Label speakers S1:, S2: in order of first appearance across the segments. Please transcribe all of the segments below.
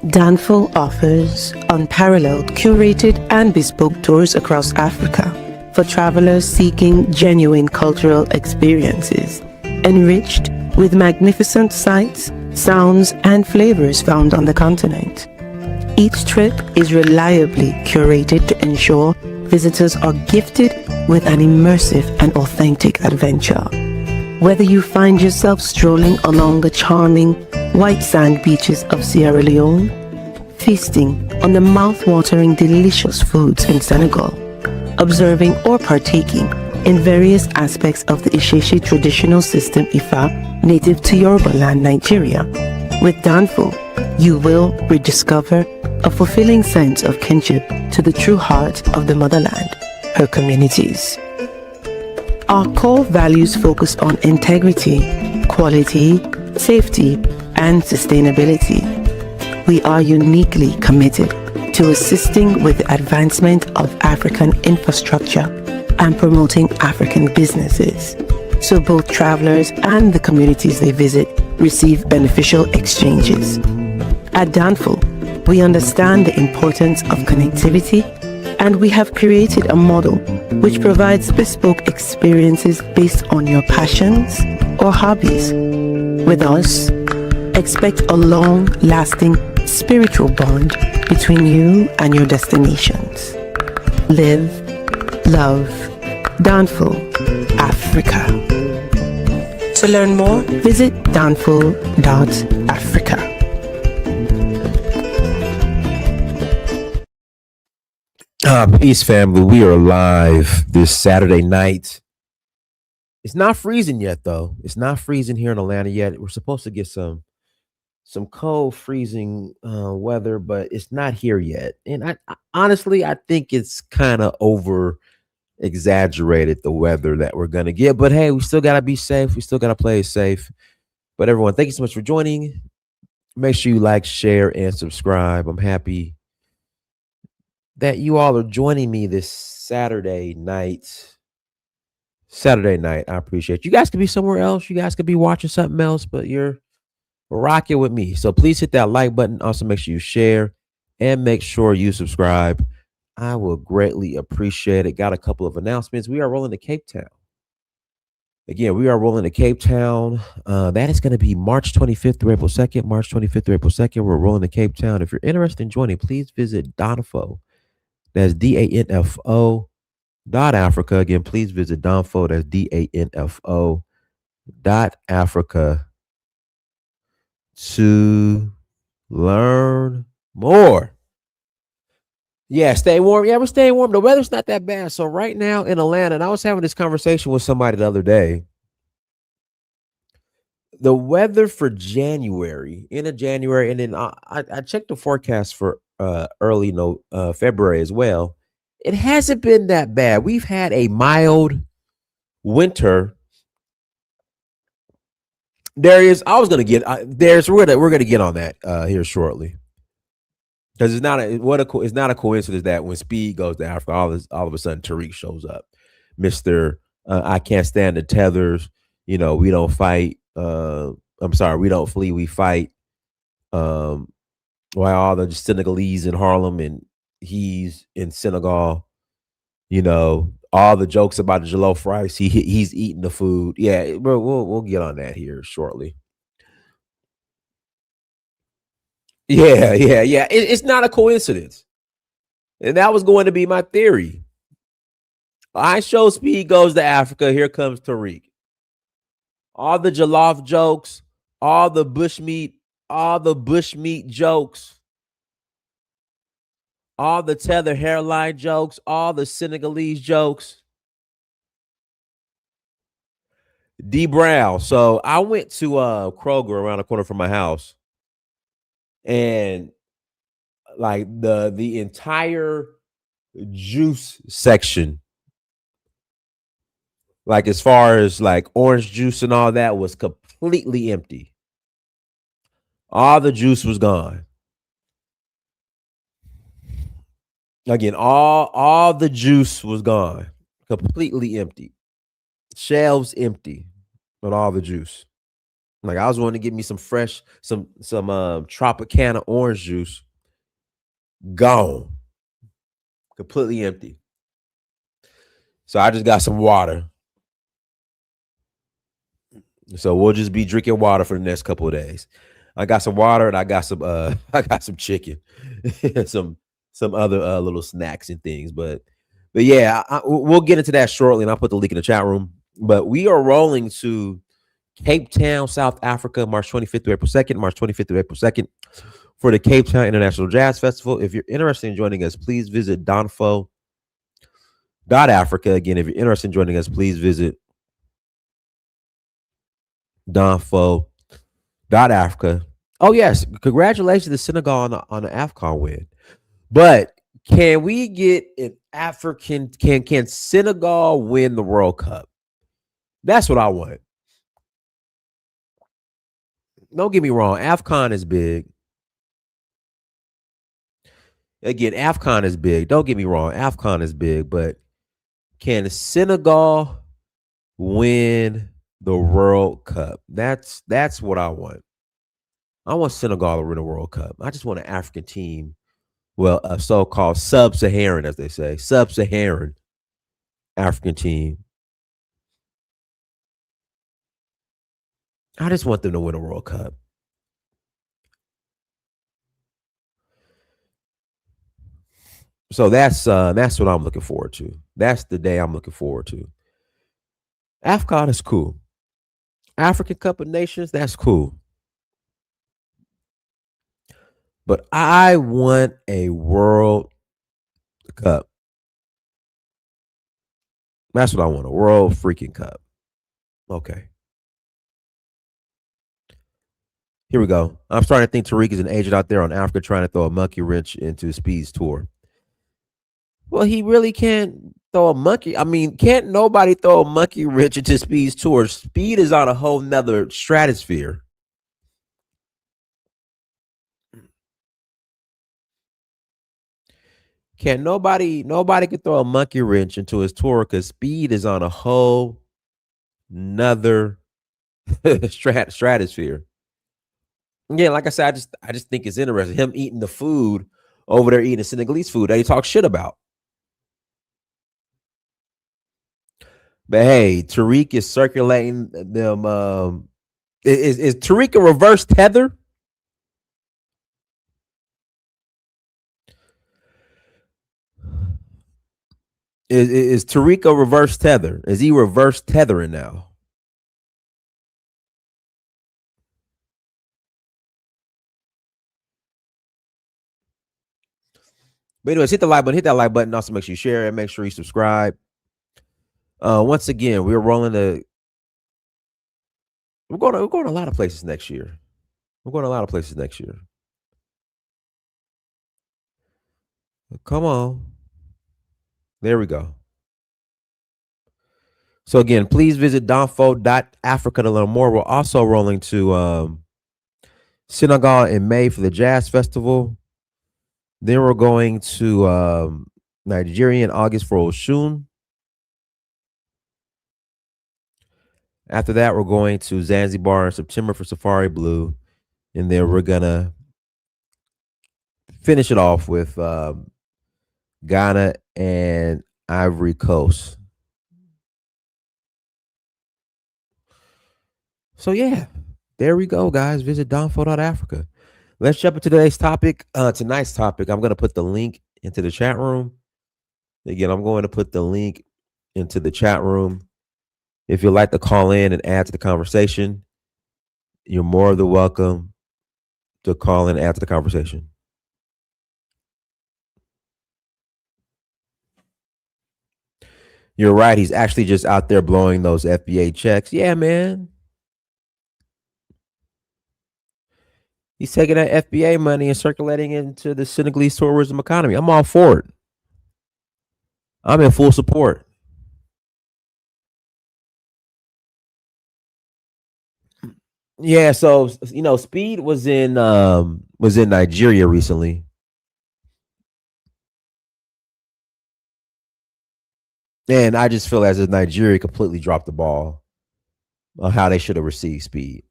S1: Danful offers unparalleled, curated, and bespoke tours across Africa for travelers seeking genuine cultural experiences, enriched with magnificent sights, sounds, and flavors found on the continent. Each trip is reliably curated to ensure visitors are gifted with an immersive and authentic adventure. Whether you find yourself strolling along the charming white sand beaches of Sierra Leone, feasting on the mouth-watering delicious foods in Senegal, observing or partaking in various aspects of the Isheshi traditional system Ifa native to Yoruba land, Nigeria, with Danful, you will rediscover a fulfilling sense of kinship to the true heart of the motherland, her communities. Our core values focus on integrity, quality, safety, and sustainability. We are uniquely committed to assisting with the advancement of African infrastructure and promoting African businesses, so both travelers and the communities they visit receive beneficial exchanges. At Danful, we understand the importance of connectivity, and we have created a model which provides bespoke experiences based on your passions or hobbies. With us, expect a long-lasting spiritual bond between you and your destinations. Live, love, Danful, Africa. To learn more, visit danful.africa.
S2: Peace, family. We are live this Saturday night. It's not freezing yet, though. It's not freezing here in Atlanta yet. We're supposed to get some cold, freezing weather, but it's not here yet. And I honestly, I think it's kind of over exaggerated, the weather that we're gonna get. But hey, we still gotta be safe. We still gotta play it safe. But everyone, thank you so much for joining. Make sure you like, share, and subscribe. I'm happy that you all are joining me this Saturday night. I appreciate you. Guys could be somewhere else. You guys could be watching something else, but you're rocking with me. So please hit that like button. Also, make sure you share and make sure you subscribe. I will greatly appreciate it. Got a couple of announcements. We are rolling to Cape Town. Again, we are rolling to Cape Town. That is going to be March 25th through April 2nd. March 25th through April 2nd. We're rolling to Cape Town. If you're interested in joining, please visit Danfo. That's DANFO .Africa. Again, please visit Danfo. That's DANFO .Africa to learn more. Yeah, stay warm. Yeah, we're staying warm. The weather's not that bad. So right now in Atlanta, and I was having this conversation with somebody the other day. The weather for January, end of January, and then I checked the forecast for early February as well. It hasn't been that bad. We've had a mild winter. We're gonna get on that here shortly, because it's not a coincidence that when Speed goes to Africa, all of a sudden Tariq shows up, Mister. I can't stand the tethers. We don't fight. I'm sorry, we don't flee, we fight. While all the Senegalese in Harlem and he's in Senegal, all the jokes about the jollof rice, he's eating the food. Yeah, bro, we'll get on that here shortly. Yeah. It's not a coincidence, and that was going to be my theory. ISHOWSPEED goes to Africa. Here comes Tariq. All the jollof jokes, all the bushmeat jokes, all the tether hairline jokes, all the Senegalese jokes. D Brown. So I went to Kroger around the corner from my house, and like the entire juice section, like as far as like orange juice and all that, was completely empty. All the juice was gone. Again, all the juice was gone, completely empty. Shelves empty, but all the juice. Like I was wanting to get me some fresh, some Tropicana orange juice. Gone. Completely empty. So I just got some water. So we'll just be drinking water for the next couple of days. I got some water and I got some I got some chicken, some other little snacks and things. But yeah, we'll get into that shortly, and I'll put the link in the chat room. But we are rolling to Cape Town, South Africa, March 25th to April 2nd, March 25th to April 2nd for the Cape Town International Jazz Festival. If you're interested in joining us, please visit donfo.africa. Again, if you're interested in joining us, please visit donfo.africa. Oh, yes. Congratulations to Senegal on the AFCON win. But can we get an African, can Senegal win the World Cup? That's what I want. Don't get me wrong. AFCON is big. Again, AFCON is big. Don't get me wrong. AFCON is big, but can Senegal win the World Cup? That's what I want. I want Senegal to win the World Cup. I just want an African team. Well, a so-called sub-Saharan, as they say, sub-Saharan African team. I just want them to win a World Cup. So that's what I'm looking forward to. That's the day I'm looking forward to. AFCON is cool. African Cup of Nations, that's cool. But I want a World Cup. That's what I want, a World freaking Cup. Okay. Here we go. I'm starting to think Tariq is an agent out there on Africa trying to throw a monkey wrench into Speed's tour. Well, he really can't throw a monkey. I mean, can't nobody throw a monkey wrench into Speed's tour? Speed is on a whole nother stratosphere. Can't nobody could throw a monkey wrench into his tour because Speed is on a whole nother stratosphere. Yeah, like I said, I just think it's interesting. Him eating the food over there, eating the Senegalese food that he talks shit about. But hey, Tariq is circulating them. Is Tariq a reverse tether? Is Tariq a reverse tether? Is he reverse tethering now? But anyways, hit the like button, hit that like button. Also, make sure you share it. Make sure you subscribe. Once again, we're rolling we're going to a lot of places next year. We're going to a lot of places next year. Come on. There we go. So again, please visit donfo.africa to learn more. We're also rolling to Senegal in May for the Jazz Festival. Then we're going to Nigeria in August for Oshun. After that, we're going to Zanzibar in September for Safari Blue. And then we're going to finish it off with Ghana and Ivory Coast. So yeah, there we go, guys. Visit donfo.africa. Let's jump into today's topic. Tonight's topic, I'm going to put the link into the chat room. Again, I'm going to put the link into the chat room. If you'd like to call in and add to the conversation, you're more than welcome to call in and add to the conversation. You're right. He's actually just out there blowing those FBA checks. Yeah, man. He's taking that FBA money and circulating it into the Senegalese tourism economy. I'm all for it. I'm in full support. Yeah, so Speed was in Nigeria recently. And I just feel as if Nigeria completely dropped the ball on how they should have received Speed.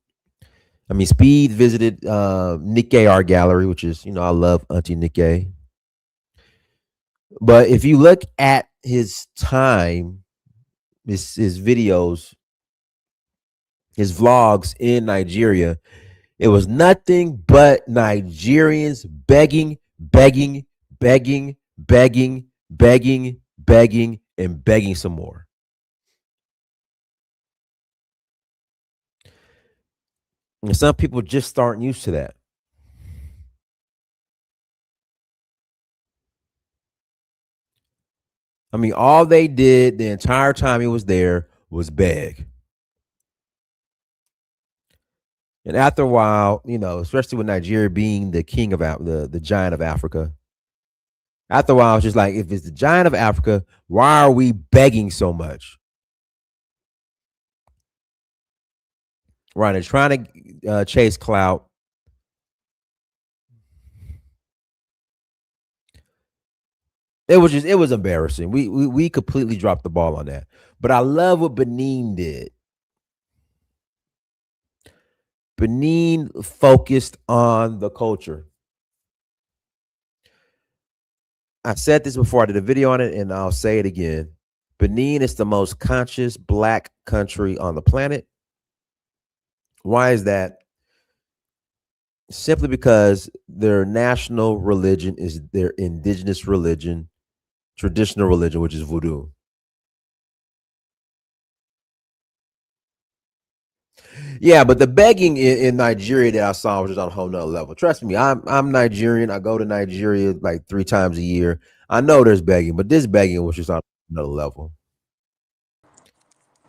S2: I mean, Speed visited Nikkei Art Gallery, which is, I love Auntie Nikkei. But if you look at his time, his videos, his vlogs in Nigeria, it was nothing but Nigerians begging, begging, begging, begging, begging, begging, and begging some more. And some people just aren't used to that. I mean, all they did the entire time he was there was beg. And after a while, especially with Nigeria being the king of the giant of Africa, after a while, it's just like, if it's the giant of Africa, why are we begging so much? Right? They're trying to chase clout. It was embarrassing. We completely dropped the ball on that. But I love what Benin did. Benin focused on the culture. I said this before. I did a video on it, and I'll say it again. Benin is the most conscious black country on the planet. Why is that? Simply because their national religion is their indigenous religion, traditional religion, which is voodoo. Yeah, but the begging in Nigeria that I saw was just on a whole nother level. Trust me, I'm Nigerian. I go to Nigeria like 3 times a year. I know there's begging, but this begging was just on another level.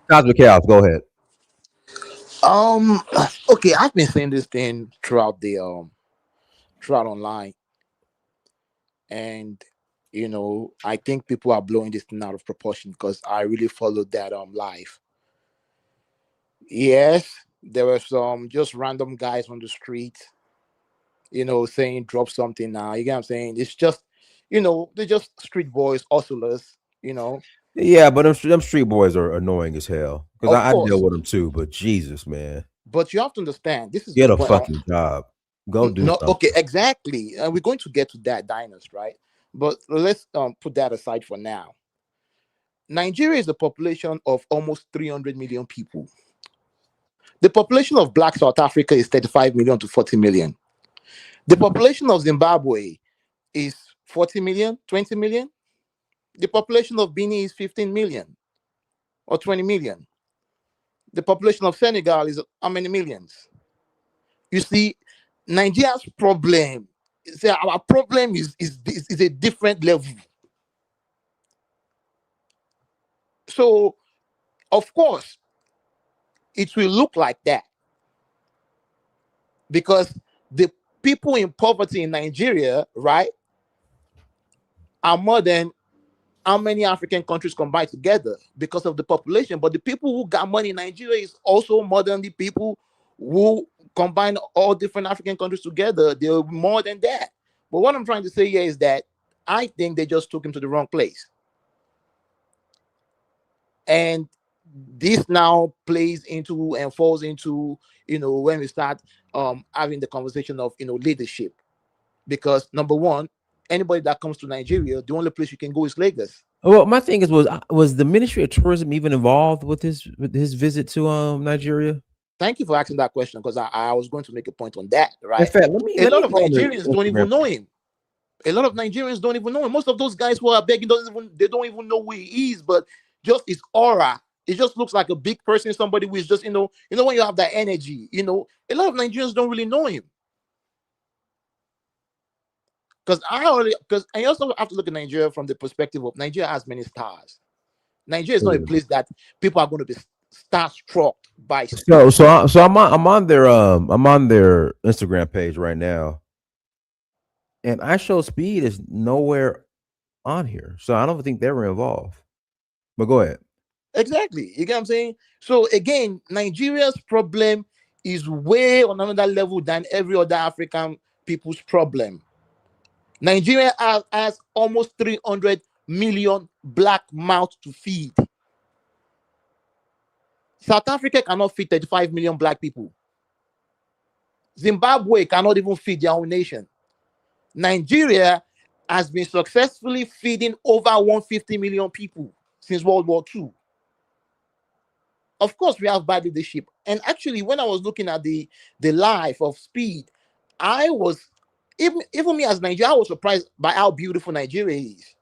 S2: Cosmic Chaos, go ahead.
S3: Um, okay, I've been saying this thing throughout the throughout online, and I think people are blowing this thing out of proportion because I really followed that live. Yes, there were some just random guys on the street, saying drop something now. You get what I'm saying? It's just, they're just street boys, hustlers.
S2: Yeah, but them street boys are annoying as hell because
S3: Of
S2: I deal
S3: course,
S2: with them too. But Jesus, man,
S3: but you have to understand. This is the
S2: get a
S3: point.
S2: fucking job. Go do
S3: No, okay,
S2: something.
S3: exactly. We're going to get to that, diners, right? But let's put that aside for now. Nigeria is a population of almost 300 million people. The population of Black South Africa is 35 million to 40 million. The population of Zimbabwe is 40 million, 20 million. The population of Benin is 15 million or 20 million. The population of Senegal is how many millions? You see, Nigeria's problem is our problem is a different level. So, of course, it will look like that because the people in poverty in Nigeria, right, are more than how many African countries combined together because of the population. But the people who got money in Nigeria is also more than the people who combine all different African countries together. They're more than that. But what I'm trying to say here is that I think they just took him to the wrong place. And this now plays into and falls into, when we start having the conversation of, leadership. Because number one, anybody that comes to Nigeria, the only place you can go is Lagos.
S2: Well, my thing is, was the Ministry of Tourism even involved with his visit to Nigeria?
S3: Thank you for asking that question because I was going to make a point on that,
S2: In
S3: right?
S2: fact,
S3: A
S2: let
S3: lot
S2: me
S3: of
S2: go on the
S3: Nigerians don't
S2: Instagram.
S3: even know him. A lot of Nigerians don't even know him. Most of those guys who are begging they don't even know who he is, but just his aura. It just looks like a big person, somebody who is just, when you have that energy, a lot of Nigerians don't really know him. Because I also have to look at Nigeria from the perspective of Nigeria has many stars. Nigeria is not a place that people are going to be starstruck by
S2: So
S3: speed.
S2: so I, so I'm on their Instagram page right now, and I show Speed is nowhere on here, so I don't think they were involved. But go ahead.
S3: Exactly. You get what I'm saying? So again, Nigeria's problem is way on another level than every other African people's problem. Nigeria has almost 300 million black mouths to feed. South Africa cannot feed 35 million black people. Zimbabwe cannot even feed their own nation. Nigeria has been successfully feeding over 150 million people since World War II. Of course, we have bad leadership. And actually, when I was looking at the life of Speed, I was even me as Nigeria, I was surprised by how beautiful Nigeria is.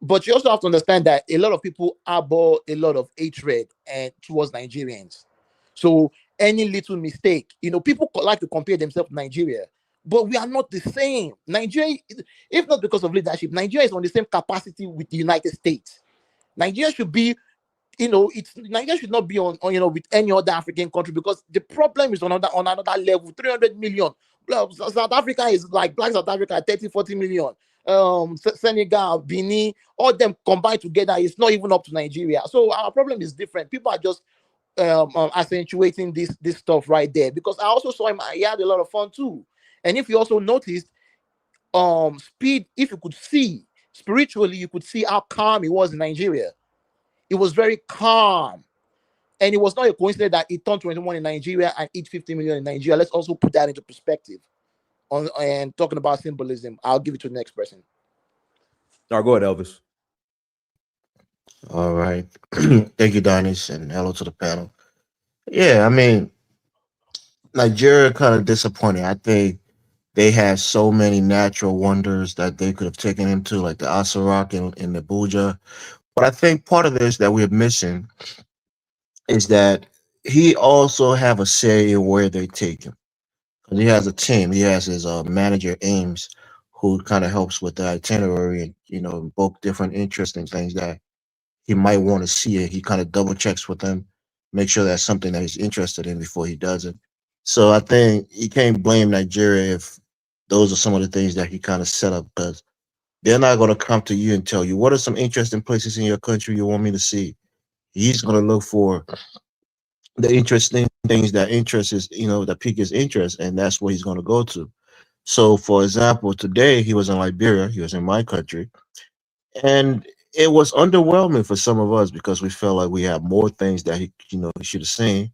S3: But you also have to understand that a lot of people harbor a lot of hatred and towards Nigerians. So any little mistake, people like to compare themselves to Nigeria, but we are not the same. Nigeria, if not because of leadership, Nigeria is on the same capacity with the United States. Nigeria should be, it's Nigeria should not be with any other African country, because the problem is on another level. 300 million. Well, South Africa is like Black South Africa, 30, 40 million. Senegal, Benin, all them combined together is not even up to Nigeria. So our problem is different. People are just accentuating this stuff right there, because I also saw him. He had a lot of fun too. And if you also noticed, Speed, if you could see spiritually, you could see how calm he was in Nigeria. It was very calm. And it was not a coincidence that he turned 21 in Nigeria and hit 50 million in Nigeria. Let's also put that into perspective. And talking about symbolism, I'll give it to the next person.
S2: All right, go ahead, Elvis.
S4: All right. Thank you, Darnish, and hello to the panel. Yeah, I mean, Nigeria kind of disappointing. I think they had so many natural wonders that they could have taken him to, like the Asarak and the Buja. But I think part of this that we're missing is that he also have a say in where they take him. 'Cause he has a team. He has his manager Ames, who kind of helps with the itinerary and both different interests and things that he might want to see it. He kind of double checks with them, make sure that's something that he's interested in before he does it. So I think you can't blame Nigeria if those are some of the things that he kind of set up, because they're not going to come to you and tell you what are some interesting places in your country you want me to see. He's going to look for the interesting things that interest is, that pique his interest, and that's where he's going to go to. So, for example, today he was in Liberia, he was in my country, and it was underwhelming for some of us because we felt like we had more things that he should have seen.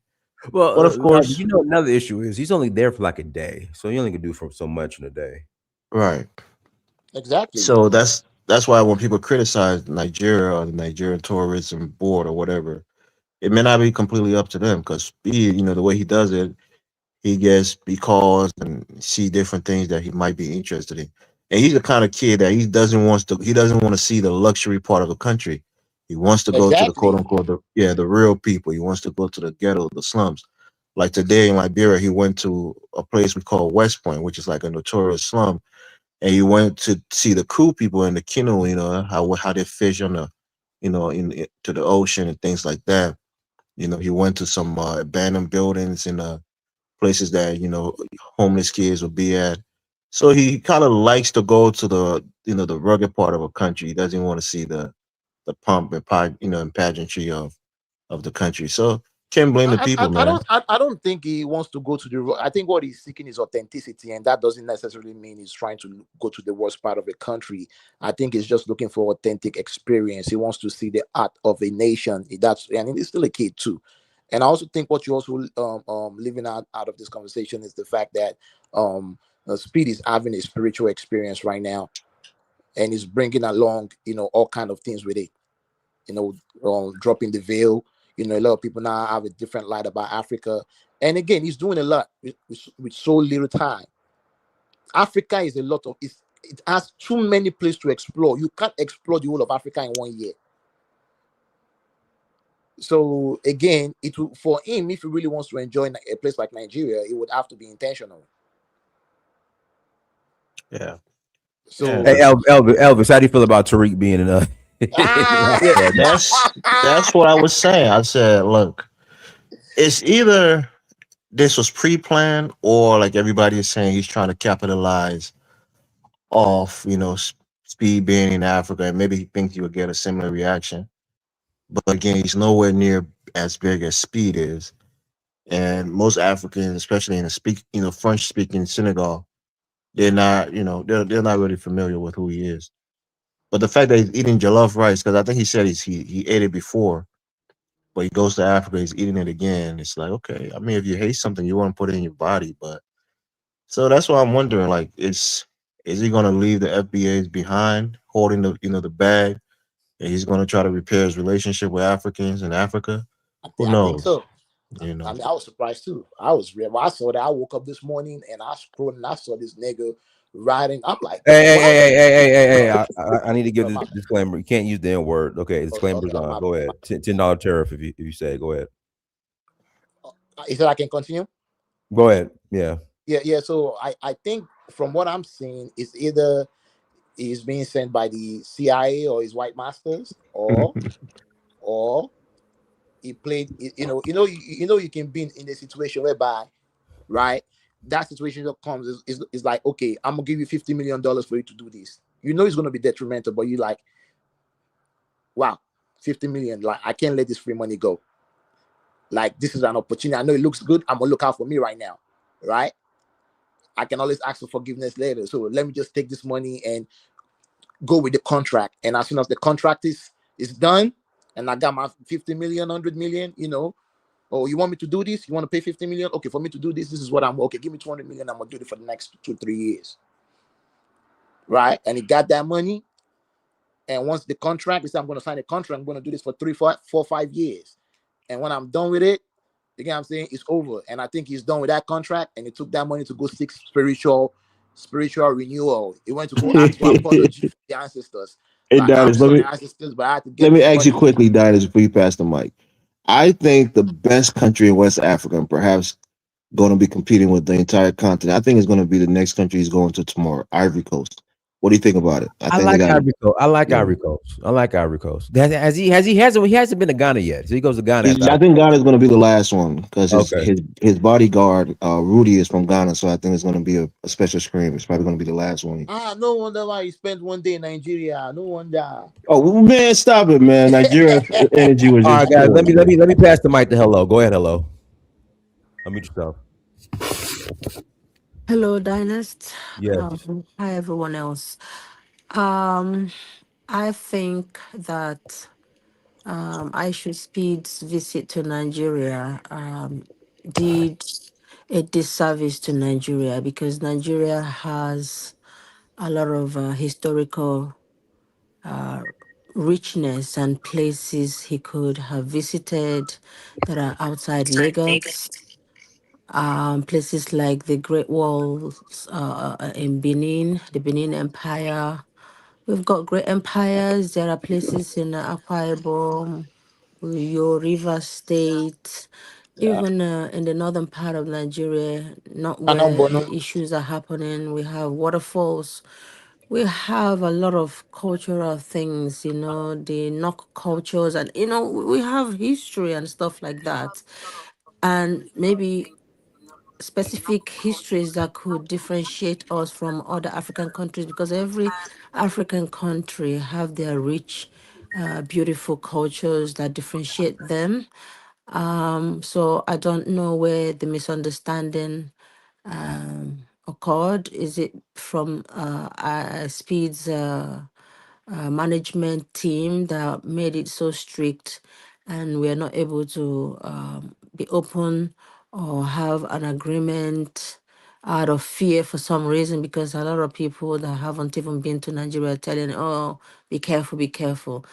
S2: Well,
S4: But of
S2: Elvis,
S4: course,
S2: another issue is he's only there for like a day, so he only can do for so much in a day.
S4: right.
S3: Exactly.
S4: So that's why when people criticize Nigeria or the Nigerian tourism board or whatever, it may not be completely up to them because the way he does it, he gets because and see different things that he might be interested in. And he's the kind of kid that he doesn't want to see the luxury part of the country. He wants to go to the quote
S3: Exactly.
S4: unquote the real people. He wants to go to the ghetto, the slums. Like today in Liberia, he went to a place we call West Point, which is like a notorious slum, and he went to see the cool people in the canoe. How they fish on the to the ocean and things like that. He went to some abandoned buildings and places that homeless kids would be at. So he kind of likes to go to the rugged part of a country. He doesn't want to see the pomp and and pageantry of the country. So can't blame the people, man.
S3: I don't think he wants to go to I think what he's seeking is authenticity, and that doesn't necessarily mean he's trying to go to the worst part of the country. I think he's just looking for authentic experience. He wants to see the art of a nation. And he's still a kid too. And I also think what you also leaving out of this conversation is the fact that Speed is having a spiritual experience right now, and he's bringing along all kind of things with it. you know, dropping the veil. A lot of people now have a different light about Africa. And again, he's doing a lot with so little time. Africa is a lot of it has too many places to explore. You can't explore the whole of Africa in 1 year. So again, for him, if he really wants to enjoy a place like Nigeria, it would have to be intentional.
S4: Yeah, yeah.
S3: So
S2: Hey,
S4: Because
S2: Elvis, how do you feel about Tariq being in
S4: yeah,
S2: yeah,
S4: that's what I was saying. I said, look, it's either this was pre-planned or like everybody is saying he's trying to capitalize off speed being in Africa, and maybe he thinks he would get a similar reaction. But again, he's nowhere near as big as Speed is. And most Africans, especially in the French speaking Senegal, they're not, they're not really familiar with who he is. But the fact that he's eating jollof rice, because I think he said he ate it before, but he goes to Africa, he's eating it again. It's like, okay, I mean, if you hate something, you want to put it in your body, but so that's why I'm wondering, like, is he gonna leave the FBA's behind, holding the the bag, and he's gonna try to repair his relationship with Africans in Africa? Who
S3: I think
S4: knows?
S3: so.
S4: You
S3: I
S4: know.
S3: mean, I was surprised too. I was real. When I saw that, I woke up this morning and I scrolled and I saw this nigga riding. I'm like,
S2: Hey, hey,
S3: what?
S2: hey, hey, hey, hey, hey, hey.
S3: Oh,
S2: I need to give
S3: oh,
S2: this
S3: my bad.
S2: disclaimer. You can't use the N word. Okay,
S3: Okay,
S2: disclaimer's
S3: oh,
S2: on. Go ahead. $10 tariff if you say it. Go ahead.
S3: he said I can continue.
S2: Go ahead. Yeah.
S3: Yeah, yeah. So I think from what I'm seeing is either he's being sent by the CIA or his white masters, or he played. You can be in a situation whereby, right, that situation that comes is like, okay, I'm gonna give you $50 million for you to do this. You know it's gonna be detrimental, but you like, wow, 50 million. Like I can't let this free money go. Like this is an opportunity. I know it looks good. I'm gonna look out for me right now, right? I can always ask for forgiveness later. So let me just take this money and go with the contract. And as soon as the contract is done, and I got my 50 million, 100 million, oh, you want me to do this? You want to pay 50 million? Okay, for me to do this, this is what I'm okay. Give me 200 million. I'm gonna do it for the next 2 3 years, right? And he got that money. And once the contract, he said, I'm gonna sign a contract. I'm gonna do this for 3 4 4 5 years. And when I'm done with it, you get what I'm saying? It's over. And I think he's done with that contract. And he took that money to go seek spiritual renewal. He went to go ask for apology from the ancestors.
S4: Hey,
S3: Like, I'm
S4: Dinus,
S3: sorry, ancestors, but I had to
S4: let
S3: get
S4: me
S3: this
S4: ask you
S3: money.
S4: quickly, Dinus, before you pass the mic. I think the best country in West Africa, and perhaps going to be competing with the entire continent, I think it's going to be the next country he's going to tomorrow, Ivory Coast. What do you think about it? I
S2: I
S4: think they
S2: like
S4: got
S2: Ivory Coast. I like
S4: yeah.
S2: Ivory Coast. I like Ivory Coast. He hasn't been to Ghana yet. So he goes to Ghana after
S4: I
S2: Ivory.
S4: think Ghana is going to be the last one because
S2: Okay.
S4: his bodyguard Rudy is from Ghana, so I think it's going to be a special screen. It's probably going to be the last one.
S3: No wonder why he spent one day in Nigeria. No wonder.
S4: Oh well, man, stop it, man! Nigeria energy was
S2: All
S4: just
S2: right, guys.
S4: spoiled,
S2: Let me pass the mic to Hello. Go ahead, Hello. Unmute yourself.
S5: Hello, Dynast.
S2: Yes.
S5: Hi, everyone else. Um, I think that ISHOWSPEED'S visit to Nigeria did a disservice to Nigeria because Nigeria has a lot of historical uh, richness and places he could have visited that are outside Lagos. Places like the Great Walls in Benin, the Benin Empire. We've got great empires. There are places in Akwa Ibom, Uyo, River State,
S3: Yeah.
S5: even in the northern part of Nigeria, not
S3: Canon
S5: where
S3: Bono.
S5: the issues are happening. We have waterfalls. We have a lot of cultural things, the knock cultures, and we have history and stuff like that. And maybe specific histories that could differentiate us from other African countries because every African country have their rich, beautiful cultures that differentiate them. So I don't know where the misunderstanding occurred. Is it from Speed's management team that made it so strict and we're not able to be open or have an agreement out of fear for some reason? Because a lot of people that haven't even been to Nigeria are telling, oh, be careful, be careful.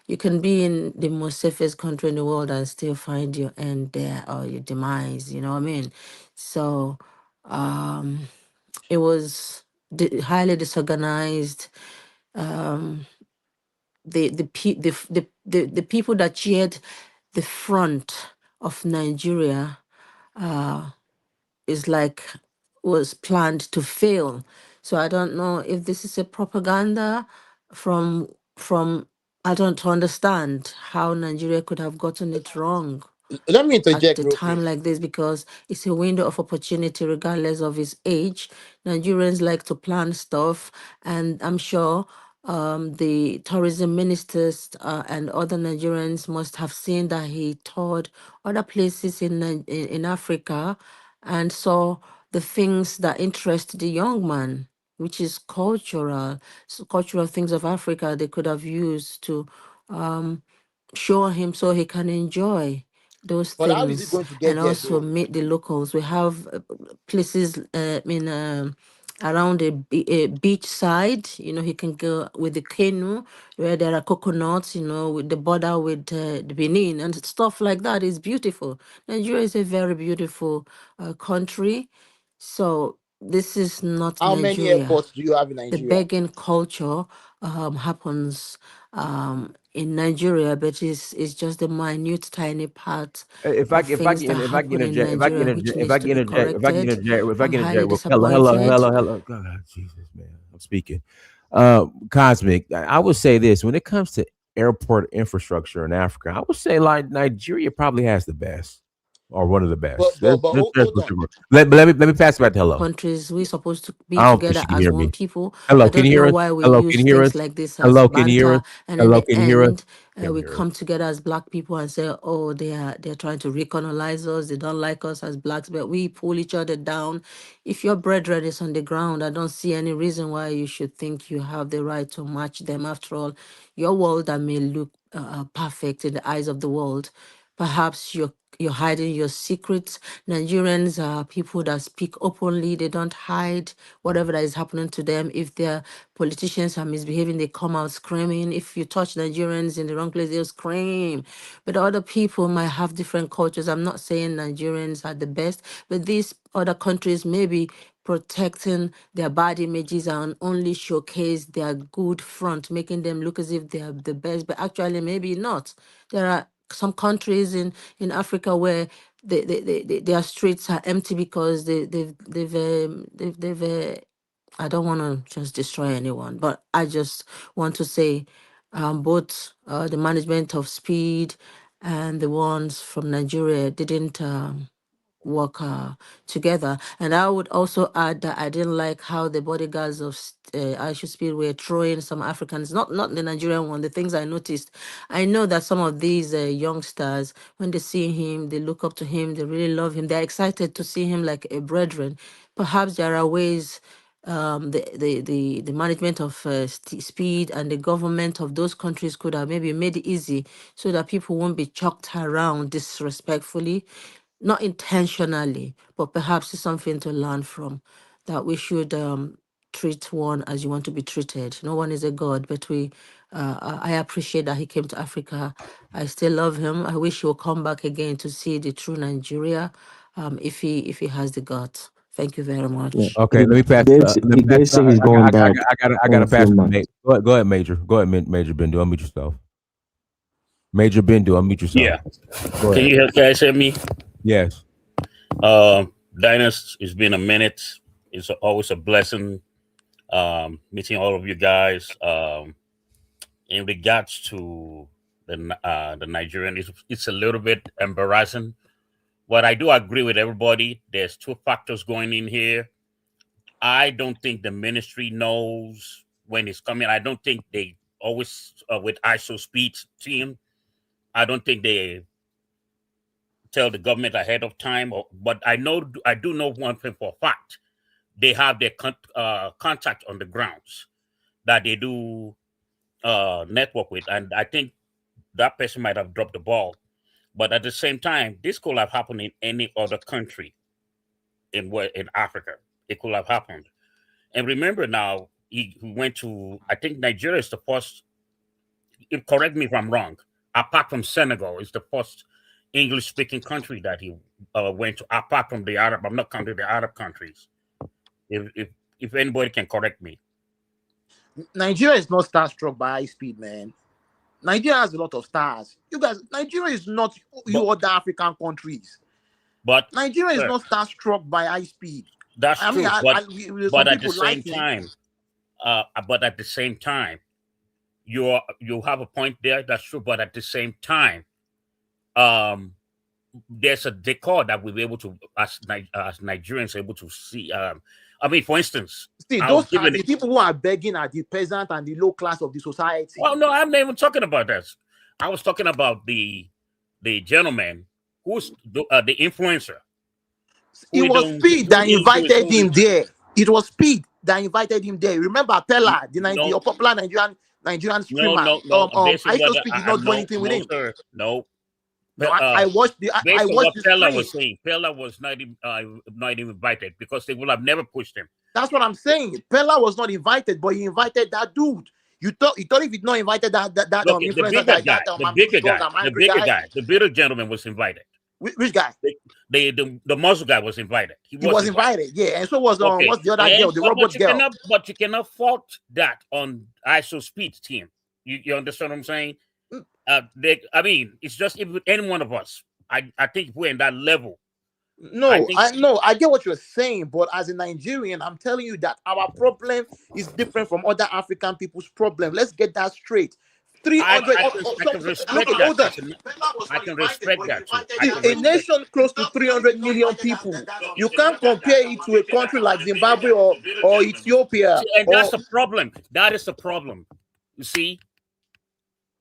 S5: You can be in the most safest country in the world and still find your end there or your demise, you know what I mean? So it was highly disorganized. The people that cheered the front of Nigeria is like was planned to fail. So I don't know if this is a propaganda from I don't understand how Nigeria could have gotten it wrong
S3: Let me
S5: at
S3: interject
S5: a
S3: real quick.
S5: time like this because it's a window of opportunity regardless of his age. Nigerians like to plan stuff, and I'm sure the tourism ministers and other Nigerians must have seen that he toured other places in Africa and saw the things that interest the young man, which is cultural things of Africa they could have used to show him so he can enjoy those
S3: But how is he
S5: things
S3: going to
S5: and
S3: get there
S5: also
S3: though?
S5: meet the locals. We have places around a beach side. You know, he can go with the canoe where there are coconuts. You know, with the border with the Benin and stuff like that. It's beautiful. Nigeria is a very beautiful country. So this is not
S3: How many
S5: Nigeria.
S3: airports do you have in
S5: The
S3: Nigeria?
S5: begging culture happens in Nigeria, but it's just a minute, tiny part
S2: If I
S5: of
S2: if I
S5: things
S2: can
S5: that
S2: if I can
S5: happen in
S2: interject if I can
S5: Nigeria, which
S2: interject if
S5: needs
S2: I
S5: to
S2: can
S5: be
S2: interject if I can
S5: corrected.
S2: interject if I
S5: I'm
S2: can
S5: highly
S2: interject with hello
S5: disappointed.
S2: God, Jesus man, I'm speaking. Cosmic. I would say this when it comes to airport infrastructure in Africa, I would say like Nigeria probably has the best or one of the best.
S3: Hold on.
S2: Let me pass it back to hello.
S5: Countries we're supposed to be
S2: I don't think
S5: together
S2: she can
S5: as
S2: hear
S5: one
S2: me.
S5: people. I
S2: Hello, can
S5: don't
S2: you hear
S5: know
S2: us?
S5: why we
S2: Hello, can
S5: use
S2: you hear
S5: things
S2: us?
S5: like this as
S2: Hello, can you hear us?
S5: banter, and in
S2: Hello,
S5: the
S2: can you hear us?
S5: end,
S2: Can't
S5: we
S2: hear us.
S5: come together as black people and say, "Oh, they're trying to recolonize us. They don't like us as blacks," but we pull each other down. If your brethren is on the ground, I don't see any reason why you should think you have the right to match them. After all, your world that may look perfect in the eyes of the world, perhaps you're hiding your secrets. Nigerians are people that speak openly. They don't hide whatever that is happening to them. If their politicians are misbehaving, they come out screaming. If you touch Nigerians in the wrong place, they'll scream. But other people might have different cultures. I'm not saying Nigerians are the best, but these other countries may be protecting their bad images and only showcase their good front, making them look as if they are the best, but actually maybe not. There are some countries in Africa where their streets are empty because they've I don't want to just destroy anyone, but I just want to say both the management of Speed and the ones from Nigeria didn't work together. And I would also add that I didn't like how the bodyguards of ISHOWSPEED were throwing some Africans, not the Nigerian one, the things I noticed. I know that some of these youngsters, when they see him, they look up to him, they really love him, they're excited to see him like a brethren. Perhaps there are ways the management of speed and the government of those countries could have maybe made it easy so that people won't be chucked around disrespectfully, not intentionally, but perhaps it's something to learn from, that we should treat one as you want to be treated. No one is a god, but I appreciate that he came to Africa. I still love him. I wish he will come back again to see the true Nigeria, if he has the guts. Thank you very
S4: Yeah,
S5: much.
S2: Okay, let me pass. Let me
S4: he
S2: pass.
S4: did say he's going back
S2: I
S4: in
S2: got to
S4: a few
S2: pass it to
S4: months.
S2: Major. Go ahead, Major. Go ahead, Major Bendu. Unmute yourself. Major Bendu, unmute yourself.
S6: Yeah.
S2: Go
S6: Can
S2: ahead.
S6: you hear, guys hear me?
S2: Yes.
S6: Dinus, it's been a minute. It's always a blessing meeting all of you guys. In regards to the Nigerian, it's a little bit embarrassing. But I do agree with everybody. There's two factors going in here. I don't think the ministry knows when it's coming. I don't think they always with ISO speed team. I don't think they tell the government ahead of time. But I do know one thing for a fact: they have their contact on the grounds that they do network with, and I think that person might have dropped the ball. But at the same time, this could have happened in any other country in Africa. It could have happened. And remember now, he went to, I think Nigeria is the first. Correct me if I'm wrong. Apart from Senegal, it's the first English-speaking country that he went to. Apart from the Arab, I'm not counting the Arab countries. If anybody can correct me,
S3: Nigeria is not starstruck by high speed, man. Nigeria has a lot of stars. You guys, Nigeria is not
S6: but
S3: you other African countries.
S6: but
S3: Nigeria is
S6: sir,
S3: not starstruck by high speed.
S6: that's
S3: I mean,
S6: true.
S3: some
S6: But at the
S3: people
S6: same
S3: like him.
S6: time, but at the same time, you have a point there. That's true. But at the same time, um, there's a decor that we'll be able to, as Nigerians, able to see. I mean, for instance,
S3: See,
S6: I'll
S3: those
S6: give
S3: are
S6: an.
S3: the people who are begging are the peasant and the low class of the society.
S6: Well, no, I'm not even talking about that. I was talking about the gentleman who's the influencer
S3: It was Speed
S6: who
S3: that
S6: influenced
S3: invited
S6: all these
S3: him there. It was Speed that invited him there. Remember Pella, the
S6: no
S3: popular Nigerian Nigerian
S6: No,
S3: streamer.
S6: no, no. Based on what
S3: ISHOWSPEED did not do
S6: no,
S3: anything with
S6: no,
S3: him.
S6: sir, no.
S3: No, I watched the I
S6: Based on
S3: watched
S6: what
S3: the
S6: Pella
S3: stream.
S6: was saying, Pella was not even invited because they would have never pushed him.
S3: That's what I'm saying. Pella was not invited, but he invited that dude. You thought if he'd not invited that
S6: Okay, the
S3: influencer
S6: bigger
S3: guy,
S6: guy,
S3: that
S6: the
S3: I'm
S6: bigger
S3: strong,
S6: guy,
S3: I'm
S6: the
S3: angry
S6: bigger
S3: guy.
S6: guy, the bigger gentleman was invited.
S3: Which guy?
S6: The muscle guy was invited.
S3: He was invited, yeah, and so was
S6: Okay.
S3: what's the other girl, the robot girl.
S6: But you cannot fault that on ISHOWSPEED'S team. You understand what I'm saying? I mean, it's just if any one of us. I think we're in that level.
S3: No, I get what you're saying, but as a Nigerian, I'm telling you that our problem is different from other African people's problem. Let's get that straight. 300.
S6: I can respect that. I can respect that too.
S3: A nation close to 300 million people. You can't compare it to a country like Zimbabwe or Ethiopia.
S6: See, and that's the problem. That is the problem. You see,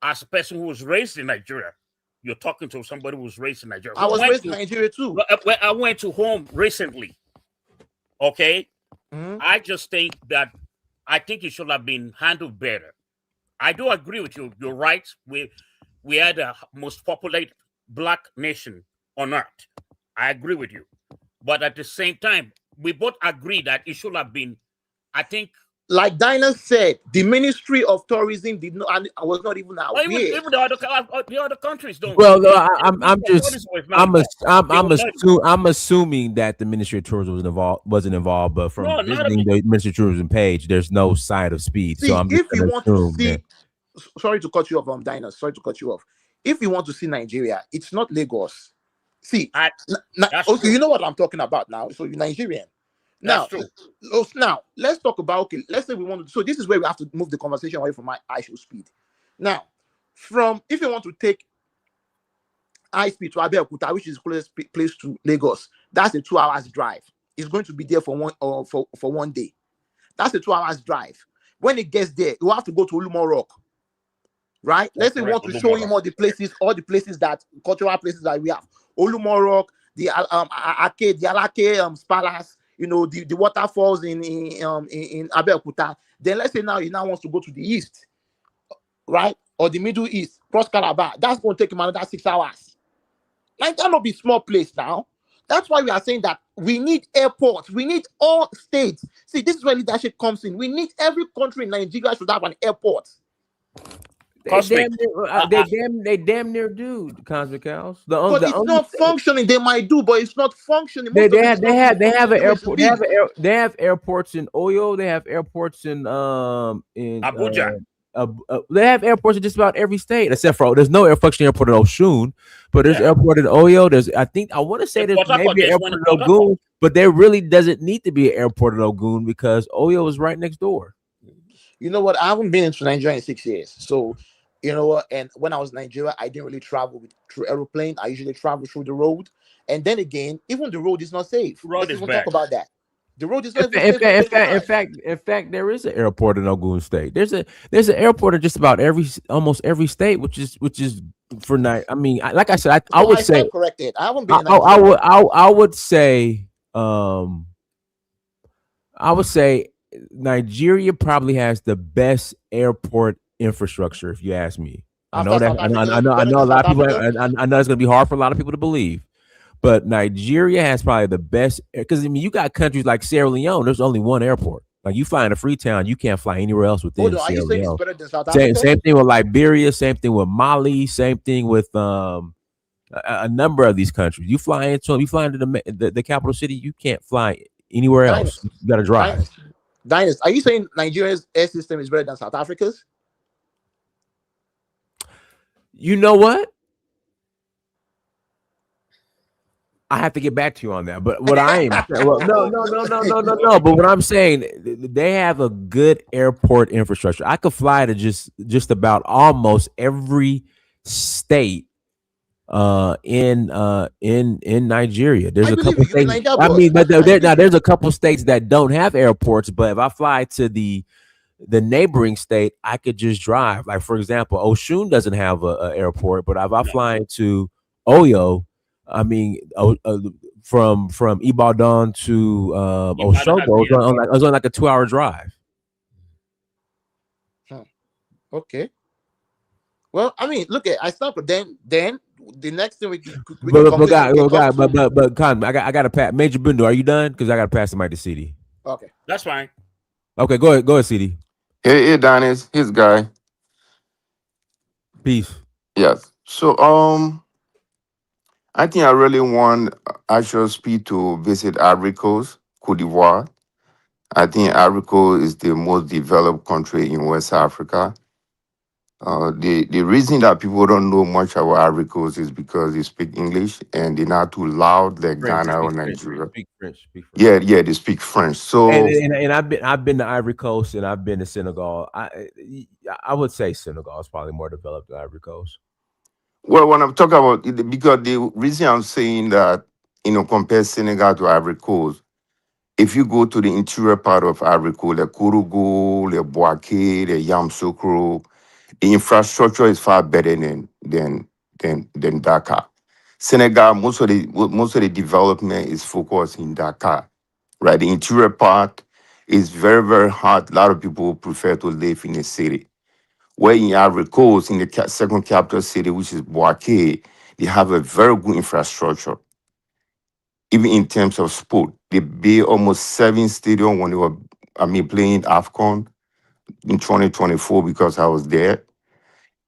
S6: as a person who was raised in Nigeria, you're talking to somebody who was raised in Nigeria.
S3: I was raised in Nigeria too.
S6: I went to home recently. Okay, I just think that it should have been handled better. I do agree with you. You're right. We are the most populated black nation on earth. I agree with you. But at the same time, we both agree that it should have been, I think.
S3: Like Dinah said, the Ministry of Tourism did not, and was not even aware.
S6: Even the other countries don't.
S2: Well, I'm assuming that the Ministry of Tourism wasn't involved, but from visiting the Ministry of Tourism page, there's no sign of speed.
S3: See,
S2: so I'm
S3: if you want to see,
S2: that.
S3: Sorry to cut you off, Dinah. Sorry to cut you off. If you want to see Nigeria, it's not Lagos. See, okay, you know what I'm talking about now. So you're Nigerian. Now, let's talk about, okay, let's say we want to, so this is where we have to move the conversation away from my ISHOWSPEED. Now, if you want to take high speed to Abeokuta, which is the closest place to Lagos, that's a 2 hours drive. It's going to be there for one day. That's a 2 hours drive. When it gets there, you have to go to Olumo Rock. Right? Let's say we want to show him all the places that cultural places that we have. Olumo Rock, the arcade, the Alake Palace, you know, the waterfalls in Abeokuta. Then let's say now he wants to go to the east, right? Or the Middle East, cross Calabar. That's going to take him another 6 hours. Like, that not be small place now. That's why we are saying that we need airports. We need all states. See, this is where leadership comes in. We need every country in Nigeria should have an airport.
S2: They damn near do, Cosmic Cows.
S3: But it's not functioning. They might do, but it's not functioning.
S2: They have an airport. They have airports in Oyo. They have airports in
S6: Abuja.
S2: They have airports in just about every state, except for there's no functioning airport in Oshun, but there's airport in Oyo. I want to say there's maybe an airport in Ogun, but there really doesn't need to be an airport in Ogun because Oyo is right next door.
S3: You know what? I haven't been into Nigeria in 6 years, so you know what? And when I was in Nigeria, I didn't really travel through aeroplane. I usually travel through the road, and then again, even the road is not safe. Let's even talk about that. The road is not safe.
S2: In fact, there is an airport in Ogun State. There's an airport in just about almost every state, which is for night. I mean, like I said, I would say
S3: corrected. I haven't been.
S2: I would say Nigeria probably has the best airport infrastructure, if you ask me. I know that. I know a lot of people. I know it's going to be hard for a lot of people to believe, but Nigeria has probably the best. Because I mean, you got countries like Sierra Leone. There's only one airport. Like you fly into Freetown, you can't fly anywhere else within Sierra Leone. Are you saying it's better than South Africa? Same thing with Liberia. Same thing with Mali. Same thing with a number of these countries. You fly into the capital city, you can't fly anywhere else. You got to drive.
S3: Dinus, are you saying Nigeria's air system is better than South Africa's?
S2: You know what? I have to get back to you on that. But what I am no. But what I'm saying, they have a good airport infrastructure. I could fly to just about almost every state in Nigeria. There's a couple states. I mean, but there's a couple states that don't have airports. But if I fly to the neighboring state, I could just drive. Like for example, Oshun doesn't have a airport, but if I fly into Oyo, I mean, from Ibadan to Osogbo, it was on like a 2 hour drive.
S3: Okay. Well, I mean, look at I stopped. Then the next thing we can
S2: But
S3: conversation can come to.
S2: Con, I got to pass. Major Bundo, are you done? Because I got to pass the mic to CD.
S3: Okay.
S6: That's fine.
S2: Okay, go ahead, CD.
S7: Hey, Dennis, his guy.
S2: Peace.
S7: Yes. So, I think I really want Actual Speed to visit Ivory Coast, Cote d'Ivoire. I think Ivory Coast is the most developed country in West Africa. The reason that people don't know much about Ivory Coast is because they speak English and they're not too loud like
S2: French.
S7: Ghana or
S2: Speak French.
S7: Nigeria.
S2: Speak French. Speak French.
S7: Yeah, they speak French. So,
S2: And I've been to Ivory Coast and I've been to Senegal. I would say Senegal is probably more developed than Ivory Coast.
S7: well, when I'm talking about it, because the reason I'm saying that, compare Senegal to Ivory Coast, if you go to the interior part of Ivory Coast, like Kourougu, the Boaké, the Yamoussoukro, the infrastructure is far better than Dakar. Senegal, most of the development is focused in Dakar, right? The interior part is very, very hard. A lot of people prefer to live in the city. Where in Ivory Coast, in the second capital city, which is Boaké, they have a very good infrastructure, even in terms of sport. They built almost 7 stadiums when they were, playing AFCON in 2024 because I was there.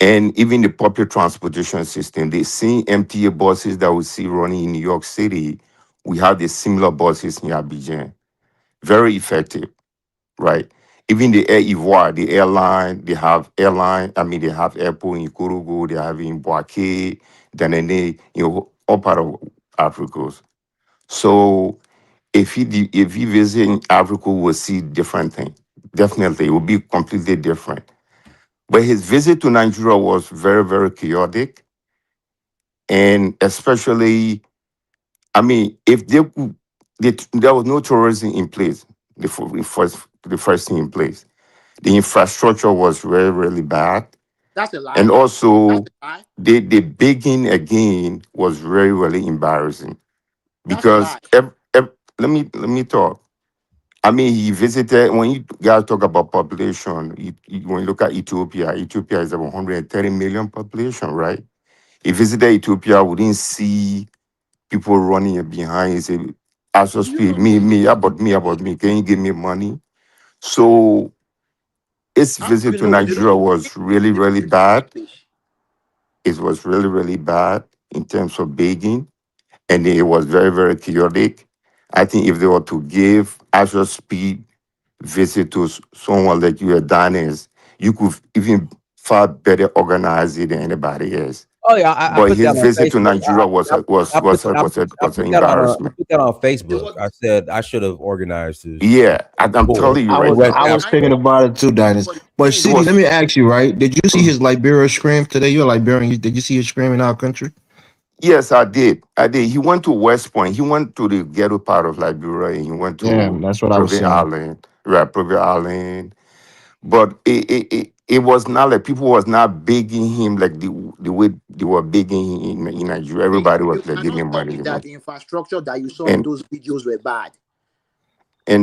S7: And even the public transportation system, the same MTA buses that we see running in New York City, we have the similar buses in Abidjan. Very effective, right? Even the Air Ivoire, the airline, they have airport in Kourougu, they have in Boaké, Danene, all part of Africa. So if he visit in Africa, we'll see different thing. Definitely, it will be completely different. But his visit to Nigeria was very, very chaotic. And especially, if there was no tourism in place, the first thing in place. The infrastructure was really, really bad.
S3: That's a
S7: And
S3: lie. That's
S7: also,
S3: a lie.
S7: the begging again was really, really embarrassing.
S3: That's a
S7: Because
S3: lie.
S7: let me talk. He visited, when you guys talk about population, when you look at Ethiopia is about 130 million population, right? He visited Ethiopia, we didn't see people running behind. He said, "Aso
S3: Do you
S7: speed,
S3: know
S7: me, can you give me money?" So its
S3: how do
S7: visit
S3: you
S7: to
S3: know they don't
S7: Nigeria was really,
S3: they don't
S7: really
S3: even speak
S7: bad.
S3: English?
S7: It was really, really bad in terms of begging, and it was very, very chaotic. I think if they were to give Aso speed visit to someone like you, Adonis, you could even far better organize it than anybody else.
S2: Oh yeah, I
S7: But
S2: put that
S7: his
S2: on
S7: visit to
S2: Facebook.
S7: Nigeria was a, was was a, was a,
S2: I
S7: was an
S2: put that on I
S7: embarrassment.
S2: put that on
S3: It
S2: Facebook.
S3: was
S2: I said I should have organized this
S7: Yeah, I'm
S2: tour
S7: telling you
S4: I
S2: for
S7: right
S4: was
S2: West
S7: now,
S4: I was
S3: I
S2: Africa.
S4: thinking
S3: know,
S4: about it too, Dennis.
S3: but the
S4: But
S3: thing
S7: it
S3: is,
S4: City, let me
S7: was.
S4: ask you, right? Did you see his Liberia scream today? You're Liberian. Did you see his scream in our country?
S7: Yes, I did. I did. He went to West Point. He went to the ghetto part of Liberia, and he went
S4: Yeah,
S7: to
S4: that's what I was
S7: Private
S4: saying.
S7: Island, right? Private Island. But it was not like people was not begging him like the way they were begging him in Nigeria. Everybody
S3: you
S7: was like, "Give me
S3: cannot tell
S7: money,"
S3: me that the infrastructure that you saw in
S7: and
S3: those videos were bad.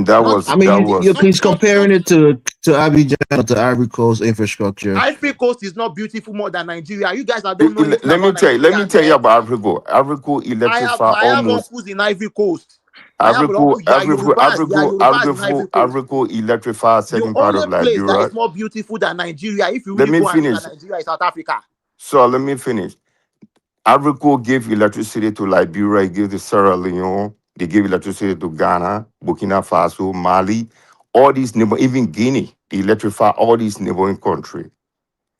S7: that
S3: Not
S7: was
S4: I
S3: the
S4: mean,
S7: that
S4: you
S7: was
S4: he's
S3: not
S4: comparing it to Abidjan, or to Ivory Coast infrastructure.
S3: Ivory Coast is not beautiful more than Nigeria. You guys that don't know
S7: Let
S3: anything
S7: let me
S3: about
S7: tell you. Let me
S3: Nigeria,
S7: tell you
S3: man.
S7: about Africa. Africa electrify
S3: I have
S7: almost.
S3: uncles in Ivory Coast. I have
S7: Africa,
S3: uncles. They are
S7: Africa,
S3: Yorubas. They are
S7: Africa,
S3: Yorubas in
S7: Africa,
S3: Ivory Coast.
S7: Africa electrify
S3: The
S7: certain part
S3: only
S7: of
S3: place that
S7: Liberia.
S3: is more beautiful than Nigeria, if you
S7: Let
S3: really
S7: me
S3: go and look at
S7: finish.
S3: Nigeria, is South Africa.
S7: So let me finish. Africa gave electricity to Liberia. It gave to Sierra Leone. They gave electricity to Ghana, Burkina Faso, Mali, all these neighbor, even Guinea. They electrify all these neighboring countries.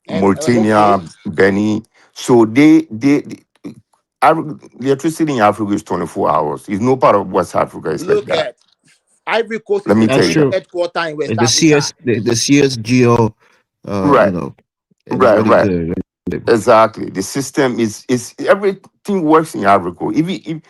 S3: And okay,
S7: Mauritania, Benin. So the electricity in Africa is 24 hours. It's no part of West Africa. It's like
S3: look
S7: that.
S3: at Ivory Coast
S7: Let
S3: is
S7: me
S3: a
S7: tell
S4: That's
S7: you
S3: French
S7: that.
S4: true.
S3: headquarter in West
S4: The
S3: Africa.
S4: CS, the CSGO,
S7: Right,
S4: it is
S7: right,
S4: really
S7: right.
S4: good.
S7: Exactly. The system is everything works in Africa. Even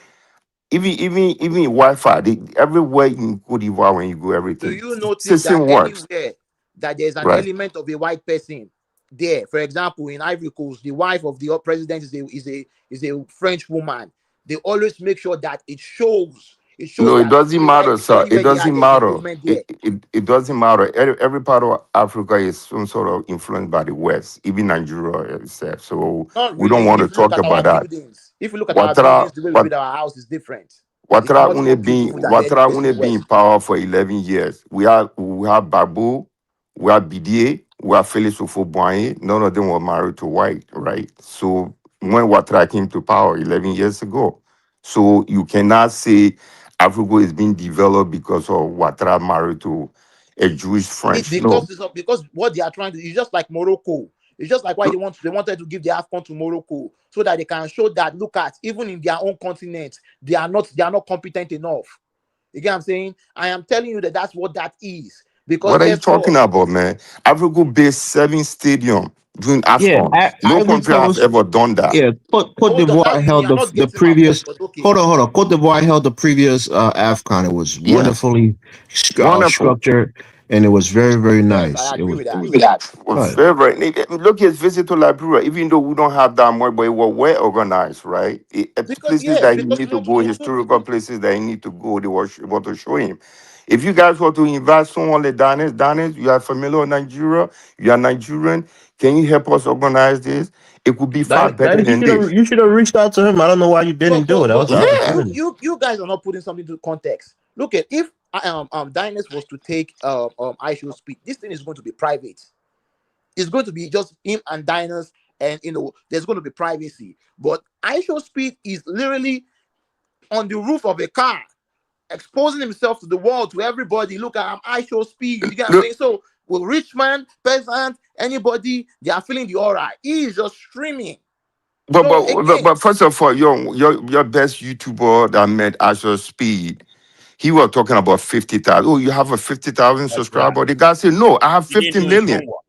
S7: Wi-Fi, everywhere in Cote d'Ivoire when you go,
S3: Do
S7: everything
S3: you notice that
S7: system works.
S3: anywhere that there's an
S7: Right.
S3: element of a white person there, for example, in Ivory Coast, the wife of the president is a French woman. They always make sure that it shows It shows
S7: No, it
S3: that
S7: doesn't matter, sir. It
S3: anywhere they are,
S7: doesn't
S3: there's
S7: matter.
S3: improvement there.
S7: It doesn't matter. Every part of Africa is some sort of influenced by the West, even Nigeria itself. So
S3: Not
S7: we don't
S3: really.
S7: want to
S3: If you look
S7: talk
S3: at our
S7: about that.
S3: buildings, if you look at our
S7: Watra,
S3: buildings, the way we build our house is different. It's
S7: Watra
S3: much more beautiful than any
S7: Watra
S3: place in the
S7: only been in
S3: West.
S7: power for 11 years. We have Babu, we have Bidier, we have Felix Ofoboanye. None of them were married to white, right? So when Watra came to power 11 years ago, so you cannot say Africa is being developed because of Watra married to a Jewish French. No.
S3: Because what they are trying to, it's just like Morocco. It's just like why they wanted to give the AFCON to Morocco so that they can show that, look at, even in their own continent, they are not competent enough. You get what I'm saying? I am telling you that that's what that is. Because
S7: What are you
S3: guess what?
S7: talking about, man? Africa based 7 stadium during
S2: Yeah,
S7: AFCON. No
S2: Ivory
S7: country has
S2: Coast.
S7: ever done that.
S2: Yeah, Cote
S3: Hold on, now
S2: d'Ivoire held
S3: you are not
S2: the
S3: getting my point,
S2: previous.
S3: but okay.
S2: Hold on. Cote d'Ivoire held the previous AFCON. It was
S7: Yes.
S2: wonderfully
S7: Wonderful.
S2: structured, and it was very, very
S3: Yes,
S2: nice.
S3: I
S2: It
S3: agree
S2: was.
S3: with that.
S7: That was
S2: Right.
S7: very, very. Look at visit to Liberia. Even though we don't have that much, but it was well organized, right?
S3: Because
S7: Places
S3: yes,
S7: that he
S3: because
S7: need to go, historical places that he need to go, they were able to show him. If you guys want to invite someone like Danis, you are familiar with Nigeria, you are Nigerian. Can you help us organize this? It could be far better than this.
S2: You should have reached out to him. I don't know why you didn't do it. That was an
S3: but
S7: Yeah.
S2: opportunity.
S3: you guys are not putting something into context. Look at, if Dynas was to take I Show Speed, this thing is going to be private. It's going to be just him and Dynas, and there's going to be privacy. But I Show Speed is literally on the roof of a car, exposing himself to the world, to everybody. Look, I Show Speed. You get what I'm saying? So will rich man, peasant, anybody, they are feeling the aura. He is just streaming.
S7: But
S3: So
S7: but but,
S3: again,
S7: but first of all, your best YouTuber that met Asher Speed, he was talking about 50,000. Oh, you have a 50,000 subscriber. The
S6: Exactly.
S7: guy said, no, I have
S6: He didn't
S7: 50
S6: do his
S7: million.
S6: homework.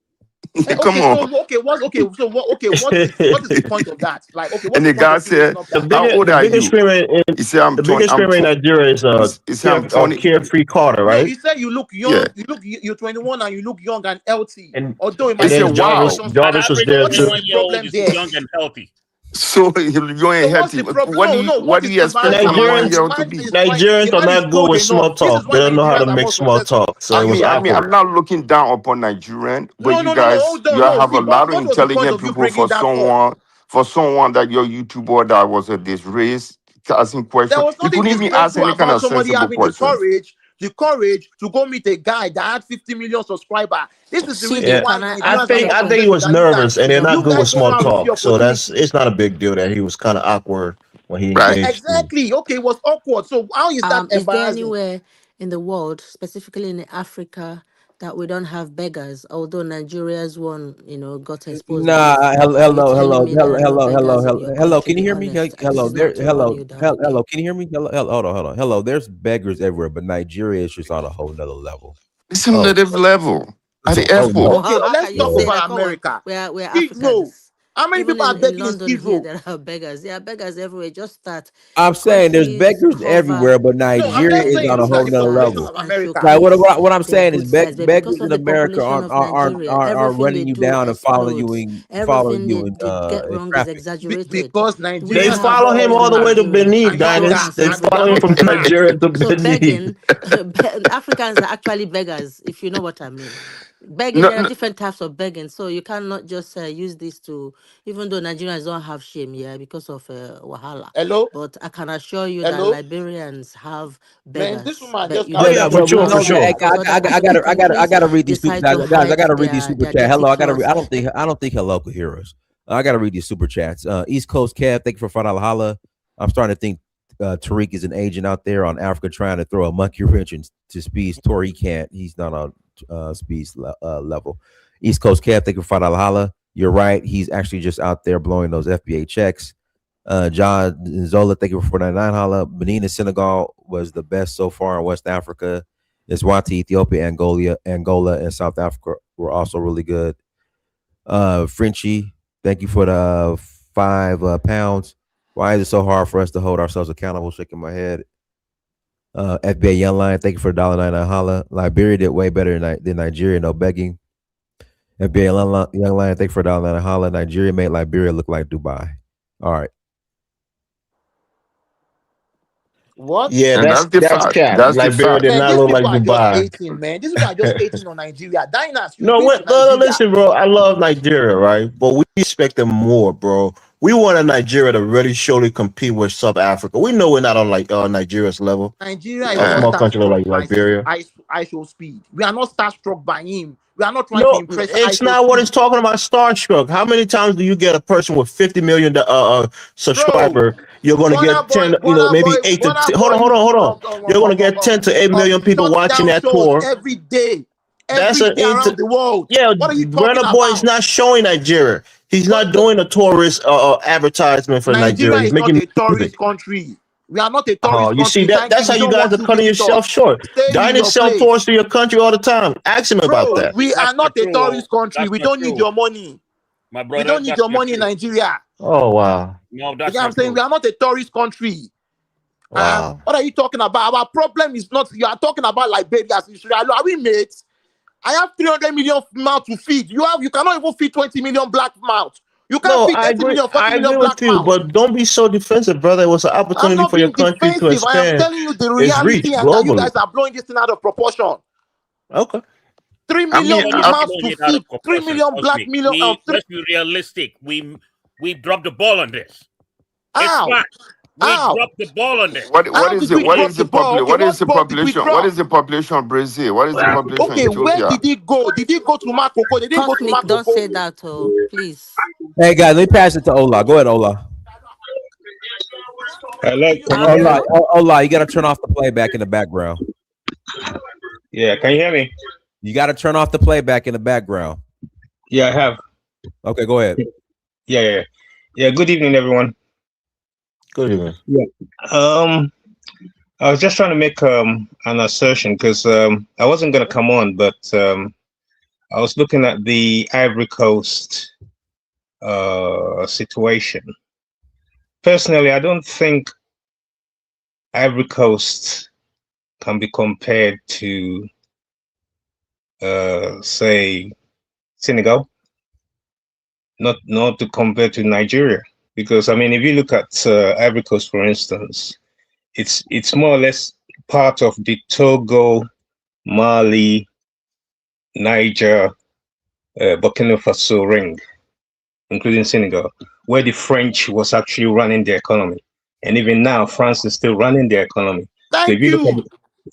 S7: Come
S3: okay,
S7: on.
S3: so okay, what is the point of that? Like, okay, what's
S7: And
S3: the
S7: the
S3: point
S7: guy
S3: of you raising
S7: said,
S3: up
S2: The
S3: that?
S7: how
S2: biggest
S7: old
S2: the
S7: are
S2: biggest
S7: you?
S2: streamer in
S7: He said,
S2: the biggest streamer in Nigeria is
S7: he said, I'm 20.
S2: Carefree Carter,
S3: No,
S2: right?
S3: he said you look
S7: Yeah.
S3: young, you're 21 and you look young and healthy.
S2: And
S3: Although it
S7: He
S3: might
S7: said,
S3: be
S2: then
S7: wow.
S3: some
S6: An
S2: Jarvis was
S6: average
S3: so
S2: there
S3: what is
S2: too.
S3: the
S6: 21-year-old
S3: problem
S6: is
S3: there?
S6: young and healthy.
S7: So you ain't
S3: So what's
S7: healthy.
S3: the problem? No, no,
S7: What
S3: what
S7: do
S3: is
S7: you
S3: the man?
S7: expect
S3: The man,
S2: Nigerians
S3: the
S7: 21-year-old to
S3: man
S7: be?
S3: is fine. The
S2: Nigerians are
S3: man is
S2: not good
S3: good
S2: with small
S3: enough. This is
S2: talk. They
S3: why
S2: don't know how to
S3: Nigerians are
S2: make
S3: more
S2: small
S3: successful.
S2: talk. So
S3: How
S2: it
S3: you
S2: was
S3: say I'm not?
S2: awkward.
S7: I'm not looking down upon Nigerian, but
S3: No,
S7: you
S3: no, no, no.
S7: guys,
S3: Hold on,
S7: you
S3: no.
S7: have
S3: See,
S7: a lot of
S3: what was the point
S7: intelligent
S3: of you
S7: people
S3: bringing that up?
S7: for someone that your YouTuber that was at this race asking
S3: There
S7: questions.
S3: was
S7: You
S3: nothing
S7: couldn't even ask
S3: disgraceful
S7: any kind
S3: about
S7: of
S3: somebody
S7: sensible
S3: having
S7: questions.
S3: the courage to go meet a guy that had 50 million subscribers. This is the reason
S2: Yeah,
S5: CD,
S3: why
S5: can I
S3: Nigerians
S5: ask
S3: are
S5: you a
S3: more
S2: I think he
S3: successful
S2: was
S5: question?
S3: than you guys.
S2: nervous, and they're not
S3: You
S2: good with
S3: guys just
S2: small
S3: have the
S2: talk. So
S3: opportunity.
S2: it's not a big deal that he was kind of awkward when he
S7: Right.
S2: engaged.
S3: Exactly. Okay, it was awkward. So how is that
S5: Is there
S3: embarrassing?
S5: anywhere in the world, specifically in Africa, that we don't have beggars? Although Nigeria's one, got exposed
S2: Nah,
S5: because are you telling me there are no beggars in your
S2: hello.
S5: country?
S2: Can you
S5: Be
S2: hear me?
S5: honest. This
S2: Hello,
S5: is not
S2: there,
S5: to run
S2: hello,
S5: you down again.
S2: hello. Can you hear me? Hold on. Hello, there's beggars everywhere, but Nigeria is just on a whole nother level.
S7: It's a
S2: Oh,
S7: native level at
S2: it's a
S7: the
S2: whole
S7: airport.
S2: nother.
S5: Well,
S3: Okay,
S5: how
S3: let's
S5: can you
S3: talk
S2: Yeah.
S5: say
S3: about
S5: that? Come on,
S3: America.
S5: we're
S3: Heathrow.
S5: Africans.
S3: How many
S5: Even
S3: people are
S5: in
S3: begging in
S5: London here,
S3: Heathrow?
S5: there are beggars. There are beggars everywhere. Just start.
S2: I'm saying there's
S5: Countries
S2: beggars
S5: cover
S2: everywhere, but
S3: No, I'm
S2: Nigeria
S3: just
S2: is
S3: saying,
S2: on a
S3: look
S2: whole
S3: at the
S2: nother
S3: population
S5: rivers
S2: level.
S3: of
S5: and
S3: America.
S2: Like
S5: showcase
S2: what I'm
S5: their
S2: saying is
S5: good sides. But because
S2: beggars in
S5: of the
S2: America
S5: population of Nigeria,
S2: are
S5: everything
S2: running
S5: they
S2: you
S5: do
S2: down and
S5: explodes.
S2: following
S5: Everything
S2: you
S5: they get
S2: in
S5: wrong is
S2: traffic.
S5: exaggerated.
S3: Because
S5: We
S2: They
S3: Nigerians are
S5: have
S2: follow
S3: more
S2: him all
S5: in
S2: the way to
S3: hustler
S5: Nigeria
S2: Benin,
S3: and
S2: Dinus.
S3: younger
S5: insurance,
S2: They
S3: and they
S2: follow
S3: are
S2: him
S5: everything.
S2: from
S3: not
S5: So,
S3: smart.
S2: Nigeria to
S5: so
S2: Benin.
S5: begging, Africans are actually beggars, if you know what I mean. Begging,
S7: No,
S5: there are
S7: no,
S5: different types of begging, so you cannot just use this to, even though Nigerians don't have shame, yeah, because of wahala.
S3: Hello?
S5: But I can assure you that
S3: Hello?
S5: Liberians have
S3: Man, this
S5: beggars,
S3: woman
S5: but
S3: just
S5: you
S2: Oh
S3: carried
S5: don't
S2: yeah,
S3: me
S5: get
S2: for
S3: to
S5: to
S2: sure,
S5: know
S2: for
S5: that
S2: sure.
S3: Abuja.
S5: because other countries
S2: I gotta read these super.
S5: decide to
S2: Guys, I
S5: hide
S2: gotta read these super
S5: their
S2: chat.
S5: dirty
S2: Hello, I gotta read.
S5: claws.
S2: I don't think hello could hear us. I gotta read these super chats. East Coast Cab, thank you for $5 holla. I'm starting to think Tariq is an agent out there on Africa trying to throw a monkey wrench into Speed's tour. He can't. He's not on Speed's level. East Coast Cab, thank you for $5 holla. You're right. He's actually just out there blowing those FBA checks. John Zola, thank you for 499 holla. Benin and Senegal was the best so far in West Africa. Eswati, Ethiopia, Angola, and South Africa were also really good. Frenchie, thank you for the £5. Why is it so hard for us to hold ourselves accountable? Shaking my head. FBA Young Line, thank you for $1.99 holla. Liberia did way better than Nigeria, no begging. FBA Young Line, thank you for $1.99 holla. Nigeria made Liberia look like Dubai. All right.
S3: What?
S4: Yeah,
S7: And that's the
S4: that's
S7: fact.
S4: cap.
S7: That's the
S4: Liberia
S7: fact.
S4: did
S3: Man,
S4: not
S3: these
S4: look
S3: people
S4: like
S3: are just
S4: Dubai.
S3: hating, man. These people are just hating on Nigeria. Dinas, you've
S4: No,
S3: been to
S4: no,
S3: Nigeria.
S4: listen, bro. I love Nigeria, right? But we expect them more, bro. We wanted Nigeria to really surely compete with South Africa. We know we're not on like Nigeria's level.
S3: Nigeria is
S4: A
S3: not
S4: small country
S3: starstruck
S4: like
S3: by
S4: Liberia.
S3: I show speed. We are not starstruck by him. We are not trying to
S4: No,
S3: impress I
S4: it's
S3: show
S4: not what it's
S3: speed.
S4: talking about. Starstruck. How many times do you get a person with 50 million
S3: Bro,
S4: subscriber? You're going to
S3: Burna
S4: get
S3: Boy,
S4: 10, maybe 8 to
S3: Burna
S4: 10.
S3: Boy is
S4: Hold on. You're going to get 10 to 8 million people
S3: shut
S4: watching
S3: down
S4: that
S3: shows
S4: tour. That's
S3: every
S4: an
S3: day around the world.
S4: yeah.
S3: What are you talking
S4: Burna Boy is
S3: about?
S4: not showing Nigeria. He's not
S3: But
S4: doing a tourist advertisement for Nigeria.
S3: Nigeria
S4: He's
S3: is not
S4: making
S3: a tourist
S4: music.
S3: country. We are not a
S4: Oh,
S3: tourist
S4: you see
S3: country.
S4: that?
S3: Thank
S4: That's
S3: you.
S4: how
S3: We
S4: you
S3: don't
S4: guys
S3: want
S4: are
S3: you
S4: cutting yourself
S3: visitors.
S4: short.
S3: Stay in
S4: Diners
S3: your
S4: sell tours
S3: place.
S4: to your country all the time. Ask him about
S3: Bro,
S4: that.
S3: we are
S6: That's not
S3: not a
S6: true.
S3: tourist country.
S6: That's
S3: We
S6: not
S3: don't need
S6: true,
S3: your money.
S6: my
S3: We
S6: brother.
S3: don't need
S6: That's
S3: your
S6: not
S3: money in
S6: true.
S3: Nigeria.
S4: Oh wow,
S6: No,
S3: You
S6: that's
S3: get what I'm
S6: not
S3: saying? We
S6: true.
S3: are not a tourist country.
S4: wow.
S3: What are you talking about? Our problem is not, you are talking about Liberia, Israel. Are we mates? I have 300 million mouths to feed. You cannot even feed 20 million black mouths. You can't
S4: No,
S3: feed 30 million, 40
S4: I
S3: million
S4: agree
S3: black
S4: with you,
S3: mouths.
S4: but don't be so defensive, brother. It was an
S3: I'm
S4: opportunity
S3: not
S4: for your
S3: being
S4: country to
S3: defensive. I am
S4: expand
S3: telling you the
S4: its reach
S3: reality and that you
S4: globally.
S3: guys are blowing this thing out of proportion.
S4: Okay.
S3: 3
S7: I mean,
S3: million
S6: Nobody's
S3: mouths
S6: blowing
S3: to
S6: it out
S3: feed.
S6: of
S3: 3
S6: proportion.
S3: million
S6: Trust
S3: black
S6: me.
S3: million.
S6: Let's be realistic. We dropped the ball on this. It's
S3: How?
S6: fact. We
S3: How?
S6: dropped the ball on this.
S7: what
S3: How
S7: is
S3: did
S7: it?
S3: we
S7: What
S3: drop
S7: is
S3: the
S7: the
S3: ball? Okay,
S7: What is
S3: what
S7: the
S3: ball did we
S7: population? What
S3: drop?
S7: is the population of Brazil? What is the population of
S3: Okay, where
S7: Ethiopia?
S3: did it go? Did it go to Makoko? They didn't go to
S5: Cosmic, don't
S3: Makoko.
S5: say that, oh, please.
S2: Hey guys, let me pass it to Ola. Go ahead, Ola.
S8: Hello, can you hear
S2: Ola,
S8: me?
S2: Ola, you got to turn off the playback in the background.
S8: Yeah, can you hear me?
S2: You got to turn off the playback in the background.
S8: Yeah, I have.
S2: Okay, go ahead.
S8: Yeah. Good evening, everyone.
S4: Good evening.
S8: Yeah. I was just trying to make an assertion because I wasn't going to come on, but I was looking at the Ivory Coast situation. Personally, I don't think Ivory Coast can be compared to, say, Senegal. Not to compare to Nigeria, because I mean, if you look at Ivory Coast, for instance, it's more or less part of the Togo, Mali, Niger, Burkina Faso ring, including Senegal, where the French was actually running the economy, and even now France is still running the economy. So
S3: Thank you.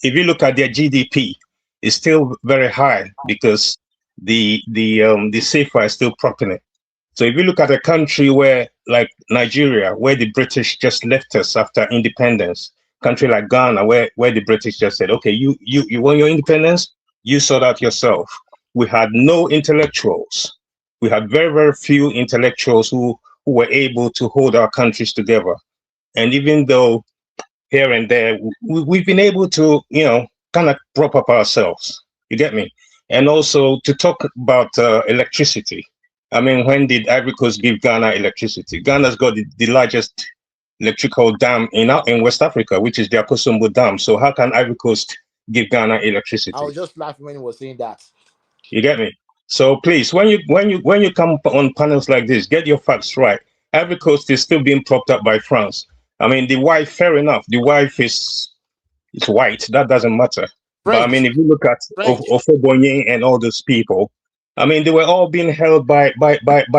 S8: if you look at their GDP, it's still very high because the CFA is still propping it. So if you look at a country where, like Nigeria, where the British just left us after independence, country like Ghana, where the British just said, okay, you want your independence, you sort out yourself. We had no intellectuals. We had very, very few intellectuals who were able to hold our countries together. And even though here and there, we've been able to, kind of prop up ourselves. You get me? And also to talk about electricity. I mean, when did Ivory Coast give Ghana electricity? Ghana's got the largest electrical dam in West Africa, which is the Akosombo Dam. So how can Ivory Coast give Ghana
S3: I
S8: electricity?
S3: was just laughing when he was saying that.
S8: You get me? So please, when you come on panels like this, get your facts right. Ivory Coast is still being propped up by France. I mean, the wife, fair enough. The wife is white. That doesn't matter. But I
S3: French.
S8: mean, if you look at
S3: French.
S8: Ofobonye and all those people, I mean, they were all being held by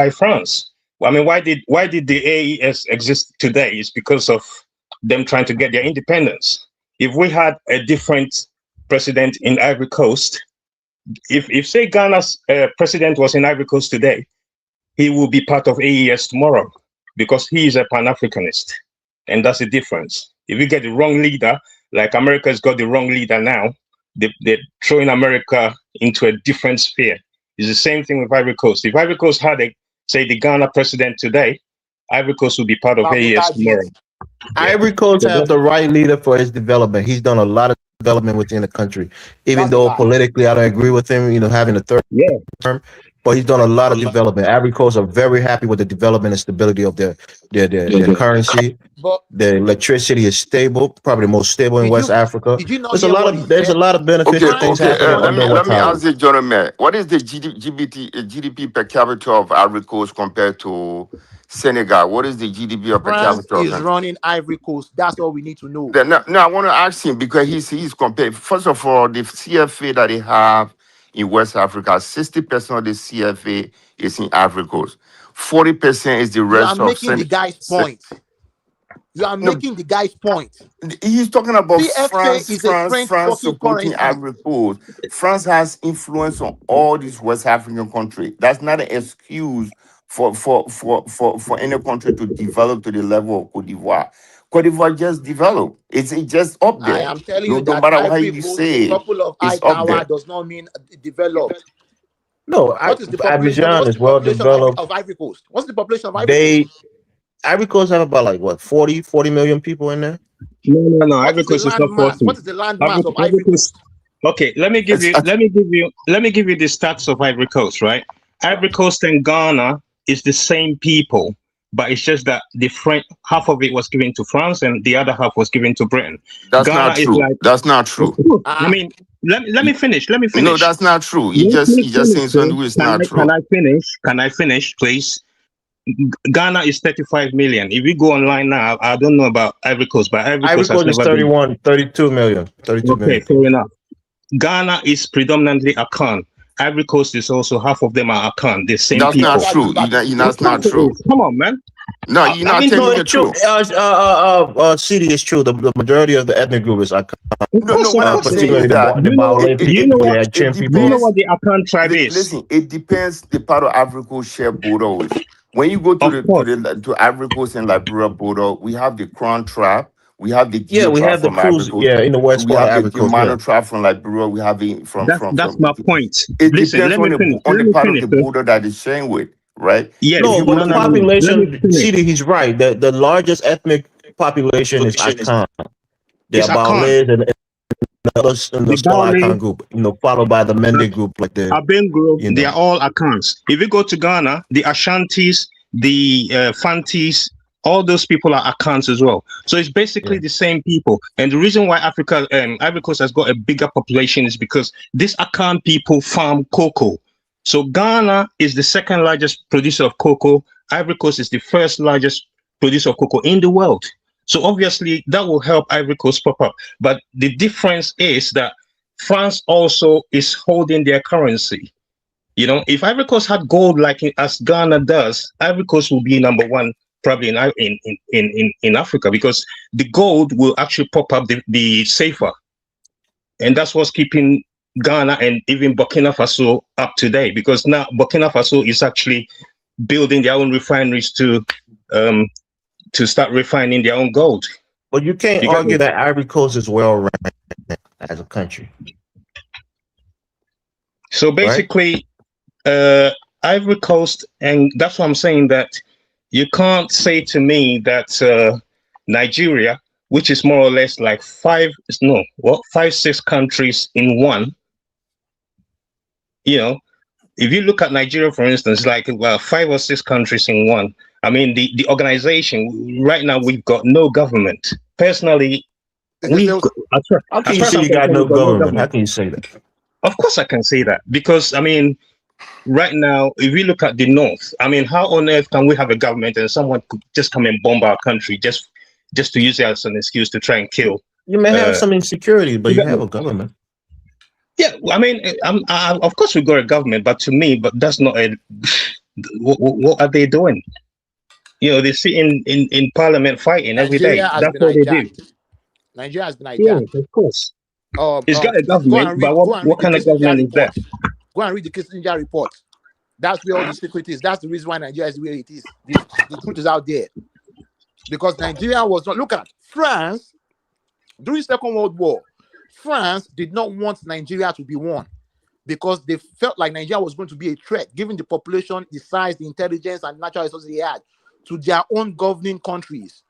S8: France. I mean, why did the AES exist today? It's because of them trying to get their independence. If we had a different president in Ivory Coast, if say Ghana's president was in Ivory Coast today, he will be part of AES tomorrow because he is a Pan-Africanist, and that's the difference. If you get the wrong leader, like America's got the wrong leader now, they're throwing America into a different sphere. It's the same thing with Ivory Coast. If Ivory Coast had say the Ghana president today, Ivory Coast will be part of AES tomorrow.
S4: Ivory Coast
S8: So
S4: have the right leader for his development. He's done a lot of development within the country, even
S3: That's a
S4: though
S3: lie.
S4: politically I don't agree with him. Having a third
S8: yeah,
S4: term, but he's done a lot of development. Ivory Coast are very happy with the development and stability of their currency.
S3: But
S4: The electricity is stable, probably the most stable in West Africa.
S3: did you not hear what he
S4: There's a
S3: said?
S4: lot of beneficial
S7: Okay,
S4: things
S3: France is
S7: okay.
S4: happening
S3: running.
S4: under
S7: Let me
S4: Ouattara.
S7: ask the gentleman, what is the GDP per capita of Ivory Coast compared to Senegal? What is the GDP per
S3: France
S7: capita of
S3: is
S7: them?
S3: running Ivory Coast. That's all we need to know.
S7: Now, I want to ask him because he's compared. First of all, the CFA that they have in West Africa, 60% of the CFA is in Ivory Coast. 40% is the
S3: You are
S7: rest of
S3: making the guy's point. You are
S7: No,
S3: making the guy's point.
S7: he's talking about
S3: CFA is a French
S7: France
S3: fucking
S7: supporting
S3: currency.
S7: Ivory Coast. France has influence on all these West African countries. That's not an excuse for any country to develop to the level of Cote d'Ivoire. Cote d'Ivoire just developed. It's just up
S3: I
S7: there.
S3: am telling
S7: No,
S3: you
S7: no
S3: that
S7: matter how
S3: Ivory
S7: you
S3: Coast, a
S7: say it,
S3: couple of high
S7: it's up
S3: tower
S7: there.
S3: does not mean developed.
S4: No,
S3: What is the population?
S4: Abidjan
S3: What's
S4: is
S3: the
S4: well
S3: population
S4: developed.
S3: of Ivory Coast? What's the population of Ivory Coast?
S4: Ivory Coast have about like what 40 million people in there.
S8: No.
S3: What
S8: Ivory
S3: is the
S8: Coast is
S3: land
S8: not
S3: mass?
S8: 40.
S3: What is the land mass of
S8: Ivory
S3: Ivory
S8: Coast.
S3: Coast?
S8: Okay, let me give you the stats of Ivory Coast, right? Ivory Coast and Ghana is the same people, but it's just that the French half of it was given to France and the other half was given to Britain.
S7: That's
S8: Ghana
S7: not
S8: is
S7: true.
S8: like,
S7: That's not true.
S8: I mean, let me finish. Let me finish.
S7: No, that's not true. You
S8: Let
S7: just
S8: me
S7: saying
S8: finish, sir.
S7: something which is not true.
S8: Can I finish? Can I finish, please? Ghana is 35 million. If you go online now, I don't know about Ivory Coast, but Ivory Coast has
S4: is
S8: never been.
S4: 32 million. 32
S8: Okay,
S4: million.
S8: fair enough. Ghana is predominantly Akan. Ivory Coast is also half of them are Akan, the same
S7: That's
S8: people.
S7: not true. That's not true.
S8: Come on, man.
S7: No, you're not
S8: mean,
S7: telling
S4: No,
S7: the
S4: it's true.
S7: truth.
S4: CD is true. The majority of the ethnic group is
S8: Of course,
S7: What I'm saying
S4: particularly
S7: is that
S4: the Baoulé
S8: do you
S4: people,
S8: know
S4: the
S8: what?
S4: Chin
S8: Do
S4: people.
S8: you know what the Akan tribe is?
S7: Listen, it depends the part of Ivory Coast share border with. When you go to
S8: Of course.
S7: to Ivory Coast and Liberia border, we have the Crown tribe, we have the
S4: Yeah,
S7: Geo
S4: we
S7: tribe
S4: have the
S7: from Ivory
S4: crews.
S7: Coast,
S4: Yeah, in the west
S7: we
S4: part of
S7: have the
S4: Ivory Coast. Yeah.
S7: Germano tribe from Liberia, we have it
S8: That's my point.
S7: it
S8: Listen,
S7: depends
S8: let me finish.
S7: on
S8: Let
S7: the
S8: me
S7: part of
S8: finish,
S7: the
S8: sir.
S7: border that is sharing with, right?
S8: Yes.
S7: If
S4: No,
S7: you
S4: but
S7: go
S4: the
S7: to
S8: Let me
S4: population,
S8: finish.
S4: CD, he's right. The largest ethnic population is Akan. They
S8: It's
S4: are
S8: Akan.
S4: Baoulés and the others in
S8: The
S4: the small
S8: Baoulé,
S4: Akan group, followed by the Mende group, like
S8: Abengo, they are all Akans. If you go to Ghana, the Ashantis, the Fantis, all those people are Akans as well. So it's basically the same people. And the reason why Ivory Coast has got a bigger population is because these Akan people farm cocoa. So Ghana is the second largest producer of cocoa. Ivory Coast is the first largest producer of cocoa in the world. So obviously that will help Ivory Coast pop up. But the difference is that France also is holding their currency. If Ivory Coast had gold like as Ghana does, Ivory Coast will be number one probably in Africa, because the gold will actually pop up the safer, and that's what's keeping Ghana and even Burkina Faso up today, because now Burkina Faso is actually building their own refineries to start refining their own gold.
S4: But you can't argue that Ivory Coast is well ran as a country.
S8: So basically, Ivory Coast, and that's what I'm saying, that you can't say to me that Nigeria, which is more or less like 5, 6 countries in one. If you look at Nigeria, for instance, like 5 or 6 countries in one. I mean, the organization right now, we've got no government. Personally,
S4: how can you say you got no government? How can you say that?
S8: Of course I can say that, because I mean, right now, if we look at the north, I mean, how on earth can we have a government and someone could just come and bomb our country just to use it as an excuse to try and kill?
S4: You may have some insecurity, but you have a government.
S8: Yeah, I mean, of course we got a government, but to me, that's not a. What are they doing? They sit in parliament fighting every day. That's what they do.
S3: Nigeria has been hijacked.
S8: Yeah, of course. It's got a government, but what kind of government is that?
S3: Go and read the Kissinger report. That's where all the secret is. That's the reason why Nigeria is where it is. The truth is out there. Because Nigeria was not. Look at France during the Second World War. France did not want Nigeria to be won because they felt like Nigeria was going to be a threat, given the population, the size, the intelligence, and natural resources they had, to their own governing countries,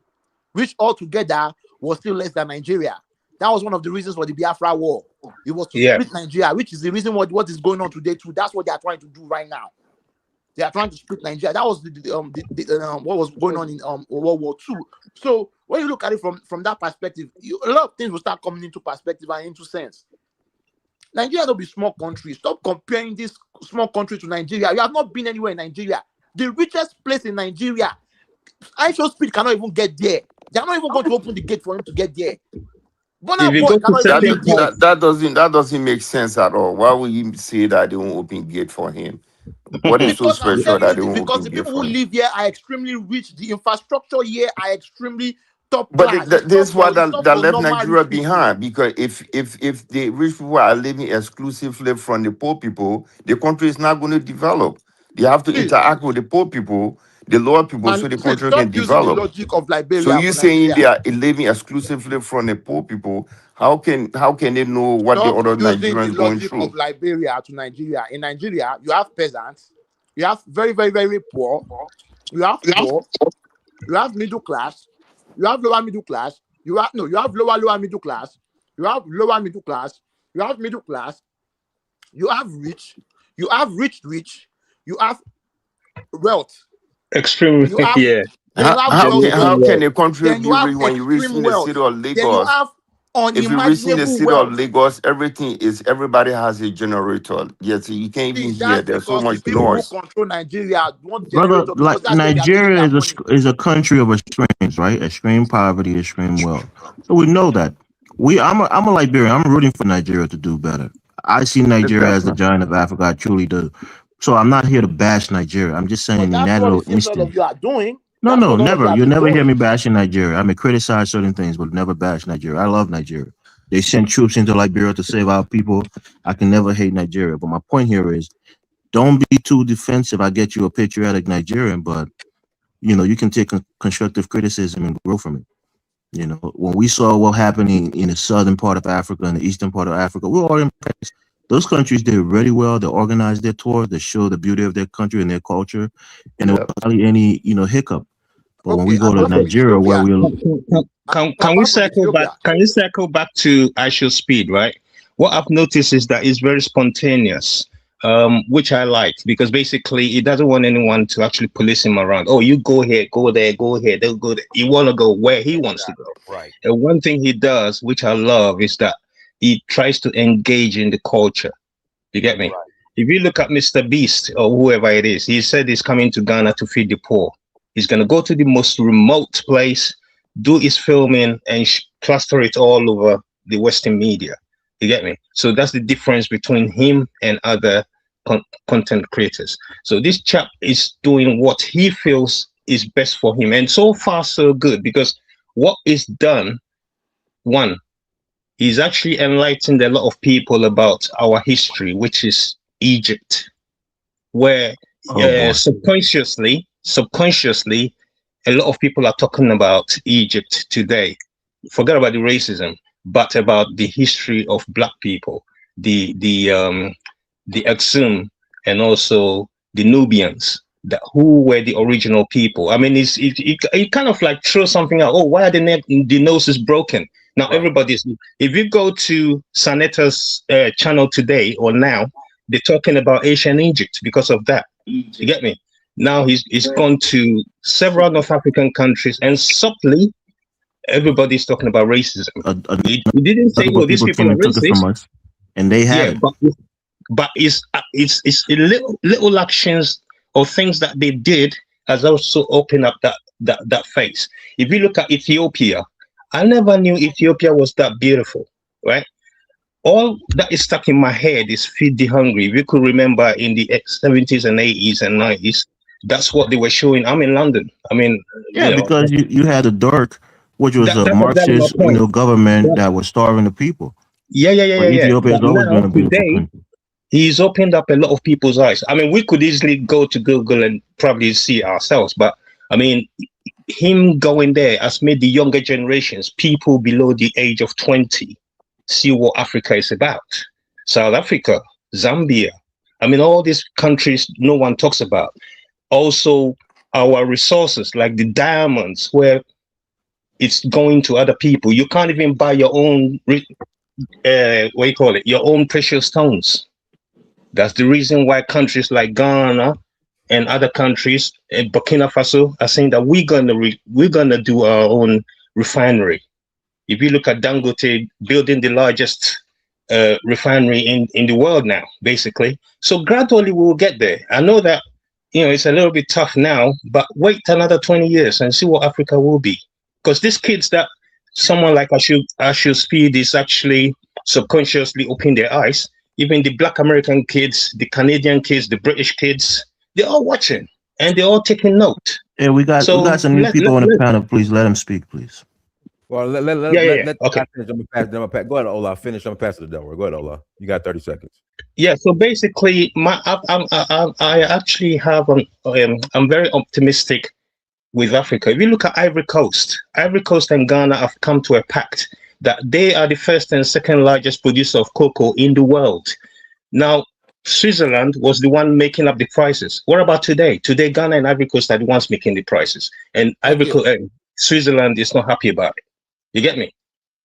S3: which altogether was still less than Nigeria. That was one of the reasons for the Biafra War. It was to split Nigeria, which is the reason what is going on today too. That's what they are trying to do right now. They are trying to split Nigeria. That was what was going on in World War II. So when you look at it from that perspective, a lot of things will start coming into perspective and into sense. Nigeria will be small country. Stop comparing this small country to Nigeria. You have not been anywhere in Nigeria. The richest place in Nigeria, ISHOWSPEED cannot even get there. They are not even going to open the gate for him to get there.
S8: If you go to
S3: Cannot even
S8: certain
S3: get there.
S7: That doesn't make sense at all. Why would you say that they won't open gate for him? What is so
S3: Because I'm
S7: special
S3: telling you
S7: that they
S3: this,
S7: won't
S3: because
S7: open
S3: the
S7: gate
S3: people who
S7: for him?
S3: live here are extremely rich. The infrastructure here are extremely top
S7: But
S3: class.
S7: this is what
S3: It's not
S7: that
S3: for
S7: left
S3: normal
S7: Nigeria
S3: rich people.
S7: behind. Because if the rich people are living exclusively from the poor people, the country is not going to develop. They have to
S3: See,
S7: interact with the poor people, the lower people, so
S3: man,
S7: the
S3: see,
S7: country can
S3: stop using the
S7: develop.
S3: logic of
S7: So
S3: Liberia
S7: you
S3: for
S7: saying
S3: Nigeria.
S7: they are living exclusively from the poor people? How can they know what the
S3: Stop
S7: other
S3: using the
S7: Nigerians going
S3: logic of
S7: through?
S3: Liberia to Nigeria. In Nigeria, you have peasants, you have very, very, very poor, you have poor, you have middle class, you have lower middle class, you have lower middle class, you have lower middle class, you have middle class, you have rich, rich, you have wealth,
S8: extreme,
S3: you have
S8: yeah,
S3: then you have
S7: How
S3: wealthy,
S7: can a country
S3: then
S7: be
S3: you have
S7: rich when you reach
S3: extreme
S7: in the city
S3: wealth,
S7: of
S3: then you
S7: Lagos?
S3: have
S7: If you reach in the
S3: unimaginable
S7: city of
S3: wealth.
S7: Lagos, everybody has a generator. Yes, you can't
S3: See,
S7: even hear.
S3: that's
S7: There's so
S3: because the
S7: much
S3: people who
S7: noise.
S3: control Nigeria want
S4: Brother,
S3: generator because
S4: like
S3: that's where they are making
S4: Nigeria
S3: their
S4: is
S3: money.
S4: a country of extremes, right? Extreme poverty, extreme wealth. So we know that. I'm a Liberian. I'm rooting for Nigeria to do better. I see Nigeria as the
S7: Exactly.
S4: giant of Africa. I truly do. So I'm not here to bash Nigeria. I'm just
S3: But
S4: saying in
S3: that's
S4: that
S3: what it
S4: little
S3: seems all of
S4: instance.
S3: you are doing.
S4: No,
S3: That's
S4: no,
S3: what all of you
S4: never.
S3: have
S4: You'll
S3: been
S4: never hear
S3: doing.
S4: me bashing Nigeria. I may criticize certain things, but never bash Nigeria. I love Nigeria. They send troops into Liberia to save our people. I can never hate Nigeria. But my point here is don't be too defensive. I get you a patriotic Nigerian, but you can take constructive criticism and grow from it. When we saw what happened in the southern part of Africa and the eastern part of Africa, we were all impressed. Those countries did really well. They organized their tours. They showed the beauty of their country and their culture, and there was
S7: Yep.
S4: hardly any hiccup. But when we
S3: Okay,
S4: go to
S3: apart from
S4: Nigeria, where
S3: Ethiopia,
S4: we're
S8: can we
S3: apart from
S8: circle back?
S3: Ethiopia,
S8: Can you circle back to ISHOWSPEED, right? What I've noticed is that it's very spontaneous, which I like because basically he doesn't want anyone to actually police him around. Oh, you go here, go there, go here, they'll go there. He want to go where he wants to go.
S6: Right.
S8: And one thing he does, which I love, is that he tries to engage in the culture. You get me?
S6: Right.
S8: If you look at Mr. Beast or whoever it is, he said he's coming to Ghana to feed the poor. He's going to go to the most remote place, do his filming, and cluster it all over the Western media. You get me? So that's the difference between him and other content creators. So this chap is doing what he feels is best for him. And so far, so good, because what is done, one, he's actually enlightened a lot of people about our history, which is Egypt, where
S4: oh boy,
S8: subconsciously, a lot of people are talking about Egypt today. Forget about the racism, but about the history of Black people, the Aksum, and also the Nubians, who were the original people. I mean, it kind of like throws something out. Oh, why are the noses broken? Now,
S6: Right.
S8: if you go to Saneta's channel today or now, they're talking about ancient Egypt because of that. You get me? Now he's gone to several North African countries, and subtly, everybody's talking about racism. He didn't say,
S4: other
S8: "Oh, these
S4: people
S8: people
S4: came
S8: are
S4: and took it from
S8: racist."
S4: us, and they had
S8: Yeah,
S4: it.
S8: but it's a little actions or things that they did has also opened up that face. If you look at Ethiopia, I never knew Ethiopia was that beautiful, right? All that is stuck in my head is feed the hungry. If you could remember in the 70s and 80s and 90s, that's what they were showing. I'm in London. I mean,
S4: Yeah, because you had the Dirk, which was a
S8: that's exactly my
S4: Marxist,
S8: point.
S4: government that was starving the people. But
S8: Yeah.
S4: Ethiopia
S8: But
S4: has always been
S8: now,
S4: a beautiful
S8: today,
S4: country.
S8: he's opened up a lot of people's eyes. I mean, we could easily go to Google and probably see ourselves, but I mean, him going there has made the younger generations, people below the age of 20, see what Africa is about. South Africa, Zambia. I mean, all these countries no one talks about. Also, our resources like the diamonds, where it's going to other people. You can't even buy your own, what you call it, your own precious stones. That's the reason why countries like Ghana, and other countries, Burkina Faso, are saying that we're gonna do our own refinery. If you look at Dangote building the largest refinery in the world now, basically. So gradually we will get there. I know that it's a little bit tough now, but wait another 20 years and see what Africa will be. Because these kids that someone like ISHOWSPEED is actually subconsciously opening their eyes. Even the Black American kids, the Canadian kids, the British kids, they're all watching and they're all taking note.
S4: Yeah, we got some new people on the panel. Please let them speak, please.
S2: Well, let
S8: okay.
S2: finish. I'm gonna pass. Go ahead, Ola. Finish. I'm gonna pass it to Delaware. Go ahead, Ola. You got 30 seconds.
S8: Yeah. So basically, I actually have I'm very optimistic with Africa. If you look at Ivory Coast and Ghana have come to a pact that they are the first and second largest producer of cocoa in the world. Now, Switzerland was the one making up the prices. What about today? Today, Ghana and Ivory Coast are the ones making the prices, and Switzerland is not happy about it. You get me?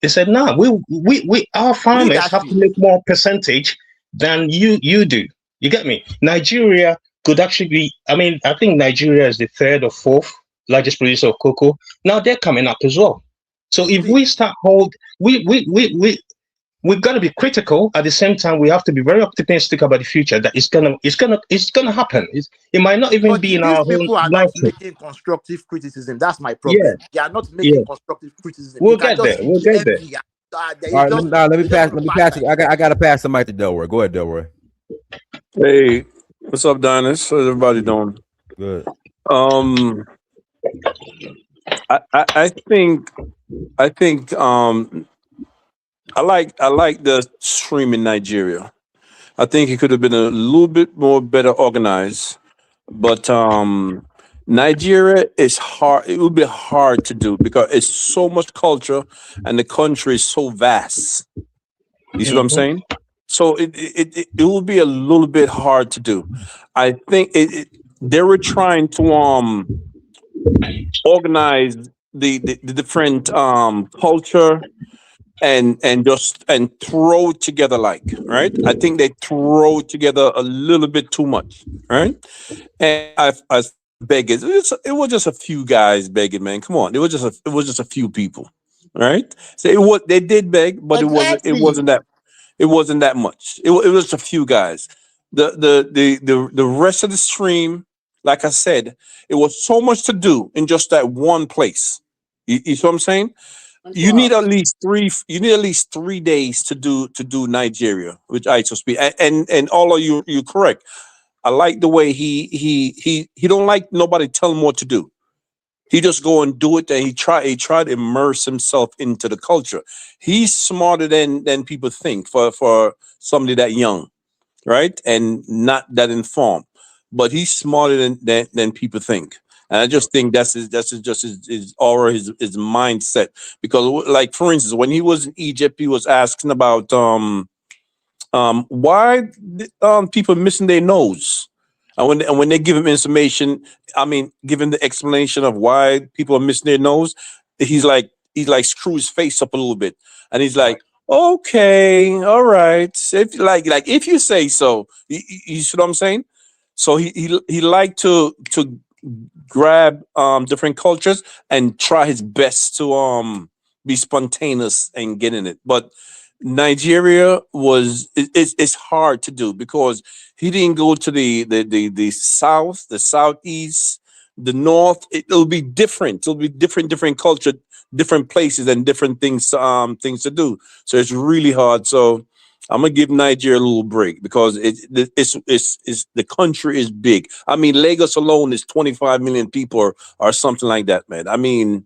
S8: They said, "No, we our farmers have to make more percentage than you do." You get me? Nigeria could actually be. I mean, I think Nigeria is the third or fourth largest producer of cocoa. Now they're coming up as well. So if we start we've got to be critical. At the same time, we have to be very optimistic about the future. That it's gonna happen. It might not even be in our own
S3: people are not making constructive criticism. That's my problem. They are not making constructive criticism.
S8: We'll get there. We'll get there.
S2: All right, let me pass it. I gotta pass the mic to Delaware. Go ahead, Delaware.
S9: Hey, what's up, Donis? How's everybody doing?
S2: Good.
S9: I think I like the stream in Nigeria. I think it could have been a little bit more better organized, but Nigeria is hard. It would be hard to do because it's so much culture and the country is so vast. You see what I'm saying? So it will be a little bit hard to do. I think they were trying to organize the different culture and throw it together right. I think they throw it together a little bit too much, right? And I beggars, it was just a few guys begging, man. Come on, it was just a few people, right? So they did beg, but it wasn't that much. It was just a few guys. The rest of the stream, like I said, it was so much to do in just that one place. You see what I'm saying? You need at least 3 days to do Nigeria, which I speak. And all of you're correct. I like the way he don't like nobody tell him what to do. He just go and do it, and he try to immerse himself into the culture. He's smarter than people think for somebody that young, right? And not that informed. But he's smarter than people think. And I just think that's his aura, his mindset. Because, like, for instance, when he was in Egypt, he was asking about why people missing their nose. And when they give him information, give him the explanation of why people are missing their nose, he's like screw his face up a little bit, and he's like, okay, all right, if you say so. You see what I'm saying? So he liked to grab different cultures and try his best to be spontaneous and get in it. But Nigeria it's hard to do because he didn't go to the south, the southeast, the north. It'll be different. It'll be different culture, different places, and different things to do. So it's really hard. So I'm gonna give Nigeria a little break because it's the country is big. Lagos alone is 25 million people or something like that, man.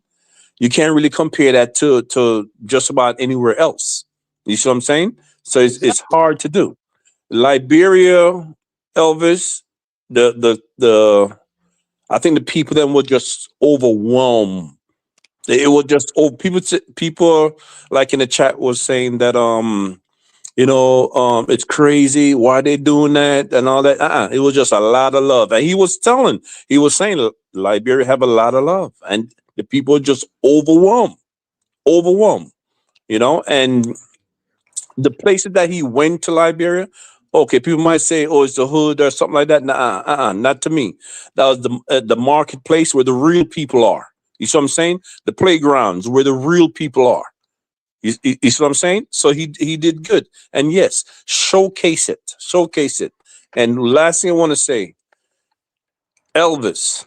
S9: You can't really compare that to just about anywhere else. You see what I'm saying? So it's hard to do. Liberia, Elvis, the I think the people then were just overwhelmed. It was just people like in the chat was saying that it's crazy why they doing that and all that. It was just a lot of love, and he was saying Liberia have a lot of love, and the people are just overwhelmed, and the places that he went to Liberia, Okay, people might say, "Oh, it's the hood" or something like that. Nah, not to me. That was the marketplace where the real people are. You see what I'm saying? The playgrounds where the real people are. You see what I'm saying? So he did good. And yes, showcase it. And last thing I want to say, Elvis,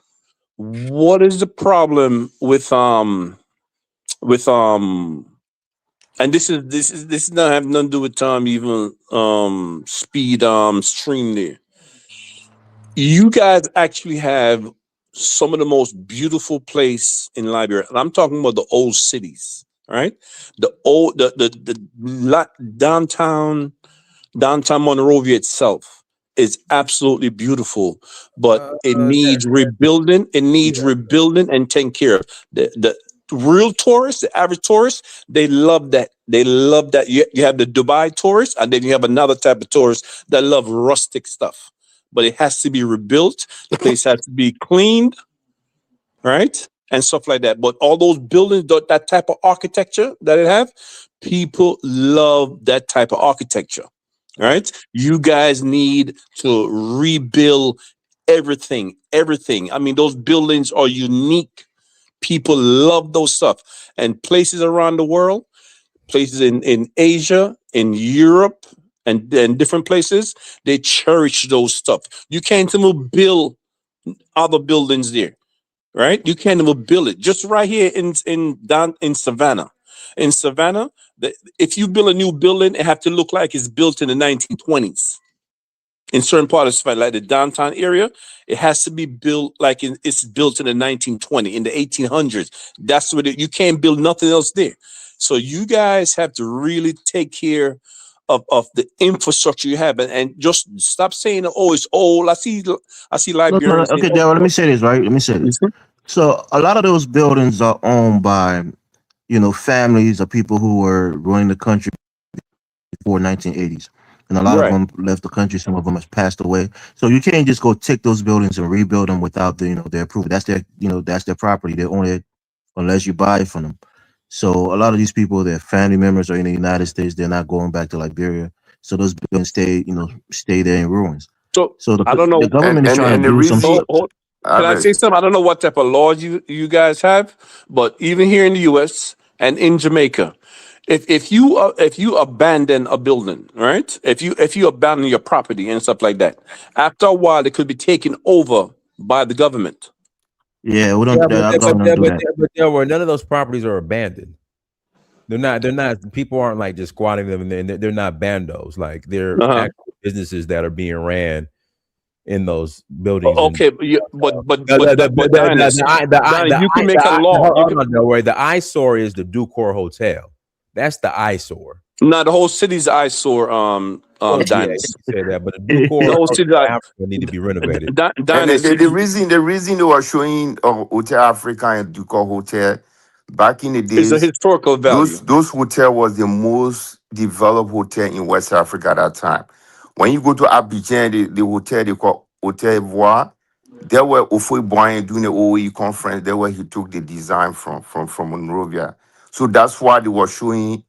S9: what is the problem with and this is not have nothing to do with even speed stream there. You guys actually have some of the most beautiful place in Liberia. And I'm talking about the old cities, right? The old downtown Monrovia itself is absolutely beautiful, but it needs rebuilding. It needs rebuilding and taken care of. The real tourists, the average tourist, they love that. They love that. You have the Dubai tourists, and then you have another type of tourists that love rustic stuff. But it has to be rebuilt. The place has to be cleaned, right? And stuff like that. But all those buildings, that type of architecture that it have, people love that type of architecture, right? You guys need to rebuild everything. I mean, those buildings are unique. People love those stuff. And places around the world, places in Asia, in Europe, and different places, they cherish those stuff. You can't even build other buildings there, right? You can't even build it. Just right here down in Savannah. In Savannah, if you build a new building, it have to look like it's built in the 1920s. In certain parts of Savannah, like the downtown area, it has to be built like it's built in the 1920s, in the 1800s. That's what you can't build nothing else there. So you guys have to really take care of the infrastructure you have, and just stop saying, "Oh, it's old." I see
S4: No,
S9: Liberians saying,
S4: okay, Daryl, let me say this, right? Let me say this. So a lot of those buildings are owned by, families or people who were running the country before 1980s. And a lot of
S9: right.
S4: them left the country. Some of them have passed away. So you can't just go take those buildings and rebuild them without their approval. That's their property. They own it unless you buy it from them. So a lot of these people, their family members are in the United States. They're not going back to Liberia. So those buildings stay there in ruins.
S9: So
S4: So
S9: I
S4: the,
S9: don't know.
S4: the government is trying
S7: And
S4: to
S7: the
S4: do some
S7: reason,
S4: stuff.
S9: Can I say something? I don't know what type of laws you guys have, but even here in the U.S. and in Jamaica, if you abandon a building, right? If you abandon your property and stuff like that, after a while it could be taken over by the government.
S4: Yeah, we
S2: Yeah,
S4: don't.
S2: but
S4: Our
S2: there, but
S4: government
S2: there,
S4: don't do
S2: but
S4: that.
S2: there, but there were none of those properties are abandoned. They're not. They're not. People aren't like just squatting them, and they're not bandos. Like they're
S9: Uh-huh.
S2: actual businesses that are being ran in those buildings. And
S9: Okay, but Dinus, you can make a law. You
S2: hold
S9: can
S2: on, don't worry. The eyesore is the Ducor Hotel. That's the eyesore.
S9: not the whole city's eyesore.
S2: Well, yeah, you
S9: Dinus,
S2: can say that, but the
S9: the
S2: Ducor
S9: whole
S2: Hotel
S9: city.
S2: Africa need to be renovated.
S7: and
S9: Dinus,
S7: the reason they were showing Hotel Africa and Ducal Hotel back in the
S9: is a
S7: days,
S9: historical value.
S7: those hotel was the most developed hotel in West Africa at that time. When you go to Abidjan, the hotel they call Hotel Ivoire, there were Ofoe Boyen doing the OE conference. There where he took the design from Monrovia. So that's why they were showing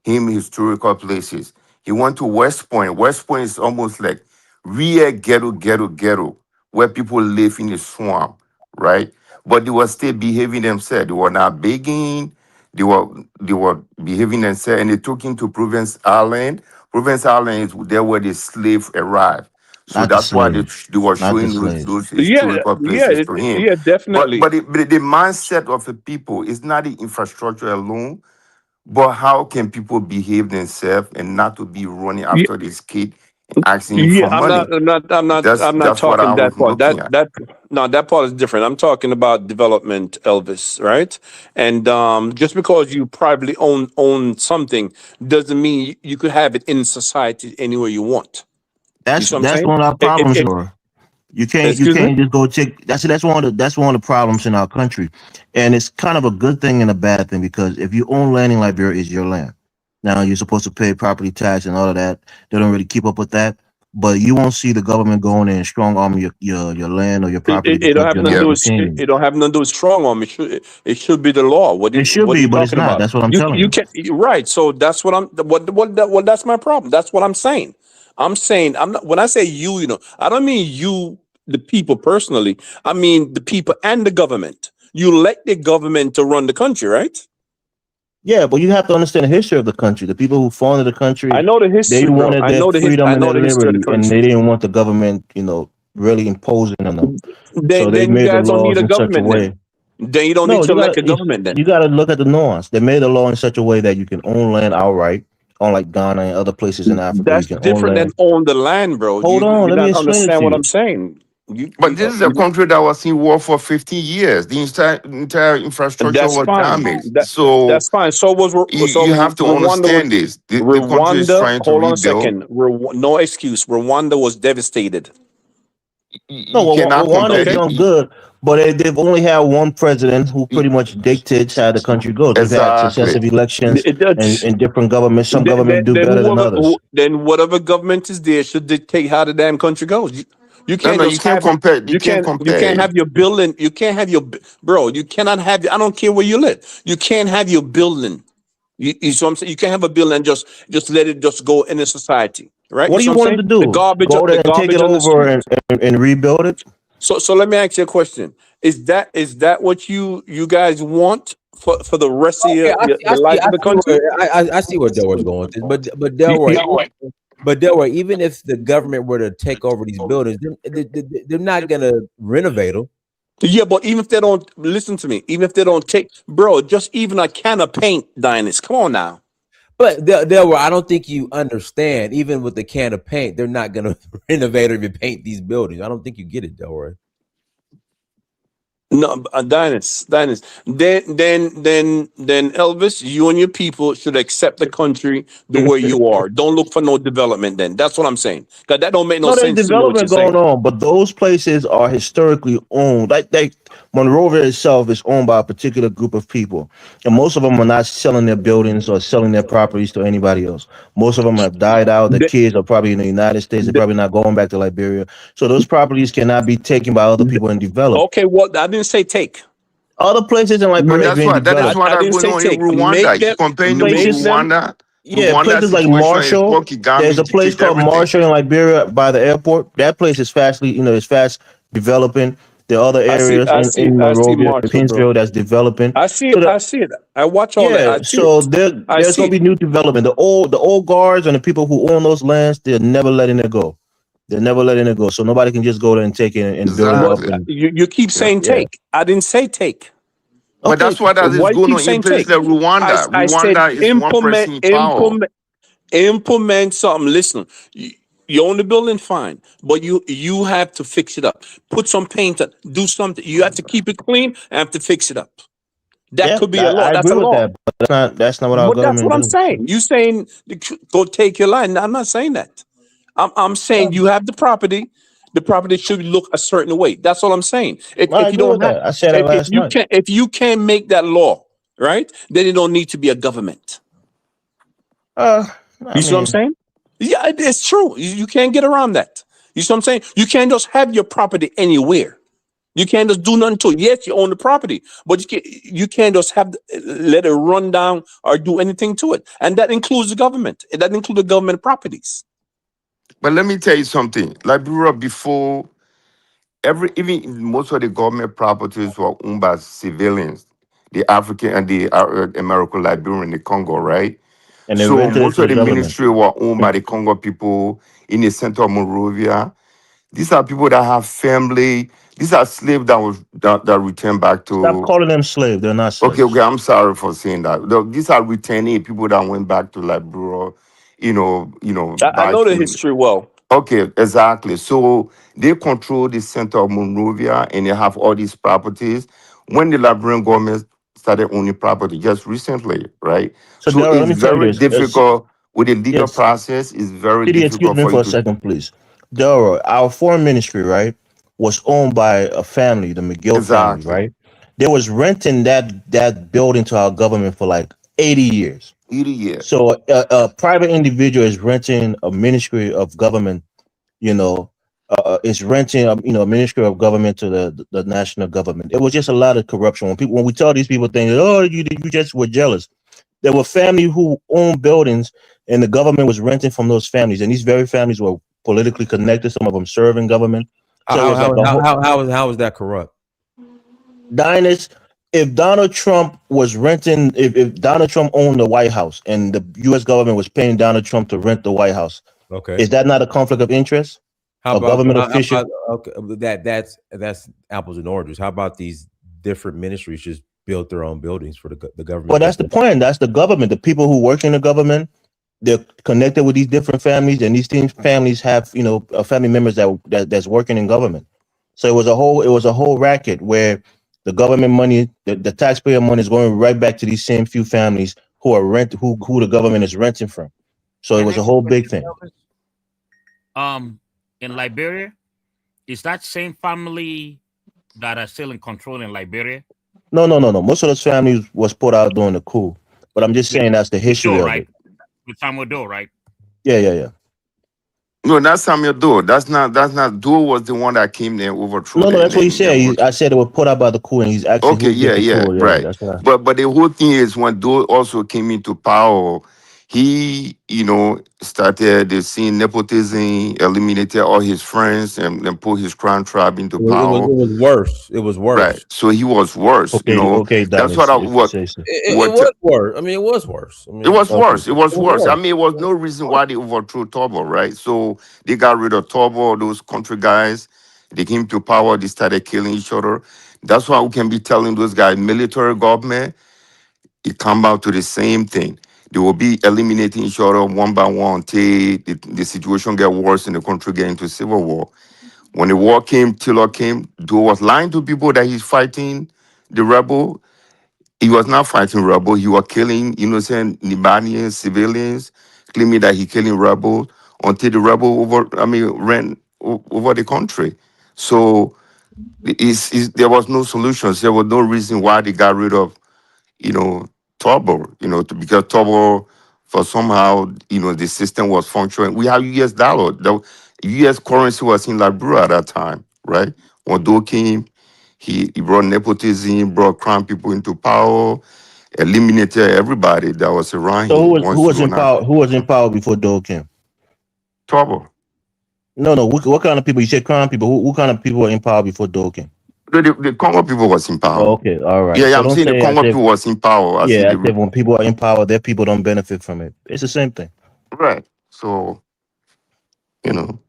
S7: him historical places. He went to West Point. West Point is almost like real ghetto, where people live in the swamp, right? But they were still behaving themselves. They were not begging. They were behaving themselves, and they took him to Province Island. Province Island is there where the slave arrived. So
S4: Not the
S7: that's why they,
S4: slaves.
S7: they were
S4: Not the
S7: showing
S4: slaves.
S7: those historical places to him. But
S9: Definitely.
S7: the mindset of the people is not the infrastructure alone, but how can people behave themselves and not to be running after this kid and asking him
S9: Yeah,
S7: for money?
S9: I'm not
S7: That's what I
S9: talking
S7: was
S9: that part.
S7: looking at.
S9: That part is different. I'm talking about development, Elvis, right? And just because you privately own something doesn't mean you could have it in society anywhere you want. You
S4: That's
S9: see what I'm
S4: that's
S9: saying?
S4: one of our problems, Laura. You
S9: Excuse me?
S4: can't just go take that's one of the problems in our country, and it's kind of a good thing and a bad thing because if you own land in Liberia, it's your land. Now you're supposed to pay property tax and all of that. They don't really keep up with that, but you won't see the government going in and strong arm your land or your property
S9: It don't
S4: because
S9: have
S4: you're
S9: nothing to
S4: not
S7: Yep.
S9: do with
S4: maintaining.
S9: it don't have nothing to do with strong arm. It should be the law.
S4: It should
S9: What are
S4: be,
S9: you
S4: but it's
S9: talking
S4: not.
S9: about?
S4: That's what I'm
S9: You
S4: telling
S9: you
S4: you.
S9: can right. So that's what I'm what that's my problem. That's what I'm saying. I'm saying, I'm not, when I say you, you know, I don't mean you, the people personally. I mean the people and the government. You elect the government to run the country, right?
S4: Yeah, but you have to understand the history of the country. The people who founded the country,
S9: I know the
S4: they
S9: history, bro.
S4: wanted
S9: I
S4: their
S9: know the
S4: freedom
S9: I
S4: and
S9: know
S4: their
S9: the history of the
S4: liberty, and
S9: country.
S4: they didn't want the government, really imposing on them. So they
S9: Then you
S4: made the
S9: guys don't need
S4: laws
S9: a
S4: in such a
S9: government
S4: way.
S9: then you don't need
S4: No,
S9: to elect a government then.
S4: you gotta look at the nuance. They made the law in such a way that you can own land outright, unlike Ghana and other places in Africa. You
S9: That's
S4: can own
S9: different than
S4: land.
S9: own the land, bro.
S4: Hold on,
S9: You
S4: let me
S9: not
S4: explain it
S9: understand
S4: to
S9: what I'm
S4: you.
S9: saying.
S7: But this is a country that was in war for 50 years. The entire infrastructure
S9: That's
S7: was
S9: fine.
S7: damaged. So
S9: That's fine.
S7: you have to
S9: Rwanda was
S7: understand this. The country is
S9: Rwanda.
S7: trying to
S9: Hold on a
S7: rebuild.
S9: second. No excuse. Rwanda was devastated.
S4: No,
S7: You cannot
S4: Rwanda
S7: compare.
S4: is doing good, but they've only had one president who pretty much dictates how the country goes. They've had
S7: Exactly.
S4: successive elections
S9: It does.
S4: and different governments. Some governments do
S9: Then
S4: better than others.
S9: then whatever government is there should dictate how the damn country goes. You
S7: No,
S9: can't
S7: no, you
S9: just
S7: can't
S9: have
S7: compare. You can't
S9: you can't
S7: compare.
S9: have your building. You can't have bro. You cannot have. I don't care where you live. You can't have your building. You see what I'm saying? You can't have a building and just let it just go in a society, right?
S4: What
S9: You
S4: do
S9: see
S4: you
S9: what I'm
S4: want
S9: saying?
S4: them to do? Go
S9: The
S4: there and take it
S9: garbage on the
S4: over
S9: street.
S4: and rebuild it?
S9: So let me ask you a question. Is that what you guys want for the rest of
S2: Okay,
S9: the life of the country?
S2: I see where Delroy's going with this, but Delroy, even if the government were to take over these buildings, they're not gonna renovate them.
S9: Yeah, but even if they don't listen to me, even if they don't take, bro, just even a can of paint, Dynas. Come on now.
S2: But Delroy, I don't think you understand. Even with the can of paint, they're not gonna renovate or even paint these buildings. I don't think you get it, Delroy.
S9: No, Dynas. Then Elvis, you and your people should accept the country the way you are. Don't look for no development. Then that's what I'm saying. Cause that don't make no
S4: No, there's
S9: sense to me what you're
S4: development
S9: saying.
S4: going on, but those places are historically owned. Like Monrovia itself is owned by a particular group of people, and most of them are not selling their buildings or selling their properties to anybody else. Most of them have died out. The
S9: The-
S4: kids are probably in the United States. They're
S9: the-
S4: probably not going back to Liberia. So those properties cannot be taken by other people and developed.
S9: okay, what I didn't say take.
S4: Other places in
S7: But
S4: Liberia are being
S7: that is
S4: developed.
S7: what
S9: I
S7: are
S9: didn't
S7: going
S9: say
S7: on in
S9: take.
S7: Rwanda.
S9: Make
S7: You
S9: them
S7: comparing them with
S4: Places,
S7: Rwanda.
S4: yeah,
S7: Rwanda
S4: places like
S7: situation is
S4: Marshall.
S7: Poor
S4: There's
S7: Kagame
S4: a place
S7: dictate
S4: called
S7: everything.
S4: Marshall in Liberia by the airport. That place is it's fast developing. There are other areas in
S9: I see
S4: Monrovia,
S9: Marshall, bro.
S4: Pinsville that's developing. So
S9: I see it. I watch all that.
S4: yeah,
S9: I see
S4: so
S9: it. I
S4: there's
S9: see
S4: gonna
S9: it.
S4: be new development. The old guards and the people who own those lands, they're never letting it go. They're never letting it go. So nobody can just go there and take it and build it
S9: But
S4: up.
S7: Exactly.
S4: And
S9: you keep
S7: Yeah.
S9: saying
S4: yeah,
S9: take. I didn't say take.
S7: But
S4: okay.
S7: that's what that is
S9: Why you
S7: going
S9: keep
S7: on in
S9: saying
S7: places
S9: take?
S7: like Rwanda.
S9: I said
S7: Rwanda is one person in power.
S9: implement something. Listen, you own the building, fine, but you have to fix it up. Put some paint on. Do something. You have to keep it clean and have to fix it up. That
S4: Yeah,
S9: could be a law.
S4: I
S9: That's
S4: agree
S9: a
S4: with
S9: law.
S4: that, but that's not what our
S9: But that's
S4: government
S9: what I'm
S4: does.
S9: saying. You saying go take your line. I'm not saying that. I'm saying you have the property. The property should look a certain way. That's all I'm saying.
S4: I
S9: If you
S4: agree with
S9: don't have,
S4: that. I said that last night.
S9: if you can't make that law, right, then it don't need to be a government.
S4: I
S9: You see what I'm
S4: mean,
S9: saying? Yeah, it's true. You can't get around that. You see what I'm saying? You can't just have your property anywhere. You can't just do nothing to it. Yes, you own the property, but you can't just let it run down or do anything to it. And that includes the government. That includes the government properties.
S7: But let me tell you something. Liberia before even most of the government properties were owned by civilians, the African and the American Liberian, the Congo, right?
S4: and they
S7: So
S4: rented it
S7: most
S4: to
S7: of
S4: the
S7: the
S4: government.
S7: ministry were owned by the Congo people in the center of Monrovia. These are people that have family. These are slaves that returned back
S4: Stop
S7: to.
S4: calling them slaves. They're not
S7: Okay.
S4: slaves.
S7: I'm sorry for saying that. These are returning people that went back to Liberia,
S9: I
S7: by
S9: know the
S7: family.
S9: history well.
S7: Okay, exactly. So they control the center of Monrovia and they have all these properties. When the Liberian government started owning property just recently, right?
S4: So,
S7: So
S4: Daryl, let
S7: it's
S4: me tell you
S7: very
S4: this.
S7: difficult with the legal
S4: Yes,
S7: process. It's very
S4: CD, excuse
S7: difficult
S4: me
S7: for you
S4: for a
S7: to.
S4: second, please. Daryl, our foreign ministry, right, was owned by a family, the McGill family,
S7: Exactly.
S4: right? They was renting that building to our government for like 80 years.
S7: 80 years.
S4: So a private individual is renting a ministry of government, you know, is renting, a ministry of government to the national government. It was just a lot of corruption. When we tell these people things, oh, you just were jealous. there were families who owned buildings, and the government was renting from those families, and these very families were politically connected. Some of them serving government. So it was like a whole.
S2: How is that corrupt?
S4: Diners, if Donald Trump was renting, if Donald Trump owned the White House and the U.S. government was paying Donald Trump to rent the White House,
S2: Okay.
S4: is that not a conflict of interest?
S2: How
S4: A
S2: about
S4: government official?
S2: okay, that's apples and oranges. How about these different ministries just built their own buildings for the government?
S4: Well, that's the point. That's the government. The people who work in the government, they're connected with these different families, and these families have, family members that's working in government. So it was a whole racket where the government money, the taxpayer money, is going right back to these same few families who are who the government is renting from. So it was a whole big thing.
S6: In Liberia, is that same family that are still in control in Liberia?
S4: No. Most of those families was put out during the coup, but I'm just saying that's the history of
S6: right?
S4: it.
S6: With Samuel Doe, right?
S4: Yeah.
S7: No, that's Samuel Doe. That's not Doe was the one that came there, overthrew
S4: No,
S7: them.
S4: that's what he said. I said it was put out by the coup, and he's actually
S7: Okay,
S4: who did the
S7: yeah,
S4: coup.
S7: right.
S4: That's right.
S7: But the whole thing is when Doe also came into power, he, started the seeing nepotism, eliminated all his friends, and put his crown tribe into power.
S2: It was worse. It was worse.
S7: Right. So he was worse.
S4: Okay,
S7: That's
S4: Dennis,
S7: what
S4: if you say so.
S2: It was worse. I mean, it was worse. I mean,
S7: it was
S4: Okay.
S7: worse. It was worse. I mean, it was no reason why they overthrew Turbo, right? So they got rid of Turbo, those country guys. They came to power. They started killing each other. That's why we can be telling those guys, military government, it come out to the same thing. They will be eliminating each other one by one until the situation get worse and the country get into civil war. When the war came, Taylor came, Doe was lying to people that he's fighting the rebel. He was not fighting rebel. He was killing innocent Libanians, civilians, claiming that he killing rebels until the rebel ran over the country. So there was no solutions. There was no reason why they got rid of, Turbo, because Turbo, for somehow, the system was functioning. We have US dollar. The US currency was in Liberia at that time, right? When Doe came, he brought nepotism, brought crown people into power, eliminated everybody that was around
S4: So
S7: him.
S4: who was in power? Who was in power before Doe came?
S7: Trouble.
S4: No. What kind of people? You said crown people. Who kind of people were in power before Doe came?
S7: The Congo people was in power.
S4: Oh, okay, all right.
S7: Yeah,
S4: So
S7: I'm
S4: don't
S7: saying the
S4: say
S7: Congo people was in power. I
S4: I
S7: see
S4: said when people are in power, their people don't benefit from it. It's the same thing.
S7: right. So, you know.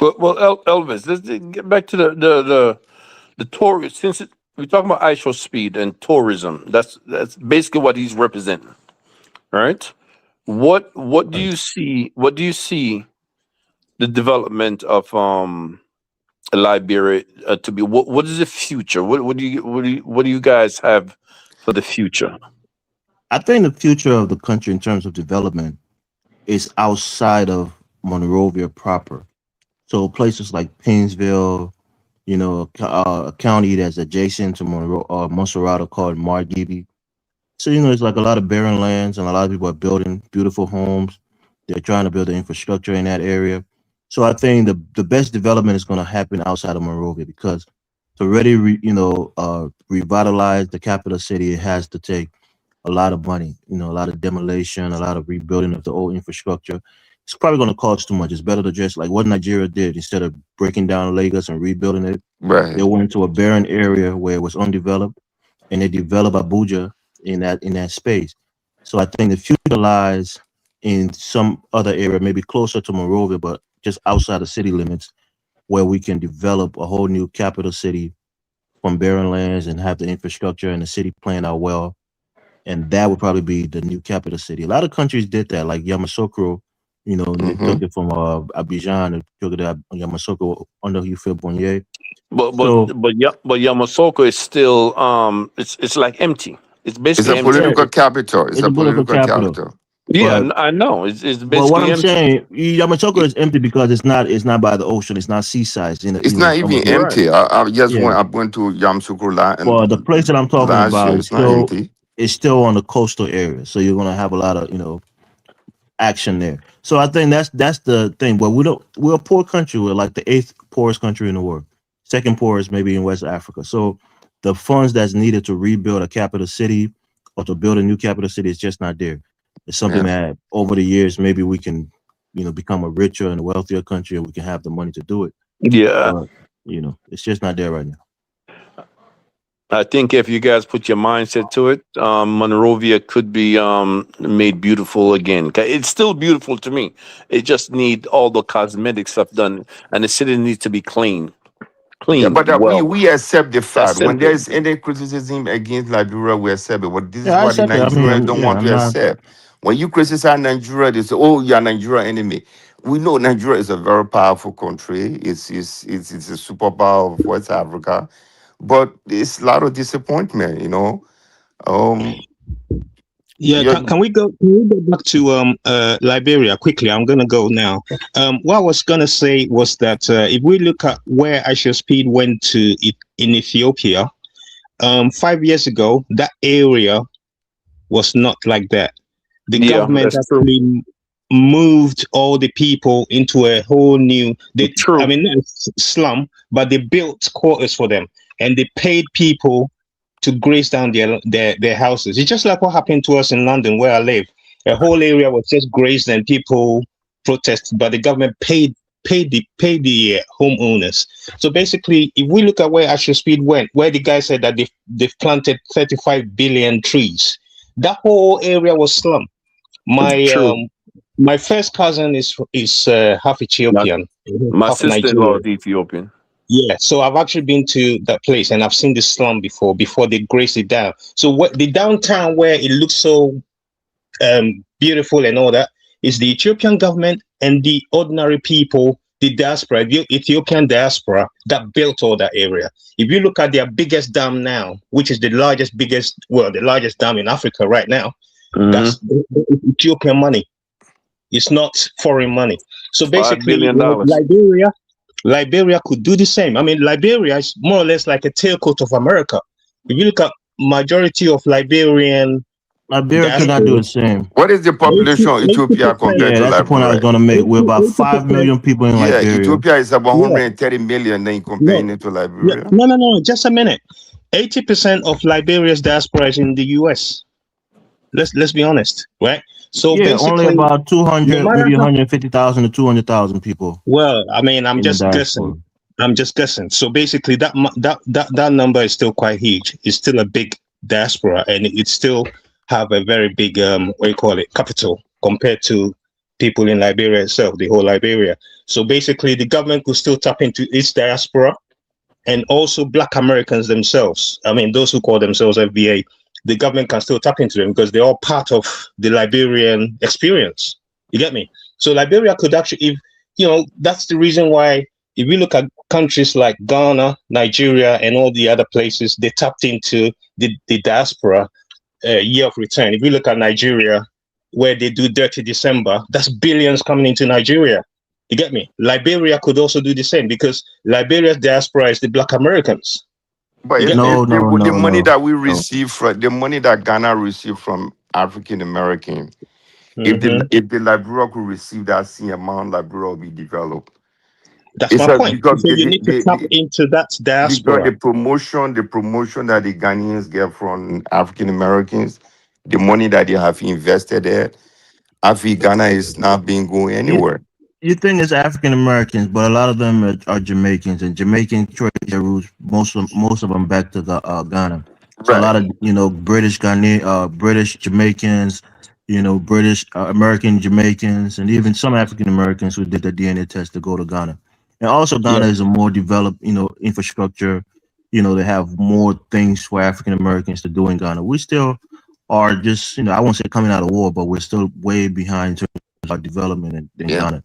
S9: Well, Elvis, let's get back to the tourist. Since we're talking about ISHOWSPEED and tourism, that's basically what he's representing, right? What do you see? What do you see the development of Liberia to be? What is the future? What do you guys have for the future?
S4: I think the future of the country in terms of development is outside of Monrovia proper. So places like Painesville, a county that's adjacent to Monserrate called Margibi. So, it's like a lot of barren lands and a lot of people are building beautiful homes. They're trying to build the infrastructure in that area. So I think the best development is going to happen outside of Monrovia because to really, revitalize the capital city, it has to take a lot of money, a lot of demolition, a lot of rebuilding of the old infrastructure. It's probably going to cost too much. It's better to just like what Nigeria did instead of breaking down Lagos and rebuilding it.
S7: Right.
S4: They went into a barren area where it was undeveloped, and they developed Abuja in that space. So I think the future lies in some other area, maybe closer to Monrovia, but just outside the city limits, where we can develop a whole new capital city from barren lands and have the infrastructure and the city playing out well. And that would probably be the new capital city. A lot of countries did that, like Yamoussoukro. They took it from Abidjan and took it to Yamoussoukro under Hufil Bonnier.
S9: But
S4: So
S9: Yamoussoukro is still it's like empty. It's
S7: It's
S9: basically
S7: a
S9: empty.
S7: political capital. It's
S4: it's
S7: a
S4: a political
S7: political
S4: capital.
S7: capital.
S9: Yeah,
S4: But
S9: I know. It's
S4: but what
S9: basically
S4: I'm
S9: empty.
S4: saying, Yamoussoukro is empty because it's not by the ocean. It's not seaside. It's in
S7: It's not even
S4: almost
S9: Right.
S7: empty. I just
S4: yeah.
S7: I went to Yamoussoukro
S4: Well, the place that I'm talking
S7: last
S4: about
S7: year.
S4: is
S7: It's not empty.
S4: still on the coastal area. So you're gonna have a lot of action there. So I think that's the thing. But we're a poor country. We're like the 8th poorest country in the world. Second poorest maybe in West Africa. So the funds that's needed to rebuild a capital city or to build a new capital city is just not there. It's something
S7: Yeah.
S4: that over the years maybe we can, become a richer and a wealthier country, and we can have the money to do it.
S9: Yeah,
S4: But it's just not there right now.
S9: I think if you guys put your mindset to it, Monrovia could be made beautiful again. It's still beautiful to me. It just need all the cosmetic stuff done, and the city needs to be
S7: Yeah,
S9: cleaned
S7: but we
S9: well.
S7: we accept the
S9: That's
S7: fact when
S9: simple.
S7: there's any criticism against Liberia, we accept it. But this is
S4: Yeah, I
S7: what the
S4: accept it. I mean,
S7: Nigerians don't
S4: yeah,
S7: want
S4: I'm
S7: to
S4: not.
S7: accept. When you criticize Nigeria, they say, "Oh, you're Nigeria enemy." We know Nigeria is a very powerful country. It's a superpower of West Africa, but it's a lot of disappointment. Um,
S8: Yeah,
S7: yeah,
S8: can we go back to Liberia quickly? I'm gonna go now. What I was gonna say was that if we look at where Aisha Speed went to in Ethiopia, 5 years ago, that area was not like that. The
S9: Yeah,
S8: government
S9: that's true.
S8: actually moved all the people into a whole new, I
S9: True.
S8: mean, not a slum, but they built quarters for them, and they paid people to graze down their houses. It's just like what happened to us in London, where I live. A whole area was just grazed, and people protested, but the government paid the homeowners. So basically, if we look at where Asher Speed went, where the guy said that they've planted 35 billion trees, that whole area was slum. My
S9: True.
S8: my first cousin is half
S9: My,
S8: Ethiopian,
S9: my
S8: half
S9: sister-in-law
S8: Nigerian.
S9: is Ethiopian.
S8: Yeah, so I've actually been to that place and I've seen the slum before they graze it down. So what the downtown where it looks so beautiful and all that is the Ethiopian government and the ordinary people, the diaspora, the Ethiopian diaspora that built all that area. If you look at their biggest dam now, which is the largest dam in Africa right now,
S9: Hmm.
S8: that's Ethiopian money. It's not foreign money. So
S9: $5
S8: basically,
S9: billion.
S8: Liberia could do the same. I mean, Liberia is more or less like a tailcoat of America. If you look at majority of Liberian
S4: Liberia could not do
S8: diaspora,
S4: the same.
S7: what is the population of Ethiopia
S8: 80%,
S7: compared
S4: Yeah,
S7: to
S4: that's the point I was
S7: Liberia?
S4: going to make. We're about
S8: 80%,
S4: 5 million people in
S7: Yeah,
S4: Liberia.
S7: Ethiopia is about
S8: yeah,
S7: 130 million. Then you
S8: no,
S7: comparing it to
S8: no,
S7: Liberia.
S8: no, no, no, just a minute. 80% of Liberia's diaspora is in the US. Let's be honest, right? So
S4: Yeah, only
S8: basically,
S4: about
S8: no
S4: 200,
S8: matter
S4: maybe
S8: how
S4: 150,000 to 200,000 people
S8: well, I mean, I'm
S4: in the
S8: just guessing.
S4: diaspora.
S8: I'm just guessing. So basically, that number is still quite huge. It's still a big diaspora, and it still have a very big what do you call it, capital compared to people in Liberia itself, the whole Liberia. So basically, the government could still tap into its diaspora and also Black Americans themselves. I mean, those who call themselves FBA, the government can still tap into them because they're all part of the Liberian experience. You get me? So Liberia could actually, if that's the reason why. If we look at countries like Ghana, Nigeria, and all the other places, they tapped into the diaspora year of return. If we look at Nigeria, where they do Dirty December, that's billions coming into Nigeria. You get me? Liberia could also do the same because Liberia's diaspora is the Black Americans.
S7: But
S8: You
S7: if,
S8: get me?
S7: if
S4: No, no,
S7: the
S4: no,
S7: money
S4: no,
S7: that we
S4: no.
S7: receive from the money that Ghana received from African American, if the
S8: Hmm.
S7: if the Liberia could receive that same amount, Liberia will be developed.
S8: That's
S7: It's
S8: my
S7: a,
S8: point.
S7: because
S8: So you need to tap into that
S7: because
S8: diaspora.
S7: the promotion that the Ghanaians get from African Americans, the money that they have invested there, I feel Ghana is not being going
S4: You,
S7: anywhere.
S4: you think it's African Americans, but a lot of them are Jamaicans, and Jamaicans trace their roots, most of them back to Ghana. So a
S7: Right.
S4: lot of British Jamaicans, British American Jamaicans, and even some African Americans who did the DNA test to go to Ghana. And also
S8: Yeah.
S4: Ghana is a more developed, infrastructure. They have more things for African Americans to do in Ghana. We still are just, I won't say coming out of war, but we're still way behind in terms of our development in
S10: Yeah,
S4: Ghana.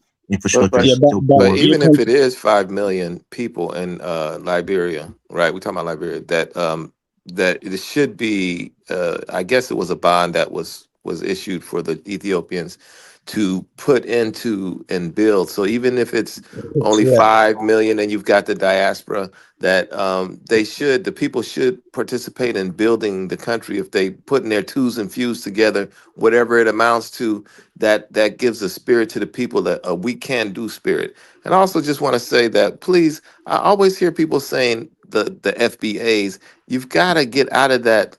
S10: but
S4: Infrastructure
S10: but
S8: Yeah,
S4: is
S8: but
S4: still
S8: but
S10: but
S4: poor.
S10: even
S8: look
S10: if
S8: at
S10: it is 5 million people in Liberia, right? We're talking about Liberia. That it should be. I guess it was a bond that was issued for the Ethiopians to put into and build. So even if it's only
S8: yeah.
S10: 5 million, and you've got the diaspora, that the people should participate in building the country if they put in their twos and fews together, whatever it amounts to. That gives a spirit to the people that we can do spirit. And I also just want to say that please, I always hear people saying the FBAs, you've got to get out of that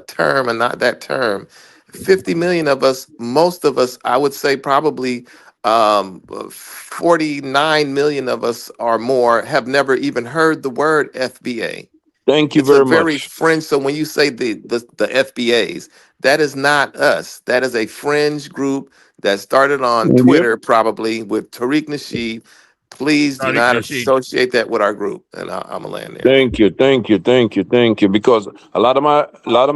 S10: term and not that term. 50 million of us, most of us, I would say probably 49 million of us or more have never even heard the word FBA.
S9: Thank you
S10: It's a
S9: very
S10: very
S9: much.
S10: fringe. So when you say the FBAs, that is not us. That is a fringe group that started on
S9: Yep.
S10: Twitter, probably with Tariq Nasheed. Please do
S6: Tariq
S10: not
S6: Nasheed.
S10: associate that with our group. And I'm a land there.
S9: Thank you, thank you, thank you, thank you. Because a lot of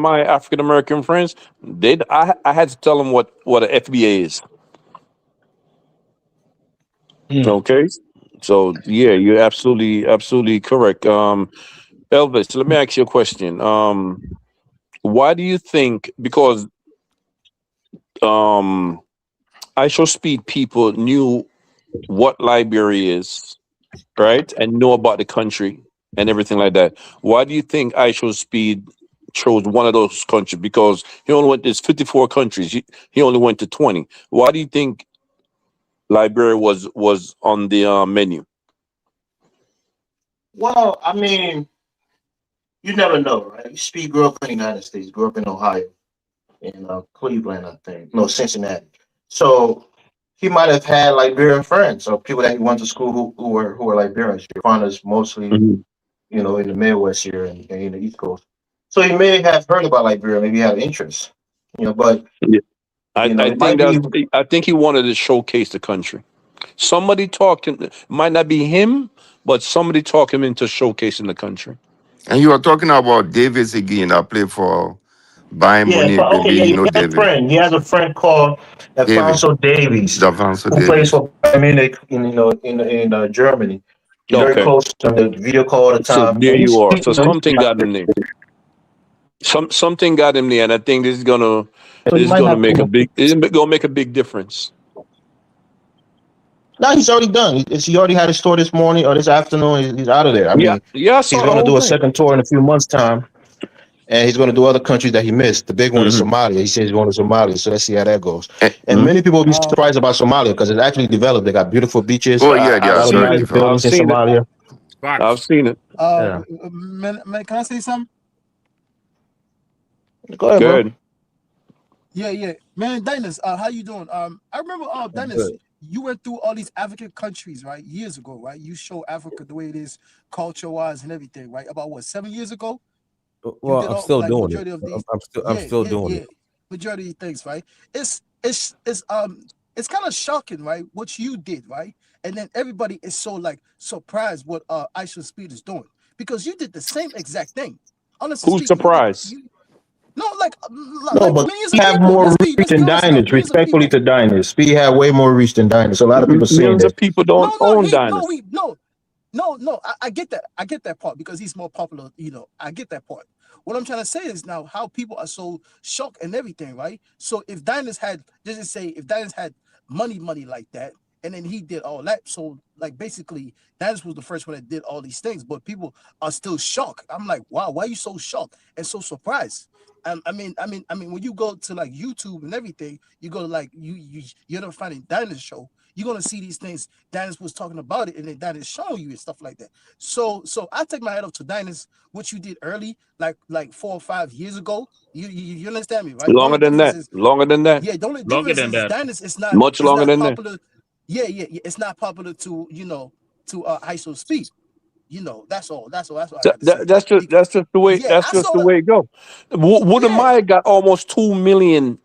S9: my African American friends, I had to tell them what a FBA is. Okay, so yeah, you're absolutely correct. Elvis, let me ask you a question. Why do you think? Because ISHOWSPEED people knew what Liberia is, right, and know about the country and everything like that. Why do you think ISHOWSPEED chose one of those countries? Because he only went. There's 54 countries. He only went to 20. Why do you think Liberia was on the menu?
S4: Well, I mean, you never know, right? Speed grew up in the United States, grew up in Ohio, in Cleveland, I think. No, Cincinnati. So he might have had Liberian friends or people that he went to school who were Liberians. You find us mostly,
S9: Mhm.
S4: in the Midwest here and in the East Coast. So he may have heard about Liberia, maybe had interest, but
S9: Yeah. I
S4: it might
S9: think
S4: be.
S9: I think he wanted to showcase the country. Somebody talked him. Might not be him, but somebody talked him into showcasing the country.
S7: And you are talking about Davis again. I play for Bayern
S4: Yeah,
S7: Munich.
S4: okay,
S7: Maybe
S4: yeah,
S7: you
S4: he
S7: know
S4: has a
S7: David.
S4: friend. He has a friend called
S7: David.
S4: Alfonso Davies,
S7: Davanso
S4: who plays
S7: Davis.
S4: for Bayern Munich in Germany. He's very
S9: Okay,
S4: close to him. They video call all the
S9: so
S4: time,
S9: there
S4: and
S9: you are.
S4: he's
S9: So something got him there. Something got him there, and I think this is gonna
S4: so he
S9: this is
S4: might
S9: gonna
S4: have.
S9: make a big. It's gonna make a big difference.
S4: No, he's already done. He already had his tour this morning or this afternoon. He's out of there. I
S9: Yeah,
S4: mean,
S9: yeah, I
S4: he's
S9: saw the
S4: going to
S9: whole
S4: do a
S9: thing.
S4: second tour in a few months' time, and he's going to do other countries that he missed. The big one is
S9: Hmm.
S4: Somalia. He says he's going to Somalia, so let's see how that goes.
S7: Eh,
S4: And many people will be surprised about Somalia because it's actually developed. They got beautiful beaches,
S7: oh yeah, they
S9: I've
S7: are
S4: a lot of
S9: seen
S7: very
S9: it.
S4: nice
S7: developed.
S9: I've
S4: buildings in
S9: seen it.
S4: Somalia.
S9: I've
S6: Facts.
S9: seen it.
S4: Yeah,
S11: Can I say something?
S4: go ahead, bro.
S9: Good.
S11: Yeah. Man, Dennis, how you doing? I remember, Dennis,
S2: Good.
S11: you went through all these African countries, right? Years ago, right? You show Africa the way it is, culture-wise and everything, right? About what, 7 years ago? You
S2: Well,
S11: did
S2: I'm
S11: all
S2: still
S11: like
S2: doing it.
S11: majority of these.
S2: I'm
S11: Yeah,
S2: still doing it.
S11: majority of these things, right? It's kind of shocking, right? What you did, right? And then everybody is so like surprised what ISHOWSPEED is doing because you did the same exact thing. Honestly
S9: Who's
S11: speaking,
S9: surprised?
S11: no,
S4: No,
S11: like
S4: but
S11: millions
S4: we
S11: of
S4: have
S11: people.
S4: more
S11: Let's
S4: reach than
S11: be honest now.
S4: Diners.
S11: Millions of
S4: Respectfully
S11: people.
S4: to Diners, Speed had way more reach than Diners. So a lot of people saying
S9: Millions
S4: that.
S9: of people don't
S11: No,
S9: own diners.
S11: no. I get that. I get that part because he's more popular. I get that part. What I'm trying to say is now how people are so shocked and everything, right? So if Diners had, just say, if Diners had money like that, and then he did all that, so like basically Diners was the first one that did all these things, but people are still shocked. I'm like, wow, why are you so shocked and so surprised? When you go to like YouTube and everything, you go to like you're not finding Diners show. You're gonna see these things. Diners was talking about it, and then Diners showing you and stuff like that. So I take my head off to Diners, what you did early, like 4 or 5 years ago. You understand me, right? The
S9: Longer
S11: only
S9: than
S11: difference
S9: that.
S11: is,
S9: Longer than that.
S11: yeah, the only
S6: Longer
S11: difference
S6: than
S11: is
S6: that.
S11: Diners. It's not
S9: Much
S11: it's
S9: longer
S11: not
S9: than that.
S11: popular. Yeah. It's not popular to to ISHOWSPEED. That's all. That's what I got to say.
S9: That's just the way.
S11: Yeah,
S9: That's
S11: I
S9: just
S11: saw
S9: the
S11: it.
S9: way it go. Wood
S11: Yeah.
S9: Maya got almost 2 million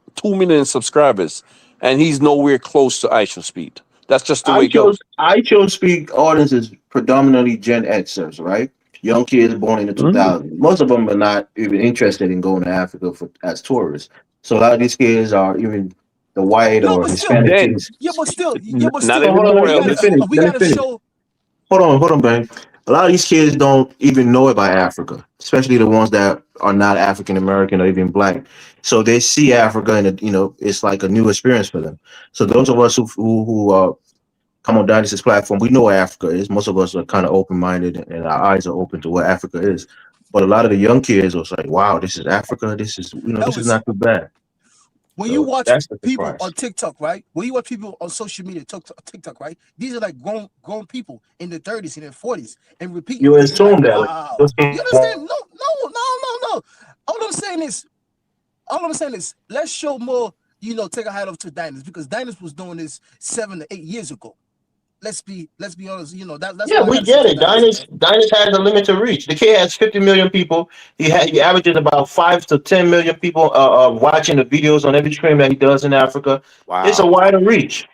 S9: subscribers, and he's nowhere close to ISHOWSPEED. That's just the way it goes.
S4: I chose Speak audience is predominantly Gen Xers, right? Young kids born in the
S9: Mhm.
S4: 2000s. Most of them are not even interested in going to Africa as tourists. So a lot of these kids are even the white
S11: No,
S4: or
S11: but still.
S4: Hispanic
S9: Then,
S4: kids.
S9: not
S4: So hold on,
S9: anymore,
S4: let me
S9: Elvis.
S4: finish.
S11: We
S4: Let me
S11: gotta
S4: finish.
S11: show.
S4: Hold on, Bang. A lot of these kids don't even know about Africa, especially the ones that are not African American or even black. So they see Africa and it's like a new experience for them. So those of us who come on Dynasty's platform, we know where Africa is. Most of us are kind of open minded and our eyes are open to what Africa is. But a lot of the young kids are like, wow, this is Africa. This is
S11: Elvis,
S4: not too bad.
S11: when you
S4: So
S11: watch
S4: that's the
S11: people
S4: surprise.
S11: on TikTok, right? When you watch people on social media, TikTok, right? These are like grown people in their 30s, in their 40s, and repeating
S4: You
S11: things. You're like,
S4: assume that.
S11: wow. You understand? No. All I'm saying is, let's show more. Take a hat off to Diners, because Diners was doing this 7 to 8 years ago. Let's be honest. That's
S4: Yeah,
S11: all I
S4: we
S11: gotta say
S4: get
S11: to
S4: it.
S11: Diners, man.
S4: Dinus has a limited reach. The kid has 50 million people. He averages about 5 to 10 million people watching the videos on every stream that he does in Africa. It's a
S10: Wow.
S4: wider reach.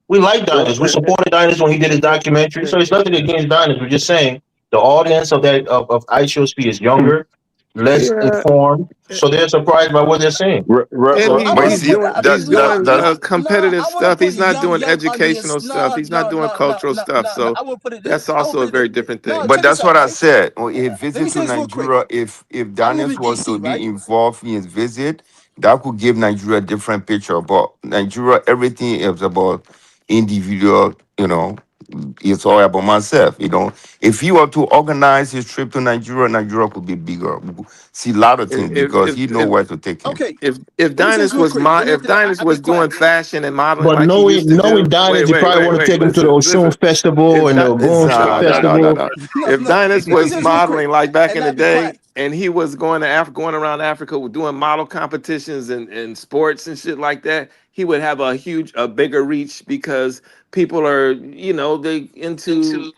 S4: We like
S10: Well,
S4: Dinus. We supported Dinus when he did his documentary. So it's nothing against Dinus. We're just saying the audience of iShowSpeed is younger, less
S10: yeah,
S4: informed. So they're surprised by what they're seeing.
S10: and
S11: I
S7: But
S10: he's
S11: wouldn't
S7: see,
S11: put.
S10: doing
S7: that
S10: he's
S7: that
S10: doing
S7: that
S10: competitive
S11: I wouldn't
S10: stuff.
S11: put
S10: He's not doing
S11: young
S10: educational
S11: audience.
S10: stuff. He's not doing cultural stuff. So
S11: I wouldn't put it.
S10: that's
S11: I would
S10: also a
S11: put it.
S10: very different
S11: No,
S10: thing.
S7: But
S11: check this
S7: that's
S11: out,
S7: what I
S11: right?
S7: said. When he
S11: Let me
S7: visit
S11: say
S7: to
S11: this real quick.
S7: Nigeria, if
S11: I live
S7: Daniels
S11: in
S7: was to
S11: DC,
S7: be
S11: right?
S7: involved in his visit, that could give Nigeria a different picture. But Nigeria, everything is about individual, it's all about myself. If he were to organize his trip to Nigeria, Nigeria could be bigger. We could see a lot of things
S10: If
S7: because
S10: if
S7: he know
S10: if
S7: where to take him.
S11: Okay,
S10: if
S11: let me say this
S10: Dinus
S11: real
S10: was
S11: quick. Then
S10: if
S11: after that,
S10: Dinus
S11: I be
S10: was
S11: quiet.
S10: doing fashion and modeling
S4: But
S10: like he used to
S4: knowing
S10: do,
S4: Dinus,
S10: wait,
S4: you
S10: wait,
S4: probably
S10: wait,
S4: want to
S10: wait,
S4: take him
S10: wait.
S4: to the Osun Festival and the
S10: That
S4: Ogun
S7: Nah, nah, nah, nah,
S4: Festival.
S7: nah.
S11: No,
S10: If
S11: no.
S10: Dinus
S11: Let me
S10: was
S11: say this real quick,
S10: modeling like back
S11: and
S10: in the
S11: I be quiet.
S10: day, and he was going around Africa doing model competitions and sports and shit like that, he would have a bigger reach because people are, they into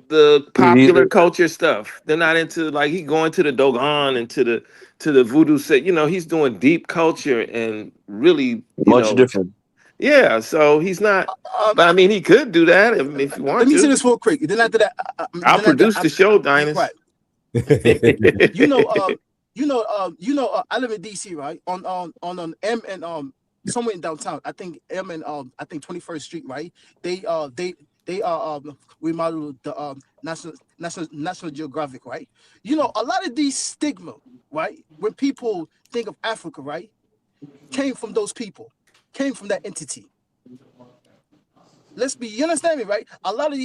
S10: the
S9: He,
S10: popular culture stuff. They're not into like he going to the Dogon and to the voodoo set. He's doing deep culture and really,
S9: much different.
S10: yeah. So he's not.
S11: Um,
S10: But I mean, he could do that if you
S11: let
S10: want
S11: me say
S10: to.
S11: this real quick. Then after that,
S10: I'll produce the show,
S11: be
S10: Dinus.
S11: quiet. You know, I live in DC, right? On M and somewhere in downtown. I think M and I think 21st Street, right? They remodeled the National Geographic, right? A lot of these stigma, right? When people think of Africa, right, came from those people, came from that entity. You understand me, right? A lot of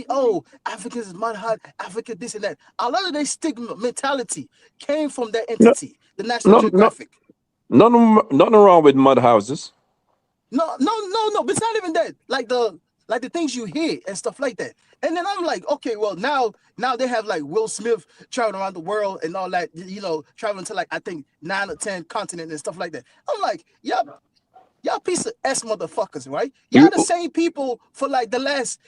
S11: Africans is mud hot, Africa this and that. A lot of their stigma mentality came from that
S9: No,
S11: entity, the National
S9: no, no,
S11: Geographic.
S9: nothing wrong with mud houses.
S11: No. But it's not even that. Like the things you hear and stuff like that. And then I'm like, okay, well now they have like Will Smith traveling around the world and all that, traveling to like I think 9 or 10 continents and stuff like that. I'm like, y'all piece of S motherfuckers, right? Y'all
S9: You,
S11: the same people for like the last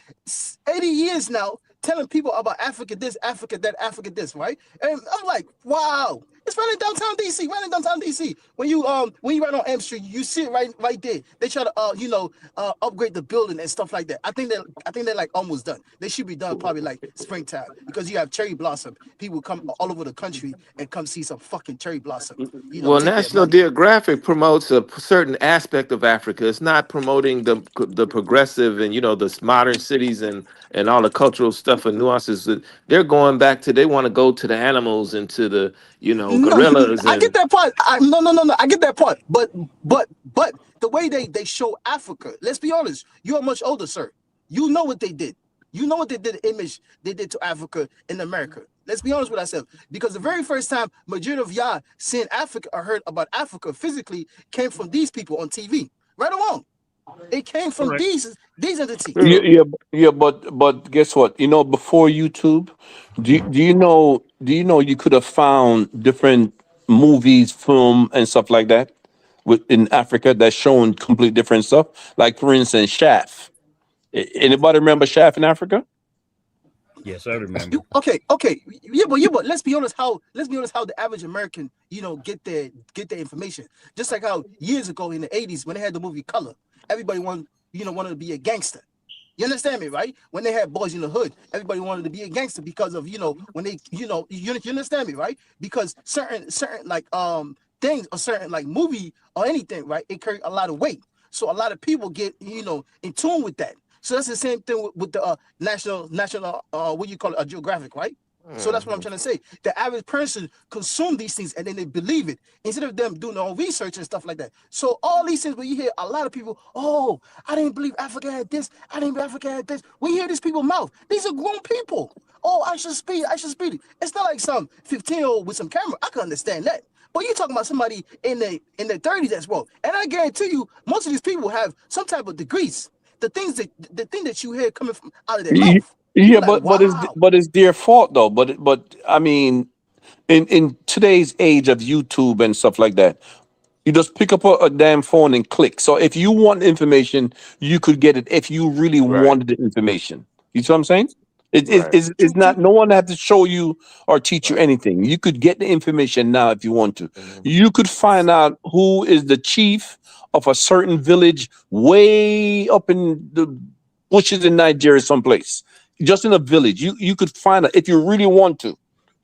S11: 80 years now, telling people about Africa this, Africa that, Africa this, right? And I'm like, wow, it's right in downtown DC, right in downtown DC. When you ride on M Street, you see it right there. They try to upgrade the building and stuff like that. I think they're like almost done. They should be done probably like springtime because you have cherry blossom. People come all over the country and come see some fucking cherry blossom.
S10: Well,
S11: Take their
S10: National
S11: money.
S10: Geographic promotes a certain aspect of Africa. It's not promoting the progressive and the modern cities and all the cultural stuff and nuances. That they're going back to. They want to go to the animals and to the
S11: No,
S10: gorillas
S11: I get
S10: and
S11: that part. No. I get that part. But the way they show Africa, let's be honest. You're much older, sir. You know what they did. You know what they did. The image they did to Africa in America. Let's be honest with ourselves. Because the very first time majority of y'all seen Africa or heard about Africa physically came from these people on TV. Right or wrong? It came from
S6: Correct.
S11: these entities.
S9: yeah,
S10: true.
S9: yeah, yeah, but guess what? Before YouTube, do you know you could have found different movies, film, and stuff like that in Africa that's showing complete different stuff. Like for instance, Shaft. Anybody remember Shaft in Africa?
S6: Yes, I remember.
S11: Okay. Yeah, but let's be honest how the average American, get their information. Just like how years ago in the 80s when they had the movie Color, everybody wanted to be a gangster. You understand me, right? When they had Boys in the Hood, everybody wanted to be a gangster because of, when they, you understand me, right? Because certain like things or certain like movie or anything, right? It carry a lot of weight. So a lot of people get, in tune with that. So that's the same thing with the national what you call it, a geographic, right? So that's what I'm
S10: Mhm.
S11: trying to say. The average person consume these things and then they believe it instead of them doing their own research and stuff like that. So all these things, when you hear a lot of people, oh, I didn't believe Africa had this, I didn't believe Africa had this. We hear these people mouth. These are grown people. Oh, I should speed. It's not like some 15-year-old with some camera. I can understand that. But you're talking about somebody in the 30s as well. And I guarantee you, most of these people have some type of degrees. The thing that you hear coming from out of their mouth.
S9: Yeah,
S11: Like, wow.
S9: but it's their fault though. But I mean, in today's age of YouTube and stuff like that, you just pick up a damn phone and click. So if you want information, you could get it if you really
S10: Right.
S9: wanted the information. You see what I'm saying?
S10: Right.
S9: It's not, no one have to show you or teach you
S10: Right.
S9: anything. You could get the information now if you want to.
S10: Mhm.
S9: You could find out who is the chief of a certain village way up in the bushes in Nigeria, someplace. Just in a village. You could find out if you really want to.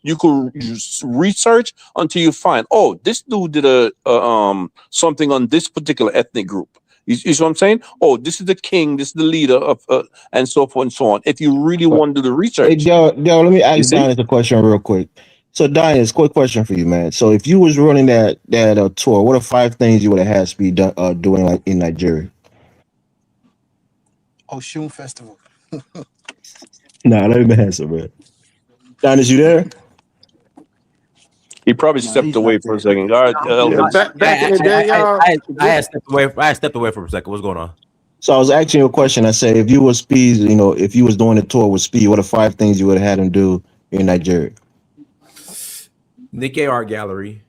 S9: You could just research until you find, oh, this dude did a something on this particular ethnic group. You see what I'm saying? Oh, this is the king, this is the leader of, and so forth and so on. If you really
S4: But
S9: want to do the
S4: hey,
S9: research,
S4: Joe, let me
S9: you
S4: ask
S9: see?
S4: Dinas a question real quick. So, Dinas, quick question for you, man. So, if you was running that tour, what are 5 things you would have had Speed doing like in Nigeria?
S11: Oshun Festival.
S4: Nah, let me answer, man. Dinas, you there?
S9: He probably
S11: Nah,
S9: stepped
S11: he's not
S9: away for a
S11: there.
S9: second. All right,
S10: Yeah,
S9: Elder.
S10: back in the day, y'all.
S2: I had stepped away. I had stepped away for a second. What's going on?
S4: So I was asking you a question. I said, if you was Speed, if you was doing a tour with Speed, what are 5 things you would have had him do in Nigeria?
S2: Nikkei Art Gallery.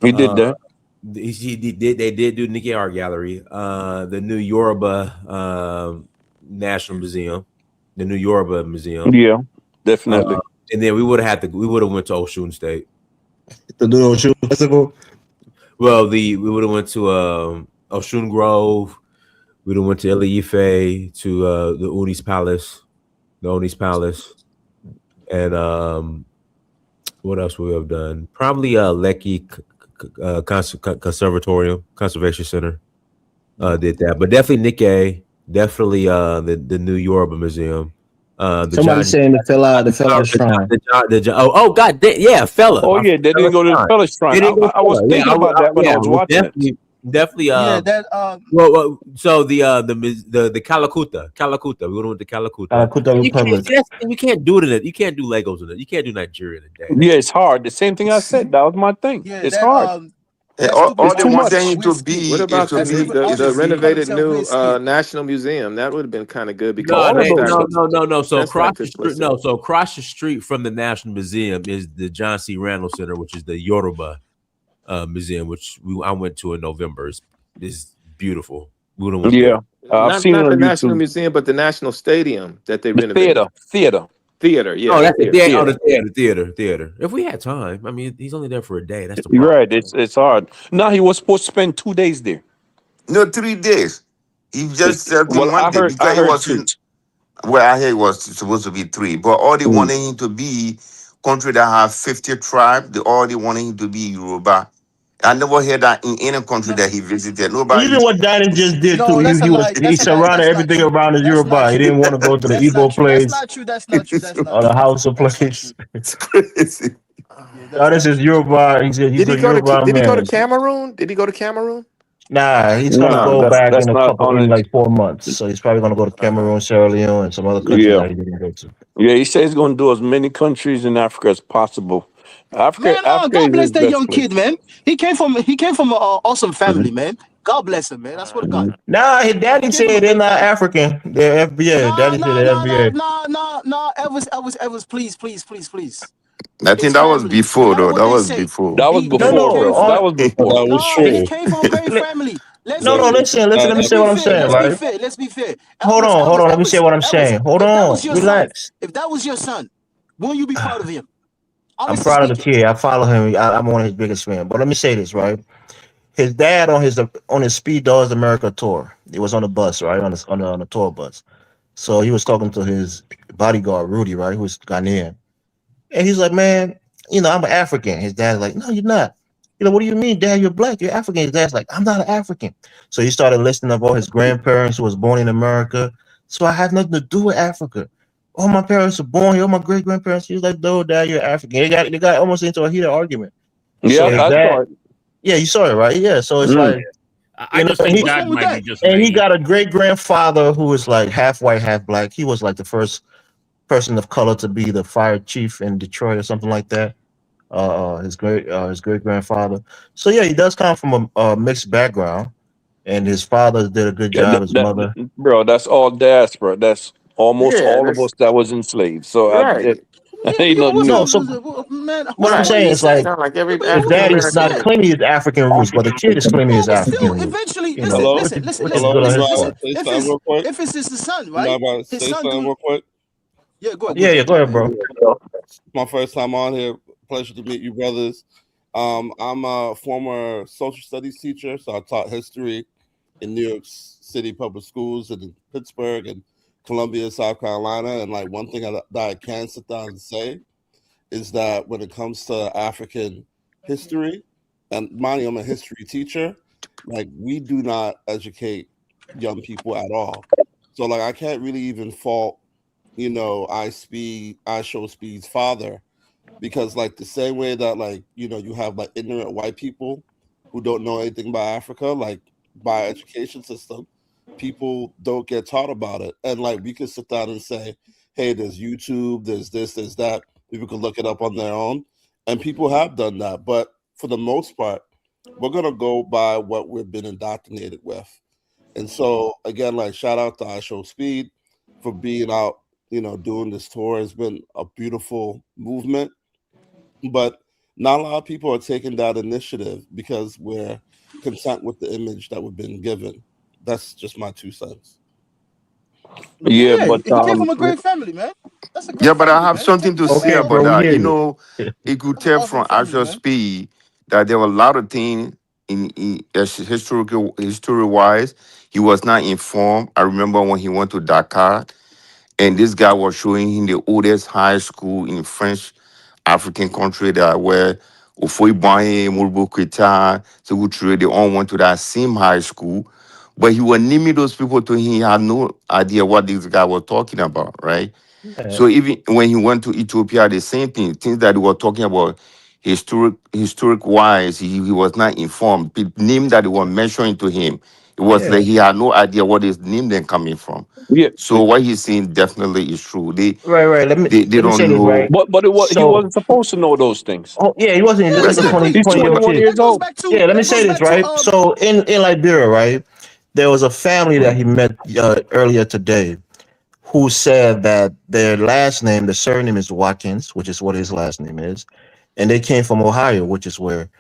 S9: He did that.
S2: They did do Nikkei Art Gallery. The New Yoruba National Museum, the New Yoruba Museum.
S9: Yeah, definitely.
S2: And then we would have went to Osun State.
S4: The little Osun Festival?
S2: Well, we would have went to Osun Grove. We would have went to Ile-Ife, to the Oni's Palace, and what else would we have done? Probably Lekki Conservation Center did that, but definitely Nikkei, definitely the New Yoruba Museum.
S4: Somebody saying the fella shrine.
S2: Yeah, fella.
S9: Oh yeah, they didn't go to the Fella Shrine. I was thinking about that when I was watching it.
S2: Definitely.
S11: Yeah, that
S2: So the Calacuta. We went to Calacuta.
S4: Calacuta Republic.
S2: You can't do it in it. You can't do Legos in it. You can't do Nigeria in a day.
S9: Yeah, it's hard. The same thing I said. That was my thing.
S11: yeah,
S9: It's
S11: that
S9: hard.
S11: that
S7: All
S11: stupid
S7: they
S9: too
S7: want
S9: much.
S7: him to be
S10: What
S7: is
S10: about
S7: to
S11: That
S10: the
S7: be
S11: stupid artist
S10: the
S11: who call
S10: renovated
S11: himself
S10: new
S11: Will Smith.
S10: National Museum? That would have been kind of good because
S9: All of those.
S2: No. So
S10: that's
S2: across
S10: like
S2: the street, so across the street from the National Museum is the John C. Randall Center, which is the Yoruba museum, which I went to in November. It's beautiful. We went
S9: Yeah,
S2: there.
S9: I've seen it
S10: not
S9: on
S10: the National
S9: YouTube.
S10: Museum, but the National Stadium that they
S9: The
S10: renovated.
S9: theater.
S10: Yeah.
S2: Oh, that's the
S10: theater.
S2: theater. If we had time, I mean, he's only there for a day. That's the
S9: You're
S2: problem.
S9: right. It's hard. No, he was supposed to spend 2 days there.
S7: no 3 days. He just said in
S9: Well,
S7: one
S9: I
S7: day
S9: heard
S7: because it was
S9: 2.
S7: where I heard it was supposed to be 3, but all they wanted him to be country that have 50 tribes. All they wanted him to be Yoruba. I never heard that in any country
S11: No,
S7: that he visited. Nobody.
S4: Even what Dinas just did too.
S11: no, that's a lie.
S4: He
S11: That's a lie.
S4: surrounded
S11: That's not
S4: everything
S11: true.
S4: around his
S11: That's not
S4: Yoruba. He
S11: true.
S4: didn't want to go to the
S11: That's not
S4: Igbo
S11: true. That's
S4: place
S11: not true. That's not true. That's not
S4: or the
S11: true.
S4: Hausa
S11: That's not
S4: place.
S11: true.
S7: It's crazy.
S11: Yeah, that's
S4: This
S11: not
S4: is
S11: true.
S4: Yoruba. He's
S10: Did
S4: a
S10: he go to
S4: Yoruba
S10: Did he go to
S4: man.
S10: Cameroon? Did he go to Cameroon?
S4: Nah, he's gonna
S9: No,
S4: go back
S9: that's not on
S4: in
S9: it.
S4: like 4 months. So he's probably gonna go to Cameroon, Sierra Leone, and some other countries
S9: Yeah,
S4: that he didn't go to.
S9: yeah. He says he's going to do as many countries in Africa as possible. Africa
S11: Man,
S9: is
S11: God bless
S9: his
S11: that
S9: best
S11: young
S9: place.
S11: kid, man. He came from an awesome family, man. God bless him, man. I swear to God.
S4: Nah, his daddy
S11: He came from
S4: said
S11: a
S4: they're
S11: great
S4: not
S11: family.
S4: African. They're FBA. Daddy said they're FBA.
S11: Elvis, please.
S7: I
S11: It's
S7: think that was
S11: family. No
S7: before
S11: matter
S7: though.
S11: what
S7: That
S11: they
S7: was
S11: say.
S7: before.
S9: That was
S11: He
S9: before,
S11: came
S9: bro.
S11: from
S9: That was before.
S11: he came from a great family. Let's
S4: No,
S11: be
S4: listen. Let me
S11: let's
S4: say
S11: be
S4: what I'm
S11: fair.
S4: saying,
S11: Let's be
S4: right?
S11: fair. Let's be fair.
S4: Hold on. Let me say what I'm saying. Hold
S11: If that
S4: on.
S11: was your son,
S4: Relax.
S11: if that was your son, won't you be proud of him?
S4: I'm
S11: Honestly
S4: proud of the
S11: speaking.
S4: kid. I follow him. I'm one of his biggest fans. But let me say this, right? His dad on his Speed Dogs America tour. It was on the bus, right? On the tour bus. So he was talking to his bodyguard, Rudy, right? Who was Ghanaian. And he's like, man, I'm an African. His dad's like, no, you're not. What do you mean, Dad? You're black. You're African. His dad's like, I'm not an African. So he started listing up all his grandparents who was born in America. So I have nothing to do with Africa. All my parents were born here. All my great grandparents. He was like, no, Dad, you're African. They got almost into a heated argument. So
S9: Yeah,
S4: his
S9: I
S4: dad,
S9: saw it.
S4: yeah, you saw it, right? Yeah. So it's like,
S6: I just think
S11: What's
S6: that
S11: wrong with
S6: might be
S11: that?
S6: just
S4: and he
S6: me.
S4: got a great grandfather who was like half white, half black. He was like the first person of color to be the fire chief in Detroit or something like that. his great grandfather. So yeah, he does come from a mixed background, and his father did a good
S9: Yeah,
S4: job. His mother,
S9: bro, that's all diaspora. That's almost
S4: yeah,
S9: all of us
S4: that's
S9: that was enslaved. So
S4: right.
S9: that
S11: Yeah,
S9: ain't
S11: yeah, but
S9: nothing
S11: what's
S9: new.
S4: No,
S11: up,
S4: so
S11: man?
S4: what I'm
S11: What
S4: saying
S11: did he
S4: is like
S11: say?
S10: Sound like every
S11: Yeah,
S4: his
S10: African
S11: what
S4: daddy's
S11: he
S10: American
S4: not
S11: said.
S10: did.
S4: claiming his African roots, but the kid is claiming his
S11: No, but
S4: African
S11: still,
S4: roots.
S11: eventually,
S4: You know,
S12: Hello,
S4: which is
S12: hello.
S4: good on
S12: You
S4: his
S12: mind
S11: listen.
S4: part.
S12: if I say
S11: If
S12: something real quick?
S11: it's his son,
S12: You
S11: right?
S12: mind if I
S11: His
S12: say
S11: son
S12: something
S11: do.
S12: real quick?
S11: Yeah, go ahead,
S4: Yeah, yeah, go ahead,
S11: go ahead.
S4: bro.
S12: My first time on here. Pleasure to meet you, brothers. I'm a former social studies teacher, so I taught history in New York City public schools and in Pittsburgh and Columbia, South Carolina. And like one thing that I can sit down and say is that when it comes to African history, and mind you, I'm a history teacher, like we do not educate young people at all. So like I can't really even fault, I show speed's father, because like the same way that like you have like ignorant white people who don't know anything about Africa, like by education system, people don't get taught about it. And like we could sit down and say, hey, there's YouTube, there's this, there's that. People can look it up on their own, and people have done that. But for the most part, we're gonna go by what we've been indoctrinated with. And so again, like shout out to I Show Speed for being out, doing this tour. It's been a beautiful movement, but not a lot of people are taking that initiative because we're content with the image that we've been given. That's just my 2 cents.
S9: Yeah,
S11: Yeah,
S9: but
S11: he came from a great family, man. That's a
S7: Yeah,
S11: great
S7: but I
S11: family,
S7: have
S11: man. He came
S7: something
S11: from
S7: to
S11: a
S7: say
S4: Okay,
S11: good,
S7: about
S4: bro, we
S7: that.
S4: hear you.
S7: You could
S11: that's an
S7: tell
S11: awesome
S7: from
S11: family,
S7: actual
S11: man.
S7: speed that there were a lot of things in as historical history wise. He was not informed. I remember when he went to Dakar and this guy was showing him the oldest high school in French African country that where Ofoi Boye, Murbo Keita, Segutre, they all went to that same high school. But he was naming those people to him. He had no idea what this guy was talking about, right?
S4: Yeah,
S7: So even when he went to Ethiopia, the same thing, things that we were talking about historic wise, he was not informed. The name that they were mentioning to him, it was
S4: yeah.
S7: like he had no idea what his name then coming from.
S9: yeah,
S7: So what he's saying definitely is true. They
S4: Right, right. Let me
S7: they, they
S4: let me say
S7: don't
S4: this right.
S7: know.
S9: but he
S4: So,
S9: wasn't supposed to know those things.
S4: oh yeah, he wasn't.
S11: Yeah,
S4: Just like a
S7: Listen,
S4: 20
S11: exactly.
S9: He's
S4: 20 year old
S9: 21
S4: kid.
S9: years old.
S4: Yeah, let me
S11: That
S4: say
S11: goes
S4: this
S11: back to
S4: right. So in Liberia, right, there was a family that he met earlier today who said that their last name, the surname is Watkins, which is what his last name is, and they came from Ohio, which is where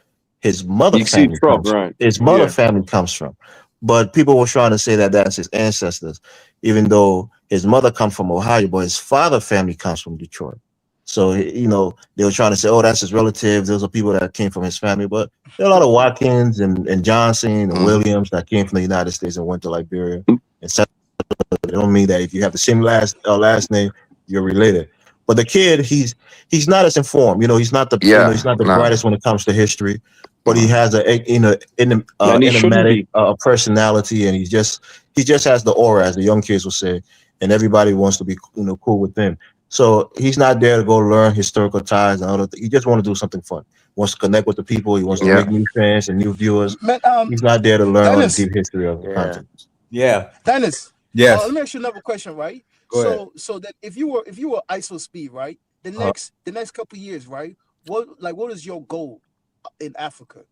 S4: his mother
S9: You see
S4: family
S9: Trump,
S4: comes.
S9: right?
S4: His mother
S9: Yeah.
S4: family comes from, but people were trying to say that that's his ancestors, even though his mother comes from Ohio, but his father family comes from Detroit. So they were trying to say, oh, that's his relatives. Those are people that came from his family, but there are a lot of Watkins and Johnson and
S7: mm,
S4: Williams that came from the United States and went to Liberia and it don't mean that if you have the same last name, you're related. But the kid, he's not as informed. He's
S7: yeah,
S4: not the
S7: nah.
S4: brightest when it comes to history, but he
S7: mm,
S4: has
S9: And he shouldn't
S4: enigmatic
S9: be.
S4: personality, and he just has the aura, as the young kids will say, and everybody wants to be cool with him. So he's not there to go learn historical ties and all that. He just want to do something fun. Wants to connect with the people. He wants to
S7: yeah.
S4: make new fans and new viewers.
S11: man.
S4: He's not there to learn all the
S11: Dennis,
S4: deep history of the
S10: Yeah.
S4: continent.
S2: Yeah.
S11: Dennis. Let
S2: Yes.
S11: me ask you another question, right?
S2: Go ahead.
S11: So that if you were ISO speed, right? The next couple of years, right? What is your goal in Africa?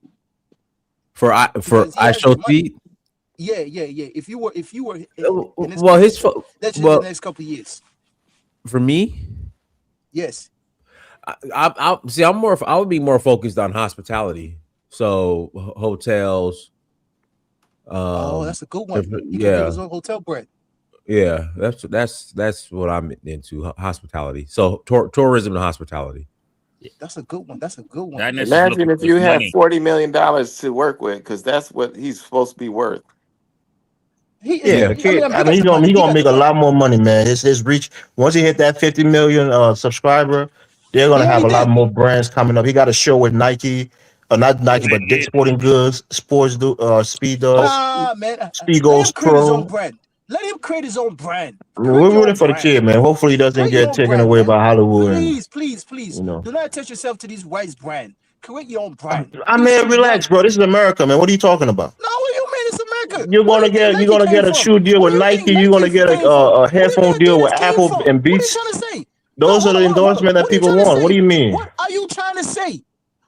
S2: For
S11: Because he
S2: I
S11: has
S2: show
S11: the money.
S2: speed.
S11: Yeah. If you were in his
S2: Well,
S11: position, let's just the
S2: well
S11: next couple of years.
S2: for me,
S11: Yes.
S2: I see. I would be more focused on hospitality. So hotels.
S11: Oh,
S2: Um.
S11: that's a good one. He could get
S2: Yeah.
S11: his own hotel bread.
S2: Yeah. That's what I'm into. Hospitality. So tourism and hospitality.
S11: That's a good one. That's a good one.
S6: Diners is
S10: Imagine
S6: looking
S10: if
S6: for his
S10: you had
S6: money.
S10: $40 million to work with, because that's what he's supposed to be worth.
S11: He is.
S4: Yeah,
S2: Yeah.
S4: the
S11: I
S4: kid.
S11: mean,
S4: I
S11: he
S4: mean,
S11: got
S4: he's
S11: the
S4: gonna
S11: money.
S4: he
S11: He
S4: gonna
S11: got the
S4: make a
S11: money.
S4: lot more money, man. His reach once he hit that 50 million subscriber, they're
S11: He
S4: gonna have
S11: already
S4: a lot
S11: did.
S4: more brands coming up. He got a show with Nike, not
S6: He
S4: Nike,
S6: already
S4: but Dick's
S6: did.
S4: Sporting Goods, Speed does,
S11: Nah, man.
S4: Speed
S11: Let him
S4: goes
S11: create his own
S4: pro.
S11: brand. Let him create his own brand.
S4: I mean,
S11: Create
S4: we're
S11: your
S4: rooting
S11: own
S4: for the
S11: brand.
S4: kid, man. Hopefully, he doesn't
S11: Create your
S4: get
S11: own
S4: taken
S11: brand,
S4: away
S11: man.
S4: by Hollywood, and
S11: Please, please, please.
S4: you know.
S11: Do not attach yourself to these whites brand. Create your own brand.
S4: I
S11: He's
S4: mean,
S11: still
S4: relax,
S11: young.
S4: bro. This is America, man. What are you talking about?
S11: No, what do you mean it's America?
S4: You're
S11: Where do
S4: gonna
S11: you think
S4: get you're
S11: Nike
S4: gonna
S11: came
S4: get a
S11: from?
S4: shoe deal
S11: Where
S4: with
S11: do you think
S4: Nike. You're gonna
S11: Nike
S4: get
S11: came from?
S4: a
S11: Where do you
S4: headphone
S11: think
S4: deal with
S11: Adidas came
S4: Apple
S11: from?
S4: and
S11: What are you
S4: Beats.
S11: trying to say? No,
S4: Those are
S11: hold
S4: the
S11: on.
S4: endorsements that
S11: What are you
S4: people
S11: trying to
S4: want. What do
S11: say?
S4: you mean?
S11: What are you trying to say?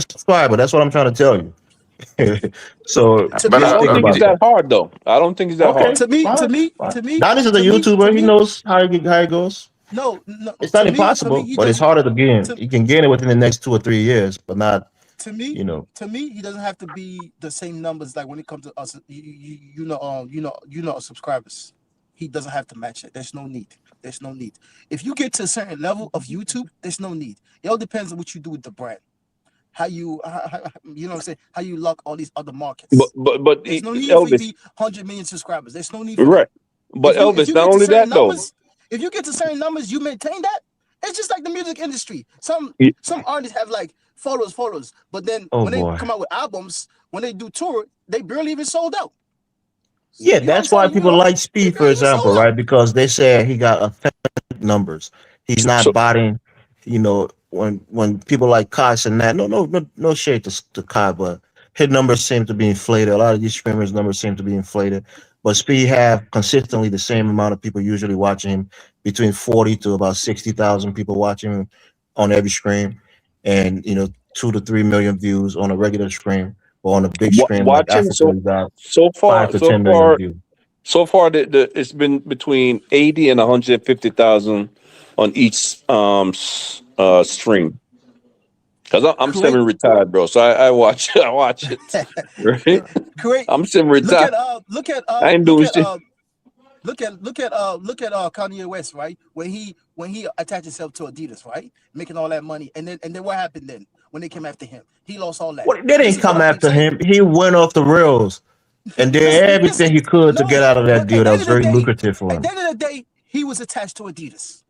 S4: a subscriber. That's what I'm trying to tell you. So
S11: To
S7: But
S11: me,
S9: I don't think it's
S4: about
S9: that hard though. I don't think it's that
S4: Okay,
S9: hard.
S11: to me,
S4: fine,
S11: to me,
S4: fine.
S11: to me,
S4: Donis is a
S11: to me,
S4: YouTuber.
S11: to
S4: He
S11: me,
S4: knows how it goes.
S11: No,
S4: It's not
S11: to me,
S4: impossible,
S11: he
S4: but it's
S11: doesn't.
S4: harder to gain.
S11: To,
S4: You can gain it within the next 2 or 3 years, but not,
S11: to me,
S4: you know.
S11: he doesn't have to be the same numbers like when it comes to us. Subscribers. He doesn't have to match it. There's no need. There's no need. If you get to a certain level of YouTube, there's no need. It all depends on what you do with the brand. How you, you know what I'm saying? How you lock all these other markets.
S9: But
S11: There's no need for you to
S9: Elvis,
S11: be 100 million subscribers. There's no need for that.
S9: right? But
S11: If
S9: Elvis,
S11: you
S9: not
S11: get to
S9: only
S11: certain
S9: that though.
S11: numbers, if you get to certain numbers, you maintain that. It's just like the music industry. Some artists have like followers, but then
S4: Oh
S11: when they
S4: boy.
S11: come out with albums, when they do tour, they barely even sold out.
S4: Yeah,
S11: You know what I'm
S4: that's why
S11: saying?
S4: people like
S11: they
S4: Speed, for
S11: barely even
S4: example,
S11: sold out.
S4: right? Because they say he got authentic numbers. He's not
S9: So
S4: botting, when people like Kosh and that. No shade to Kai, but his numbers seem to be inflated. A lot of these streamers' numbers seem to be inflated. But Speed have consistently the same amount of people usually watching him, between 40 to about 60,000 people watching him on every stream, and 2 to 3 million views on a regular stream, or on a big stream like
S9: watching
S4: Africa, you got
S9: so
S4: 5
S9: far,
S4: to 10 million views.
S9: it's been between 80 and 150,000 on each stream. Because I'm
S11: Create,
S9: semi-retired, bro. So I watch it. Right?
S11: create.
S9: I'm
S11: Look
S9: semi-retired.
S11: at
S9: I ain't doing shit.
S11: look at Kanye West, right? When he attached himself to Adidas, right? Making all that money, and then what happened then when they came after him? He lost all that.
S4: Well, they
S11: This
S4: didn't
S11: is what
S4: come
S11: I keep
S4: after
S11: saying.
S4: him. He went off the rails and did everything he could to get out of that
S11: But
S4: deal
S11: at
S4: that
S11: the
S4: was
S11: end of the
S4: very
S11: day,
S4: lucrative for
S11: at the
S4: him.
S11: end of the day, he was attached to Adidas.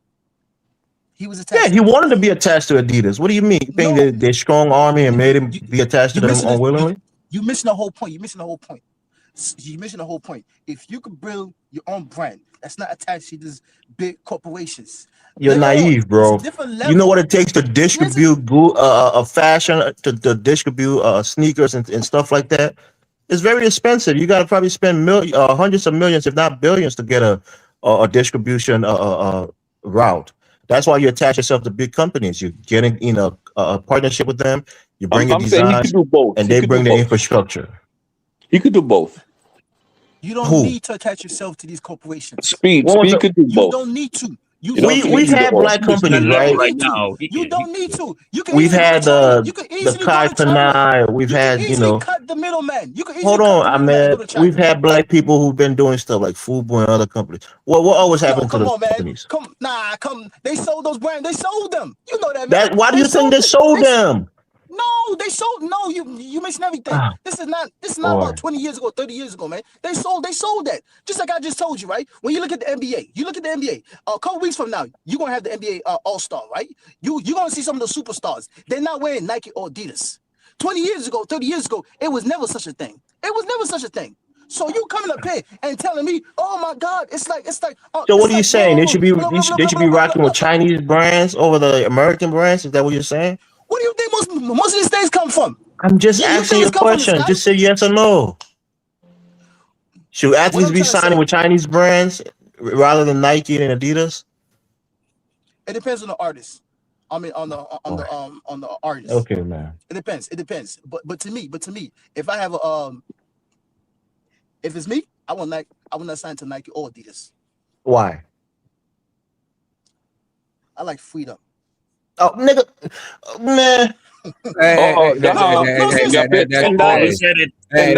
S11: He was
S4: Yeah,
S11: attached
S4: he
S11: to
S4: wanted to
S11: Adidas.
S4: be attached to Adidas. What do you mean? You think
S11: No,
S4: that their strong army and made him
S11: you
S4: be attached to
S11: you
S4: them
S11: missing it.
S4: unwillingly?
S11: You missing the whole point. You're missing the whole point. You're missing the whole point. If you could build your own brand that's not attached to these big corporations,
S4: You're
S11: later on,
S4: naive,
S11: it's a
S4: bro.
S11: different
S4: You know what
S11: level.
S4: it takes to distribute a fashion, to distribute sneakers and stuff like that? It's very expensive. You got to probably spend hundreds of millions, if not billions, to get a distribution route. That's why you attach yourself to big companies. You're getting a partnership with them. You bring your
S9: I'm saying he
S4: designs,
S9: could do both.
S4: and
S9: He
S4: they
S9: could do
S4: bring the
S9: both.
S4: infrastructure.
S9: He could do both.
S11: You don't
S4: Who?
S11: need to attach yourself to these corporations.
S9: Speed
S4: What was
S9: could do
S11: You
S9: both.
S11: don't need to. You
S9: You know,
S11: don't
S9: he
S11: need
S4: We've
S9: can do
S11: to.
S4: had
S9: all.
S4: black
S6: He's to that
S4: companies,
S11: You
S6: level
S11: don't
S4: right?
S6: right
S11: need to.
S6: now.
S11: You don't need to. You can
S4: We've
S11: easily go to
S4: had
S11: China. You can
S4: the
S11: easily go
S4: Kai
S11: to China.
S4: Tanai. We've
S11: You can
S4: had,
S11: easily cut the middleman. You can easily
S4: hold
S11: cut
S4: on,
S11: the
S4: I
S11: middleman and go
S4: mean,
S11: to China.
S4: we've had black people who've been doing stuff like Fubu and other companies. What always
S11: Yo,
S4: happened to
S11: come
S4: those
S11: on, man.
S4: companies?
S11: They sold those brands. They sold them. You know that, man.
S4: That why do
S11: They
S4: you think
S11: sold
S4: they
S11: it.
S4: sold them?
S11: No, they sold. No, you missing everything.
S4: Ah,
S11: This is not
S4: boy.
S11: about 20 years ago, 30 years ago, man. They sold that. Just like I just told you, right? When you look at the NBA, a couple weeks from now, you're gonna have the NBA All-Star, right? You're gonna see some of the superstars. They're not wearing Nike or Adidas. 20 years ago, 30 years ago, it was never such a thing. It was never such a thing. So you coming up here and telling me, oh my God, it's like
S4: So what are you
S11: like
S4: saying? They should be
S11: blah, blah, blah,
S4: they
S11: blah,
S4: should
S11: blah,
S4: be
S11: blah, blah,
S4: rocking
S11: blah,
S4: with
S11: blah.
S4: Chinese brands over the American brands? Is that what you're saying?
S11: What do you think most of these things come from?
S4: I'm just
S11: You
S4: asking
S11: think
S4: you a
S11: it's come from the
S4: question.
S11: sky?
S4: Just say yes or no. Should
S11: What
S4: athletes
S11: I'm
S4: be
S11: trying to
S4: signing
S11: say,
S4: with Chinese brands rather than Nike and Adidas?
S11: it depends on the artist. I mean, on
S4: Boy.
S11: the artist.
S4: Okay, man.
S11: It depends. But to me, if I have if it's me, I will not sign to Nike or Adidas.
S4: Why?
S11: I like freedom.
S4: Oh, nigga, man.
S9: Oh,
S11: No,
S9: you
S11: seriously.
S9: got paid
S6: He
S9: $10.
S6: said it.
S9: $10.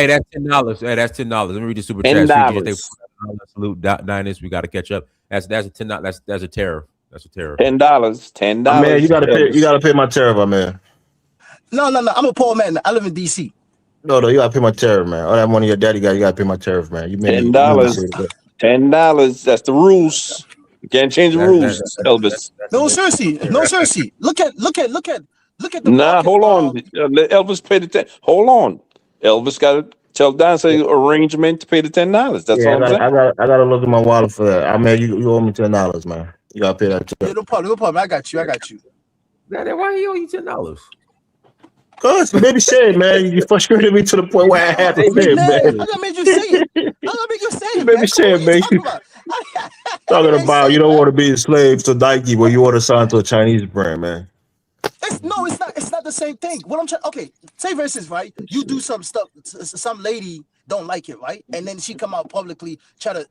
S2: That's $10. Hey, that's $10. Let me read the super chat.
S9: $10.
S2: Salute Diners. We got to catch up. That's a $10. That's a tariff. That's a tariff.
S9: $10.
S4: Man, you gotta pay my tariff, man.
S11: No. I'm a poor man. I live in DC.
S4: No, you gotta pay my tariff, man. All that money your daddy got, you gotta pay my tariff, man. You made me
S9: $10.
S4: say that.
S9: $10. That's the rules. You can't change the rules, Elvis.
S11: No, seriously. Look at the
S9: Nah,
S11: market.
S9: hold on. Let Elvis pay the 10. Hold on. Elvis got to tell Don say arrangement to pay the $10. That's all I'm saying.
S4: I gotta look at my wallet for that. I mean, you owe me $10, man. You gotta pay that tariff.
S11: Yeah, no problem. I got you.
S2: Why he owe you $10?
S4: Cause maybe say it, man. You frustrated me to the point where I had to pay it, man.
S11: I gotta make you say it.
S4: Maybe say it, man. Talking about you don't want to be a slave to Nike, but you want to sign to a Chinese brand, man.
S11: It's not the the same thing. What I'm trying, okay, say for instance, right? You do some stuff, some lady don't like it, right? And then she come out publicly, try to,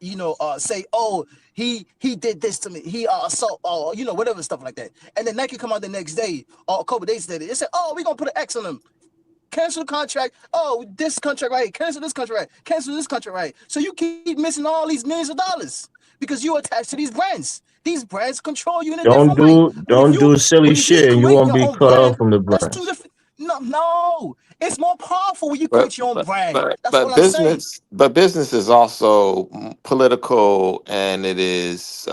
S11: say, oh, he did this to me, he assault, or whatever stuff like that. And then Nike come out the next day or a couple days later, they say, oh, we gonna put an X on him. Cancel the contract. Oh, this contract right. Cancel this contract right. Cancel this contract right. So you keep missing all these millions of dollars because you're attached to these brands. These brands control you in a
S4: Don't
S11: different way.
S4: don't do silly
S11: When you
S4: shit, and you
S11: create
S4: won't
S11: your
S4: be
S11: own
S4: cut off
S11: brand,
S4: from the
S11: that's two
S4: brands.
S11: different. No, it's more powerful when you
S10: But
S11: create your own
S10: but
S11: brand.
S10: but
S11: That's
S10: but
S11: all I'm saying.
S10: business is also political, and it is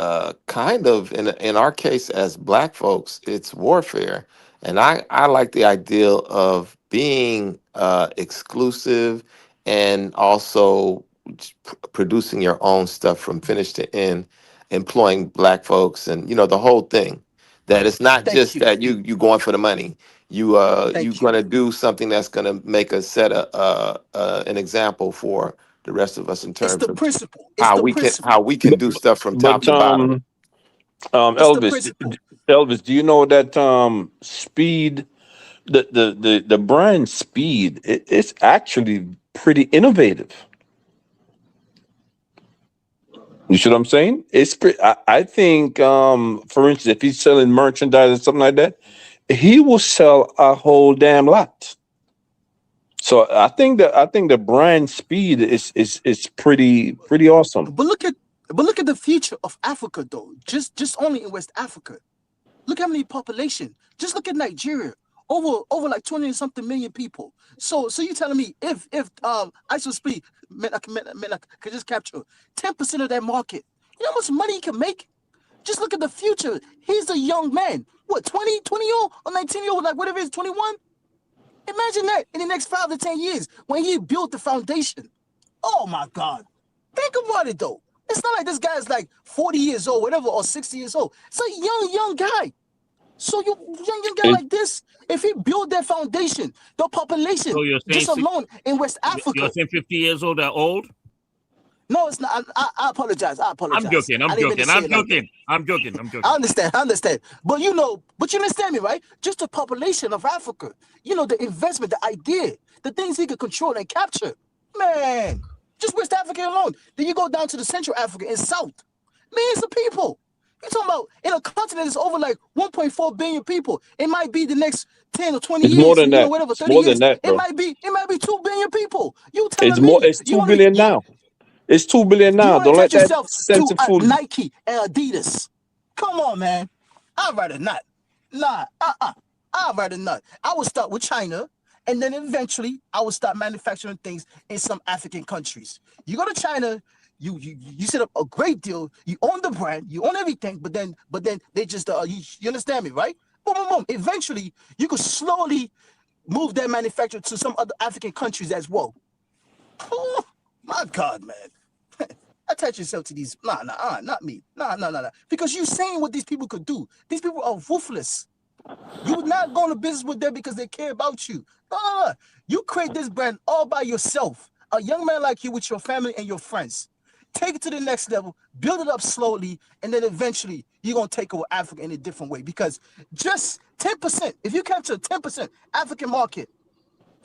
S10: kind of in our case as Black folks, it's warfare. And I like the ideal of being exclusive and also producing your own stuff from finish to end, employing Black folks, and the whole thing. That it's not
S11: Thank
S10: just
S11: you.
S10: that you going for the money. You
S11: Thank you.
S10: gonna do something that's gonna make us set an example for the rest of us in
S11: It's
S10: terms
S11: the
S10: of
S11: principle. It's
S10: how
S11: the
S10: we can
S11: principle.
S10: do stuff from top
S9: But
S10: to bottom.
S11: It's the
S9: Elvis,
S11: principle.
S9: Elvis, do you know that Speed, the brand Speed, it's actually pretty innovative. You see what I'm saying? I think, for instance, if he's selling merchandise or something like that, he will sell a whole damn lot. So I think the brand Speed is pretty awesome.
S11: But look at the future of Africa though. Just only in West Africa. Look how many population. Just look at Nigeria. Over like 20 something million people. So you telling me if ISHOWSPEED could just capture 10% of that market, you know how much money he can make? Just look at the future. He's a young man. What, 20-year-old or 19-year-old, like whatever it is, 21? Imagine that in the next 5 to 10 years when he built the foundation. Oh my God. Think about it though. It's not like this guy's like 40 years old, whatever, or 60 years old. It's a young guy. So you young guy
S9: It,
S11: like this, if he build that foundation, the population
S6: So you're saying
S11: just alone in West
S6: you're
S11: Africa.
S6: saying 50 years old are old?
S11: No, it's not. I apologize. I
S6: I'm
S11: apologize.
S6: joking.
S11: I
S6: I'm
S11: didn't mean to
S6: joking.
S11: say
S6: I'm
S11: it like that.
S6: joking. I'm joking. I'm
S11: I
S6: joking.
S11: understand. I understand. But but you understand me, right? Just the population of Africa. The investment, the idea, the things he could control and capture. Man, just West Africa alone. Then you go down to the Central Africa and South. Millions of people. You're talking about in a continent that's over like 1.4 billion people. It might be the next 10 or 20
S9: it's more
S11: years,
S9: than that.
S11: whatever,
S9: It's
S11: 30
S9: more than
S11: years.
S9: that,
S11: It
S9: bro.
S11: might be 2 billion people. You
S9: It's
S11: telling
S9: more.
S11: me
S9: It's 2 billion now. It's 2 billion
S11: you
S9: now.
S11: want to
S9: Don't let
S11: attach
S9: that
S11: yourself
S9: sense
S11: to
S9: of fool you.
S11: Nike and Adidas? Come on, man. I'd rather not. Nah, I'd rather not. I would start with China, and then eventually I would start manufacturing things in some African countries. You go to China, you set up a great deal. You own the brand, you own everything, but then they just you understand me, right? Boom, boom, boom. Eventually, you could slowly move that manufacturer to some other African countries as well. Oh, my God, man. Attach yourself to these. Not me. Nah. Because you saying what these people could do. These people are ruthless. You would not go into business with them because they care about you. No. You create this brand all by yourself. A young man like you with your family and your friends. Take it to the next level, build it up slowly, and then eventually you're going to take over Africa in a different way. Because just 10%, if you capture 10% African market,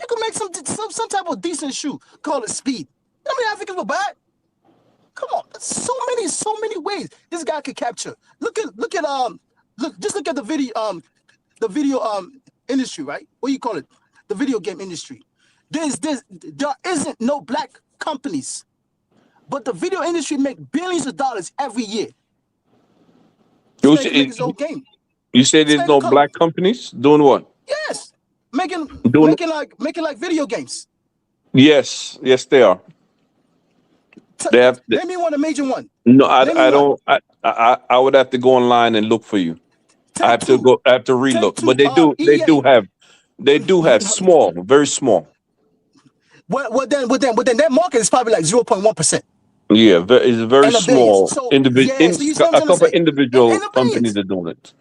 S11: you can make some type of decent shoe. Call it Speed. You know how many Africans will buy it? Come on, there's so many ways this guy could capture. Look at just look at the video industry, right? What do you call it? The video game industry. There isn't no black companies, but the video industry make billions of dollars every year. This
S9: You
S11: man can make
S9: say,
S11: his own game.
S9: you say
S11: This
S9: there's
S11: man can
S9: no
S11: come.
S9: black companies doing what?
S11: Yes, making
S9: Doing
S11: video games.
S9: yes, they are. They have.
S11: Name me one, a major one.
S9: No,
S11: Name me
S9: I
S11: one.
S9: don't. I would have to go online and look for you. I
S11: Take
S9: have to
S11: two.
S9: go. I have to relook.
S11: Take two.
S9: But they do. They
S11: EA.
S9: do have. They do have small, very small.
S11: Well, then that market is probably like 0.1%.
S9: Yeah, it's very
S11: And a billion.
S9: small.
S11: So yeah, so you see what I'm
S9: A
S11: trying to
S9: couple of
S11: say? In
S9: individual
S11: the
S9: companies
S11: billions.
S9: are doing it.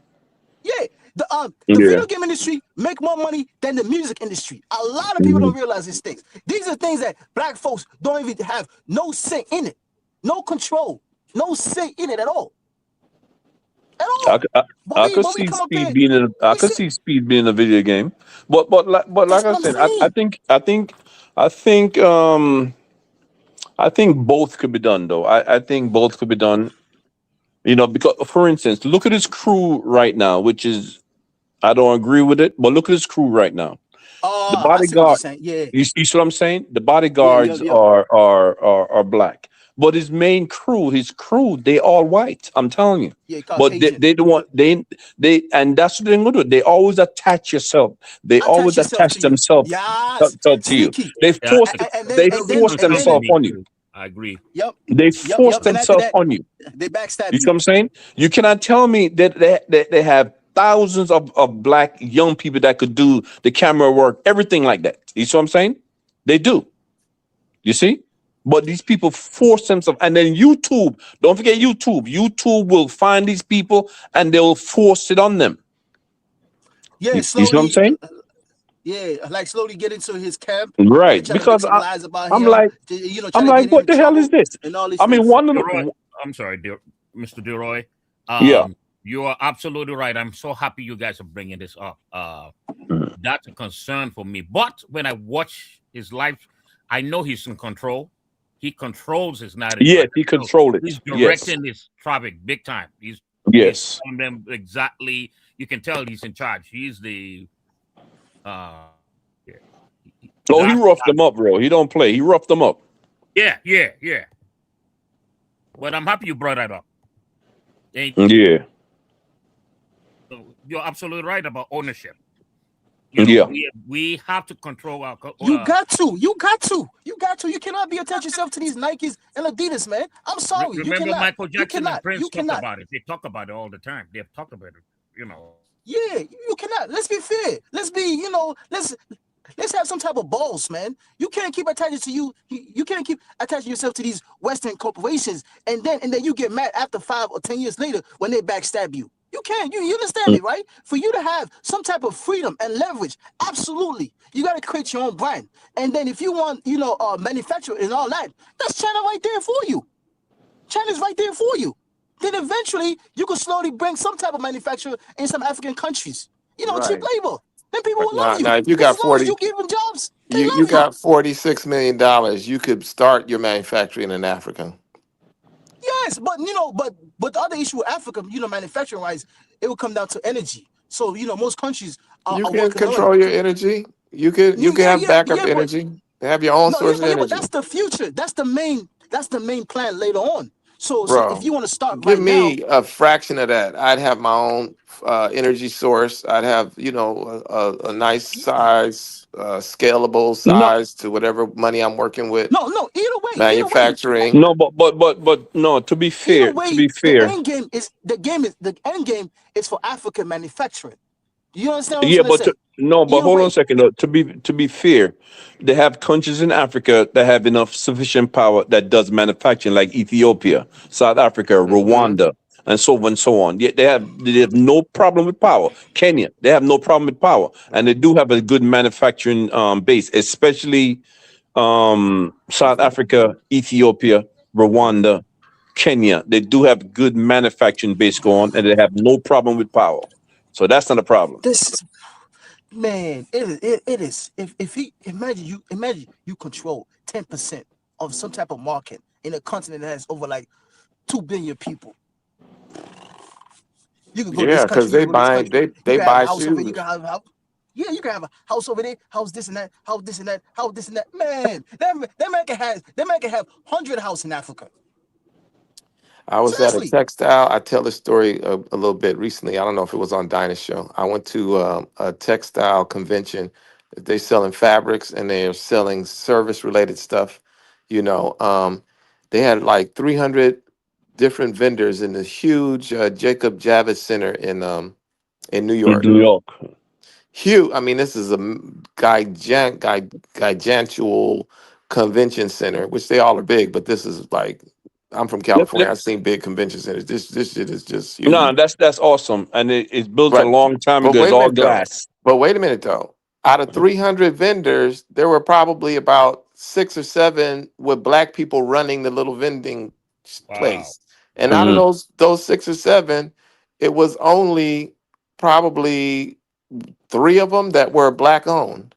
S11: Yeah. The
S9: Yeah.
S11: video game industry make more money than the music industry. A lot of people
S9: Mhm.
S11: don't realize these things. These are things that black folks don't even have no say in it, no control, no say in it at all. at
S9: I,
S11: all.
S9: c- I,
S11: But
S9: I
S11: we
S9: could
S11: but we
S9: see
S11: come up
S9: speed
S11: there.
S9: being in. I
S11: We
S9: could
S11: see
S9: see speed being a video game, but
S11: that's
S9: like I
S11: what I'm
S9: said,
S11: saying.
S9: I think I think both could be done though. I think both could be done. You know, because for instance, look at his crew right now, which is I don't agree with it, but look at his crew right now. The
S11: I see what you're
S9: bodyguard,
S11: saying. Yeah,
S9: you see what I'm saying? The
S11: yeah,
S9: bodyguards
S11: yep.
S9: are black, but his main crew, they all white. I'm telling you.
S11: Yeah,
S9: But
S11: Caucasian.
S9: they don't
S11: Yep.
S9: want and that's what they're gonna do. They always attach yourself. They
S11: Attach
S9: always
S11: yourself
S9: attach
S11: to you.
S9: themselves
S11: Yes,
S9: to you.
S11: sneaky.
S9: They
S6: Yeah,
S9: force
S6: it's
S9: they
S6: it'll be
S9: force
S11: And then
S9: themselves
S6: concerning me
S9: on you.
S6: too. I agree.
S11: yep,
S9: They force
S11: And after
S9: themselves
S11: that,
S9: on you.
S11: they backstab
S9: You see
S11: you.
S9: what I'm saying? You cannot tell me that they have thousands of black young people that could do the camera work, everything like that. You see what I'm saying? They do. You see? But these people force themselves, and then YouTube. Don't forget YouTube. YouTube will find these people and they'll force it on them.
S11: Yeah,
S9: You see what I'm
S11: slowly.
S9: saying?
S11: Yeah, like slowly get into his camp and
S9: Right?
S11: try to make
S9: Because
S11: some lies about
S9: I'm
S11: him.
S9: like,
S11: Try to get him
S9: what
S11: in
S9: the hell is
S11: trouble
S9: this?
S11: and all these
S9: I mean,
S11: things.
S9: one of
S6: Leroy,
S9: the
S6: I'm sorry, Mr. DeRoy.
S9: yeah.
S6: You are absolutely right. I'm so happy you guys are bringing this up. That's a concern for me. But when I watch his life, I know he's in control. He controls his narrative. I
S9: Yes, he
S6: can tell
S9: control it.
S6: he's
S9: Yes,
S6: directing his traffic big time. He's
S9: yes.
S6: telling them exactly. You can tell he's in charge. He's the uh yeah.
S9: Oh, he
S6: That's
S9: roughed them up, bro. He don't play. He roughed them up.
S6: yeah. But I'm happy you brought that up. And
S9: Yeah,
S6: you're absolutely right about ownership.
S9: yeah.
S6: We have to control our
S11: You got to. You got to. You got to. You cannot be attached yourself to these Nikes and Adidas, man. I'm sorry. You
S6: remember
S11: cannot.
S6: Michael
S11: You
S6: Jackson and
S11: cannot. You
S6: Prince talked
S11: cannot.
S6: about it. They talk about it all the time. They've talked about it, you know.
S11: Yeah, you cannot. Let's be fair. Let's be, let's have some type of balls, man. You can't keep attaching to you can't keep attaching yourself to these Western corporations and then you get mad after 5 or 10 years later when they backstab you. You can't. You understand me, right? For you to have some type of freedom and leverage, absolutely, you got to create your own brand. And then if you want, manufacture and all that, that's China right there for you. China's right there for you. Then eventually you can slowly bring some type of manufacturer in some African countries. Cheap
S10: Right.
S11: labor. Then people
S10: Right.
S11: will love
S10: Now
S11: you.
S10: if you
S11: Because
S10: got
S11: as long as
S10: 40,
S11: you give them jobs, they
S10: you
S11: love you.
S10: got $46 million, you could start your manufacturing in Africa.
S11: Yes, but the other issue with Africa, manufacturing wise, it will come down to energy. So, most countries
S10: You
S11: are
S10: can
S11: working on it.
S10: control your energy. You can have backup
S11: But
S10: energy. Have your own
S11: no,
S10: source of
S11: but
S10: energy.
S11: that's the future. That's the main plan later on. So if
S10: Bro,
S11: you want to start
S10: give
S11: right now,
S10: me a fraction of that. I'd have my own energy source. I'd have, a nice size, scalable
S9: No,
S10: size to whatever money I'm working with.
S11: no, either way,
S10: Manufacturing.
S9: no, but no.
S11: either
S9: To
S11: way,
S9: be fair,
S11: the end game is for African manufacturing. Do you understand what I'm
S9: yeah,
S11: trying to
S9: but
S11: say?
S9: no, but
S11: Either
S9: hold on a
S11: way.
S9: second. To be fair, they have countries in Africa that have enough sufficient power that does manufacturing, like Ethiopia, South Africa,
S10: Hmm.
S9: Rwanda, and so on. Yet they have no problem with power. Kenya, they have no problem with power, and they do have a good manufacturing base, especially South Africa, Ethiopia, Rwanda, Kenya. They do have good manufacturing base going, and they have no problem with power. So that's not a problem.
S11: This man, it is. If he imagine you control 10% of some type of market in a continent that has over like 2 billion people. You could go to this
S10: Yeah, because
S11: country, you
S10: they
S11: could go to this
S10: buy
S11: country, you
S10: they
S11: can have a
S10: buy
S11: house over here, you
S10: shoes.
S11: can have a house. Yeah, you can have a house over there, house this and that, house this and that, house this and that. Man, that man can have 100 houses in Africa.
S10: I was at a
S11: Seriously.
S10: textile. I tell the story a little bit recently. I don't know if it was on Dinah's show. I went to a textile convention. They're selling fabrics and they're selling service related stuff. You know, they had like 300 different vendors in this huge Jacob Javits Center in New
S9: In
S10: York.
S9: New York.
S10: Huge. I mean, this is a gigantual convention center, which they all are big, but this is like, I'm from
S9: Let,
S10: California.
S9: let,
S10: I've seen big convention centers. This shit is just
S9: no,
S10: huge.
S9: that's awesome, and it's built a
S10: But
S9: long time
S10: but
S9: ago. It's
S10: wait a
S9: all
S10: minute though.
S9: glass.
S10: But wait a minute though. Out of 300 vendors, there were probably about 6 or 7 with black people running the little vending
S6: Wow.
S10: place. And out of
S9: Mhm.
S10: those 6 or 7, it was only probably 3 of them that were black owned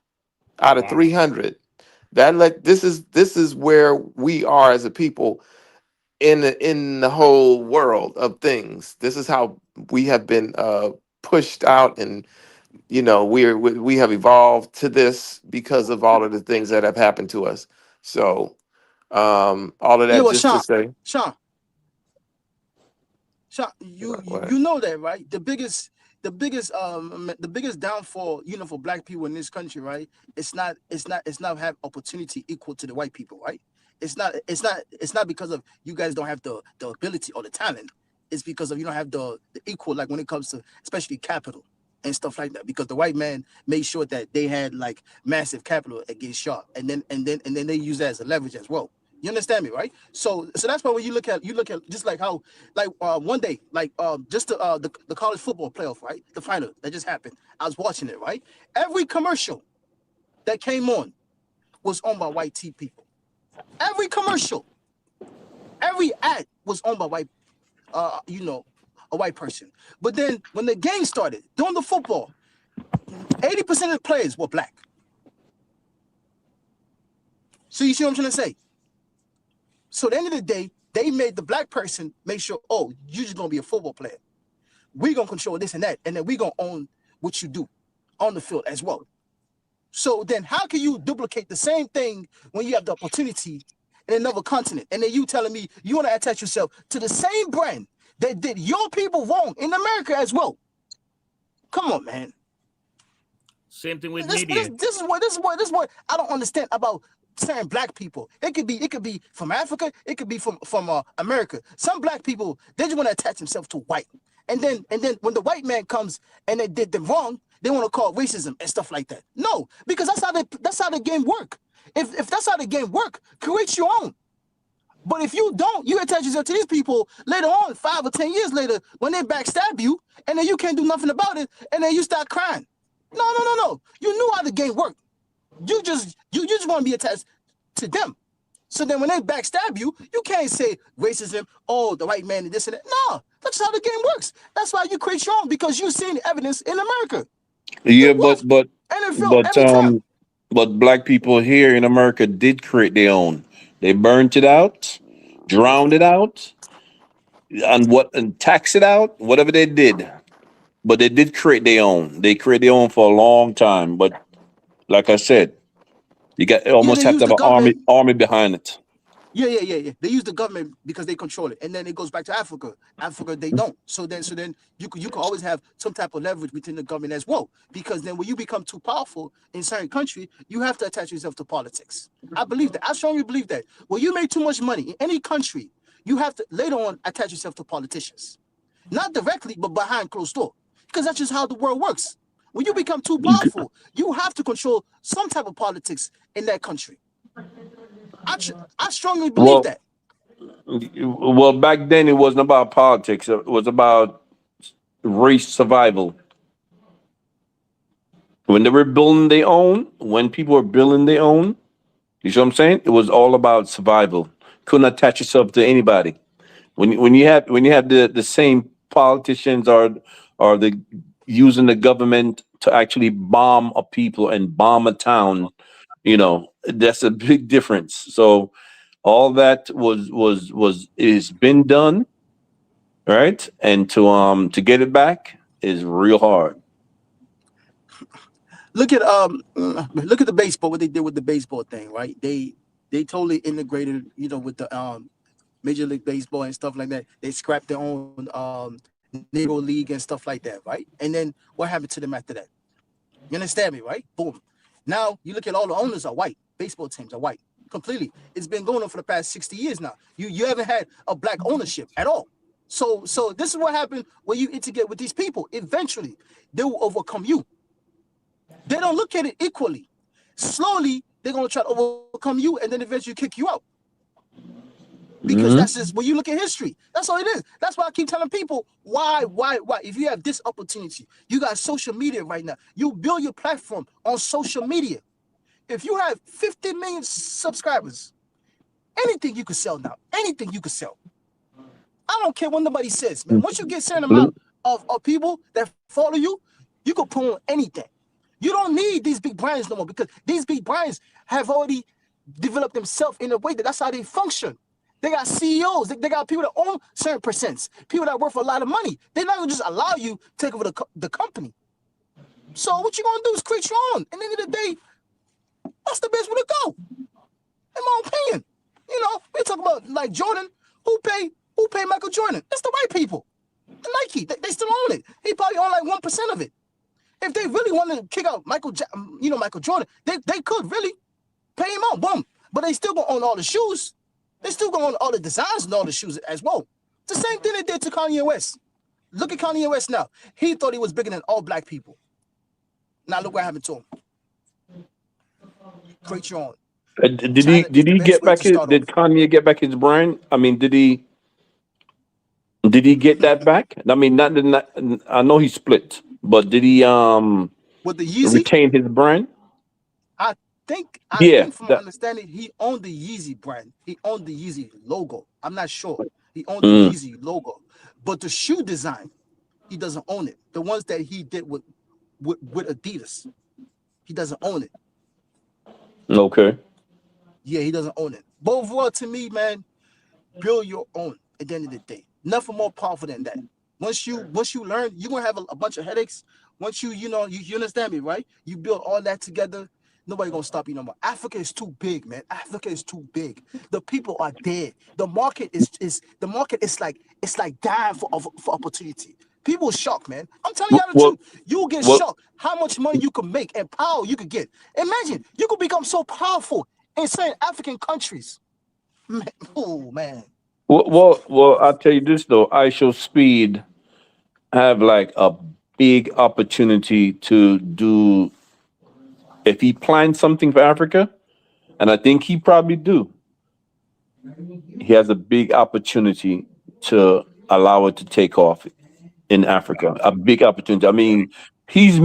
S10: out of
S6: Wow.
S10: 300. This is where we are as a people in the whole world of things. This is how we have been pushed out, and we have evolved to this because of all of the things that have happened to us. So all of
S11: Yeah,
S10: that
S11: well,
S10: just to say,
S11: Sean,
S10: what?
S11: you know that, right? The biggest downfall, for black people in this country, right? It's not have opportunity equal to the white people, right? It's not because of you guys don't have the ability or the talent. It's because of you don't have the equal, like when it comes to especially capital and stuff like that. Because the white man made sure that they had like massive capital against sharp, and then they use that as a leverage as well. You understand me, right? So that's why when you look at just like how like one day like just the college football playoff, right? The final that just happened. I was watching it, right? Every commercial that came on was owned by white people. Every commercial, every ad was owned by white, a white person. But then when the game started, during the football, 80% of the players were black. So you see what I'm trying to say? So at the end of the day, they made the black person make sure, oh, you're just gonna be a football player. We're gonna control this and that, and then we're gonna own what you do on the field as well. So then how can you duplicate the same thing when you have the opportunity in another continent? And then you telling me you want to attach yourself to the same brand that did your people wrong in America as well. Come on, man.
S6: Same thing with
S11: This
S6: media.
S11: is what I don't understand about certain black people. It could be from Africa, it could be from America. Some black people, they just want to attach themselves to white. And then when the white man comes and they did them wrong, they want to call it racism and stuff like that. No, because that's how the game work. If that's how the game work, create your own. But if you don't, you attach yourself to these people later on, 5 or 10 years later, when they backstab you, and then you can't do nothing about it, and then you start crying. No. You knew how the game worked. You just want to be attached to them. So then when they backstab you, you can't say racism, oh, the white man and this and that. No, that's how the game works. That's why you create your own, because you've seen evidence in America.
S9: Yeah,
S11: You
S9: but
S11: watch
S9: but
S11: NFL
S9: but
S11: every time.
S9: um, but black people here in America did create their own. They burnt it out, drowned it out, and tax it out, whatever they did. But they did create their own. They created their own for a long time. But like I said, you
S11: Yeah,
S9: almost
S11: they
S9: have
S11: use
S9: to have
S11: the
S9: an army
S11: government.
S9: army behind it.
S11: Yeah. They use the government because they control it, and then it goes back to Africa. Africa, they don't. So then you can always have some type of leverage within the government as well. Because then when you become too powerful in certain country, you have to attach yourself to politics. I believe that. I strongly believe that. When you make too much money in any country, you have to later on attach yourself to politicians, not directly, but behind closed door. Because that's just how the world works. When you become too powerful, you have to control some type of politics in that country. I strongly believe
S9: Well,
S11: that.
S9: back then it wasn't about politics. It was about race survival. When they were building their own, when people were building their own, you see what I'm saying? It was all about survival. Couldn't attach yourself to anybody. When you have the same politicians or the using the government to actually bomb a people and bomb a town, that's a big difference. So all that was is been done, right? And to get it back is real hard.
S11: Look at the baseball, what they did with the baseball thing, right? They totally integrated, with the Major League Baseball and stuff like that. They scrapped their own Negro League and stuff like that, right? And then what happened to them after that? You understand me, right? Boom. Now you look at all the owners are white. Baseball teams are white completely. It's been going on for the past 60 years now. You haven't had a black ownership at all. So this is what happened when you integrate with these people. Eventually, they will overcome you. They don't look at it equally. Slowly, they're gonna try to overcome you, and then eventually kick you out. Because
S9: Hmm.
S11: that's just when you look at history. That's all it is. That's why I keep telling people why. If you have this opportunity, you got social media right now. You build your platform on social media. If you have 50 million subscribers, anything you could sell now. Anything you could sell. I don't care what nobody says, man. Once you get a certain
S9: Let,
S11: amount, of people that follow you, you could put on anything. You don't need these big brands no more because these big brands have already developed themselves in a way that's how they function. They got CEOs. They got people that own certain percents, people that worth a lot of money. They're not going to just allow you to take over the company. So what you going to do is create your own. At the end of the day, that's the best way to go, in my opinion. You know, we talk about like Jordan. Who pay Michael Jordan? It's the white people. The Nike. They still own it. He probably own like 1% of it. If they really wanted to kick out Michael Jordan, they could really pay him out. Boom. But they still gonna own all the shoes. They still gonna own all the designs and all the shoes as well. It's the same thing they did to Kanye West. Look at Kanye West now. He thought he was bigger than all black people. Now look what happened to him. Create your own.
S9: Did he get back his? Did Kanye get back his brand? I mean, did he get that back? I mean, not I know he split, but did he
S11: with the Yeezy
S9: retain his brand?
S11: I think from my understanding, he owned the Yeezy brand. He owned the Yeezy logo. I'm not sure. He owned the Yeezy logo, but the shoe design, he doesn't own it. The ones that he did with Adidas, he doesn't own it.
S9: Okay.
S11: Yeah, he doesn't own it. But overall, to me, man, build your own at the end of the day. Nothing more powerful than that. Once you learn, you're gonna have a bunch of headaches. Once you understand me, right? You build all that together, nobody gonna stop you no more. Africa is too big, man. Africa is too big. The people are dead. The market is like dying for opportunity. People shocked, man. I'm telling y'all the truth. You'll get shocked how much money you can make and power you could get. Imagine you could become so powerful in certain African countries. Man, oh man.
S9: Well, I'll tell you this though. ISHOWSPEED have like a big opportunity to do. If he plans something for Africa, and I think he probably do, he has a big opportunity to allow it to take off in Africa. A big opportunity. I mean, he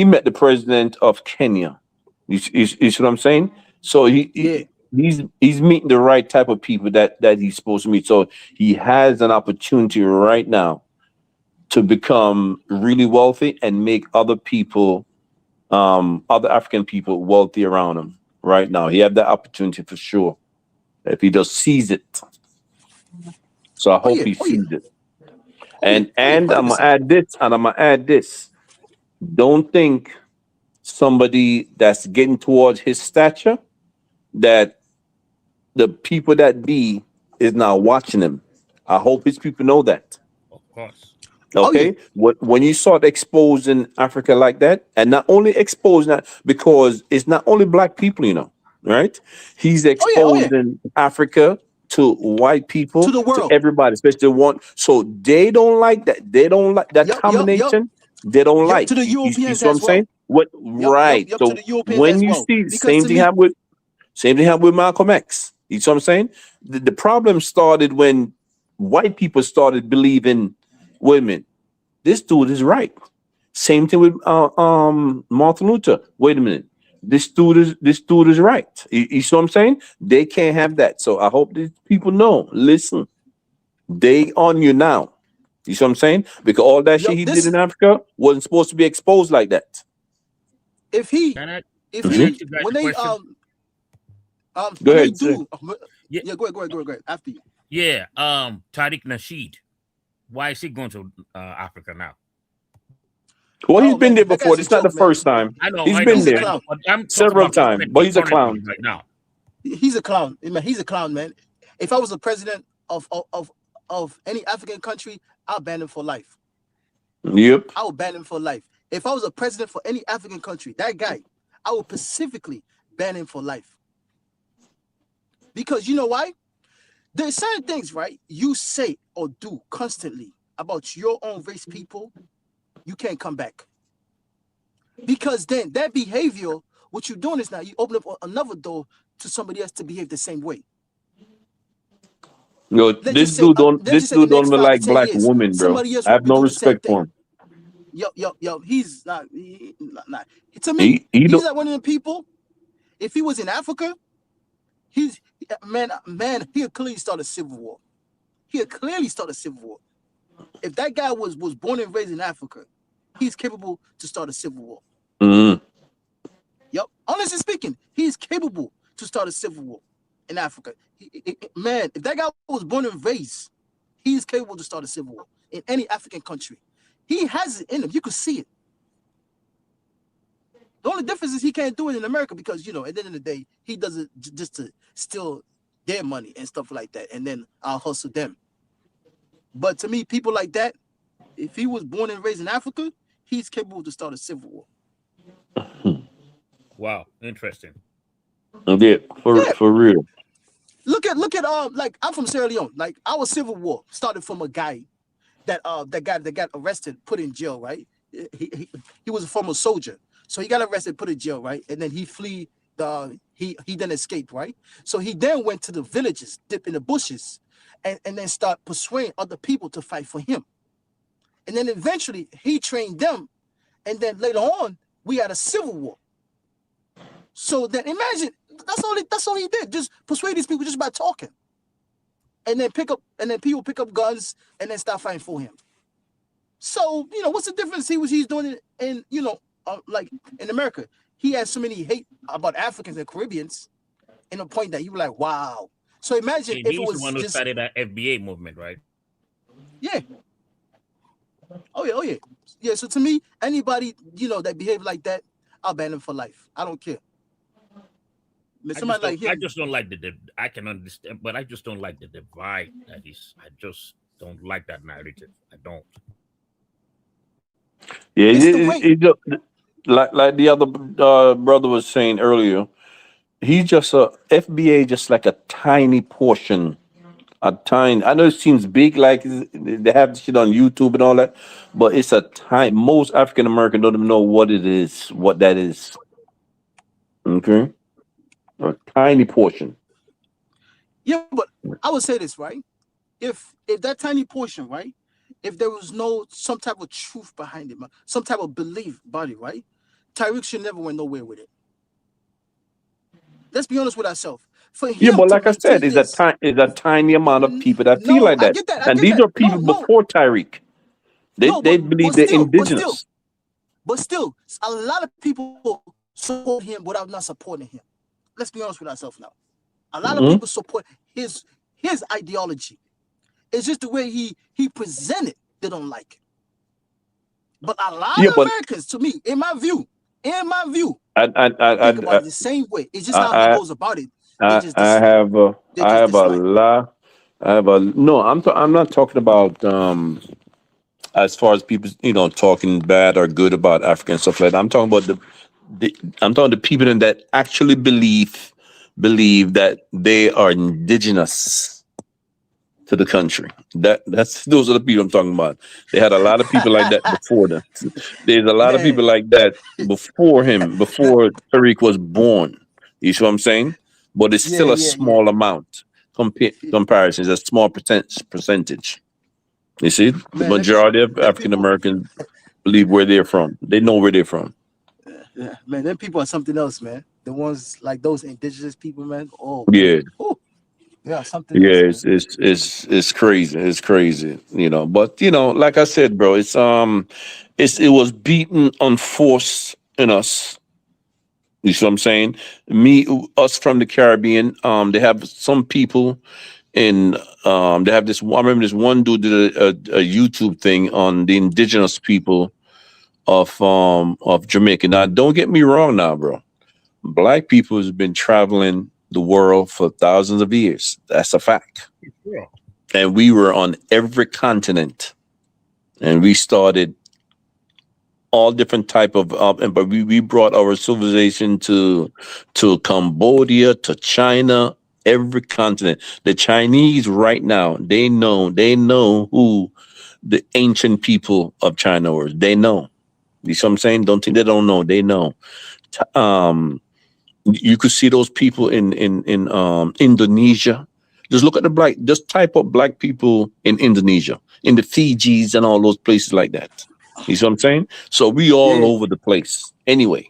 S9: met the president of Kenya. You see what I'm saying? So he's meeting the right type of people that he's supposed to meet. So he has an opportunity right now to become really wealthy and make other people, other African people, wealthy around him right now. He had that opportunity for sure if he just sees it. So I hope he sees it. And I'm gonna add this. Don't think somebody that's getting towards his stature that the people that be is now watching him. I hope his people know that.
S6: Of course.
S9: Okay. When you start exposing Africa like that, and not only exposing that because it's not only black people, right? He's exposing Africa to white people,
S11: to the world,
S9: to everybody, especially the one. So they don't like that. They don't like that combination. They don't like
S11: to the Europeans
S9: you see what I'm saying?
S11: Right.
S9: So
S11: to the Europeans
S9: when you see same thing happen with Malcolm X. You see what I'm saying? The problem started when white people started believing, wait a minute, this dude is right. Same thing with Martin Luther. Wait a minute, this dude is right. You see what I'm saying? They can't have that. So I hope these people know. Listen, they on you now. You see what I'm saying? Because all that shit he did in Africa wasn't supposed to be exposed like that.
S11: When they
S9: go ahead.
S11: Go ahead. After you.
S6: Yeah. Tariq Nasheed. Why is he going to Africa now?
S9: Well, he's been there before. It's not the first time.
S6: I know.
S9: He's been there several times, but he's a clown
S6: right now.
S11: He's a clown. He's a clown, man. If I was a president of any African country, I'll ban him for life.
S9: Yep.
S11: I would ban him for life. If I was a president for any African country, that guy, I would specifically ban him for life. Because you know why? There's certain things, right, you say or do constantly about your own race people, you can't come back. Because then that behavior, what you're doing is now you open up another door to somebody else to behave the same way.
S9: Yo, this dude don't look like black women, bro. I have no respect for him.
S11: Yo, he's not. To me, he's not one of the people. If he was in Africa, he's man. He'll clearly start a civil war. if that guy was born and raised in Africa, he's capable to start a civil war.
S9: Mm.
S11: Yep. Honestly speaking, he's capable to start a civil war in Africa. Man, if that guy was born and raised, he's capable to start a civil war in any African country. He has it in him. You could see it. The only difference is he can't do it in America because, you know, at the end of the day, he does it just to steal their money and stuff like that, and then I'll hustle them. But to me, people like that, if he was born and raised in Africa, he's capable to start a civil war.
S6: Wow, interesting.
S9: Yeah,
S11: Yeah.
S9: for real.
S11: Look at like I'm from Sierra Leone. Like our civil war started from a guy that got arrested, put in jail, right? He was a former soldier. So he got arrested, put in jail, right? And then he flee he then escaped, right? So he then went to the villages, dip in the bushes, and then start persuading other people to fight for him. And then eventually he trained them, and then later on we had a civil war. So then imagine that's all he did, just persuade these people just by talking. And then people pick up guns and then start fighting for him. So, you know, what's the difference he's doing in you know, like in America? He has so many hate about Africans and Caribbeans in a point that you were like, wow. So imagine if it
S6: He's
S11: was
S6: the one who
S11: just
S6: started that FBA movement, right?
S11: yeah. Oh yeah. Yeah, so to me, anybody, you know, that behave like that, I'll ban them for life. I don't care. Somebody like him.
S6: I just don't like I can understand, but I just don't like the divide that is. I just don't like that narrative. I don't.
S9: Yeah,
S11: It's the way.
S9: like the other brother was saying earlier, he's just a FBA, just like a tiny portion, a tiny. I know it seems big, like they have the shit on YouTube and all that, but it's a tiny. Most African American don't even know what it is, what that is. Okay, a tiny portion.
S11: Yeah, but I would say this, right? If that tiny portion, right? If there was some type of truth behind it, some type of belief about it, right? Tariq should never went nowhere with it. Let's be honest with ourselves. For
S9: Yeah,
S11: him
S9: but
S11: to
S9: like I said,
S11: maintain this,
S9: it's a tiny amount of people that feel
S11: no,
S9: like
S11: I
S9: that,
S11: get that. I
S9: and
S11: get
S9: these
S11: that.
S9: are people
S11: No,
S9: before Tyreek.
S11: no,
S9: They believe they're indigenous.
S11: but still, a lot of people support him without not supporting him. Let's be honest with ourselves now. A lot of people support his ideology. It's just the way he presented they don't like it. But a lot
S9: Yeah,
S11: of
S9: but
S11: Americans, to me, in my view,
S9: I
S11: think about it the same way. It's just how he
S9: I
S11: goes about it.
S9: I
S11: They just
S9: have a
S11: dislike.
S9: lot. I have a no. I'm not talking about as far as people talking bad or good about Africa and stuff like that. I'm talking about I'm talking the people that actually believe that they are indigenous to the country. Those are the people I'm talking about. They had a lot of people like that before them. There's a lot of
S11: Man,
S9: people like that before him, before Tariq was born. You see what I'm saying? But it's still a
S11: yeah.
S9: small amount comparison. It's a small percentage. You see, the
S11: Man,
S9: majority of
S11: them
S9: African
S11: people,
S9: Americans believe where they're from. They know where they're from.
S11: yeah, man, them people are something else, man. The ones like those indigenous people, man. Oh man,
S9: Yeah,
S11: oh, they are something
S9: yeah.
S11: else, man.
S9: It's crazy. It's crazy. But like I said, bro, it was beaten on force in us. You see what I'm saying? Us from the Caribbean. They have some people in. They have this. I remember this one dude did a YouTube thing on the indigenous people of Jamaica. Now, don't get me wrong, now, bro. Black people has been traveling the world for thousands of years. That's a fact.
S6: Yeah.
S9: And we were on every continent, and we started all different type of but we brought our civilization to Cambodia, to China, every continent. The Chinese right now, they know who the ancient people of China were. They know. You see what I'm saying? Don't think they don't know. They know. You could see those people in Indonesia. Just look at just type up black people in Indonesia, in the Fijis and all those places like that. You see what I'm saying? So we all
S11: Yeah,
S9: over the place. Anyway,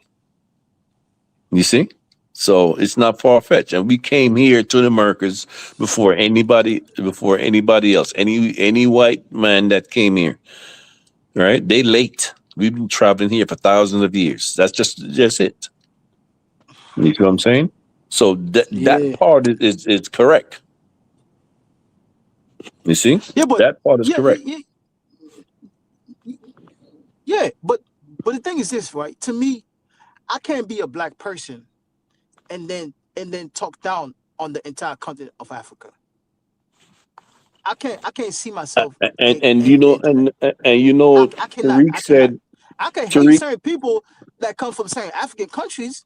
S9: you see? So it's not far fetched, and we came here to the Americas before anybody else, any white man that came here. Right? They late. We've been traveling here for thousands of years. That's just it. You see what I'm saying? So that
S11: Yeah.
S9: part is correct. You see,
S11: Yeah, but
S9: that part is
S11: yeah,
S9: correct.
S11: yeah. But the thing is this, right? To me, I can't be a black person and then talk down on the entire continent of Africa. I can't see myself
S9: And you
S11: in
S9: know,
S11: doing that.
S9: and you know,
S11: I cannot.
S9: Tariq
S11: I cannot.
S9: said,
S11: I can hate
S9: Tariq.
S11: certain people that come from certain African countries,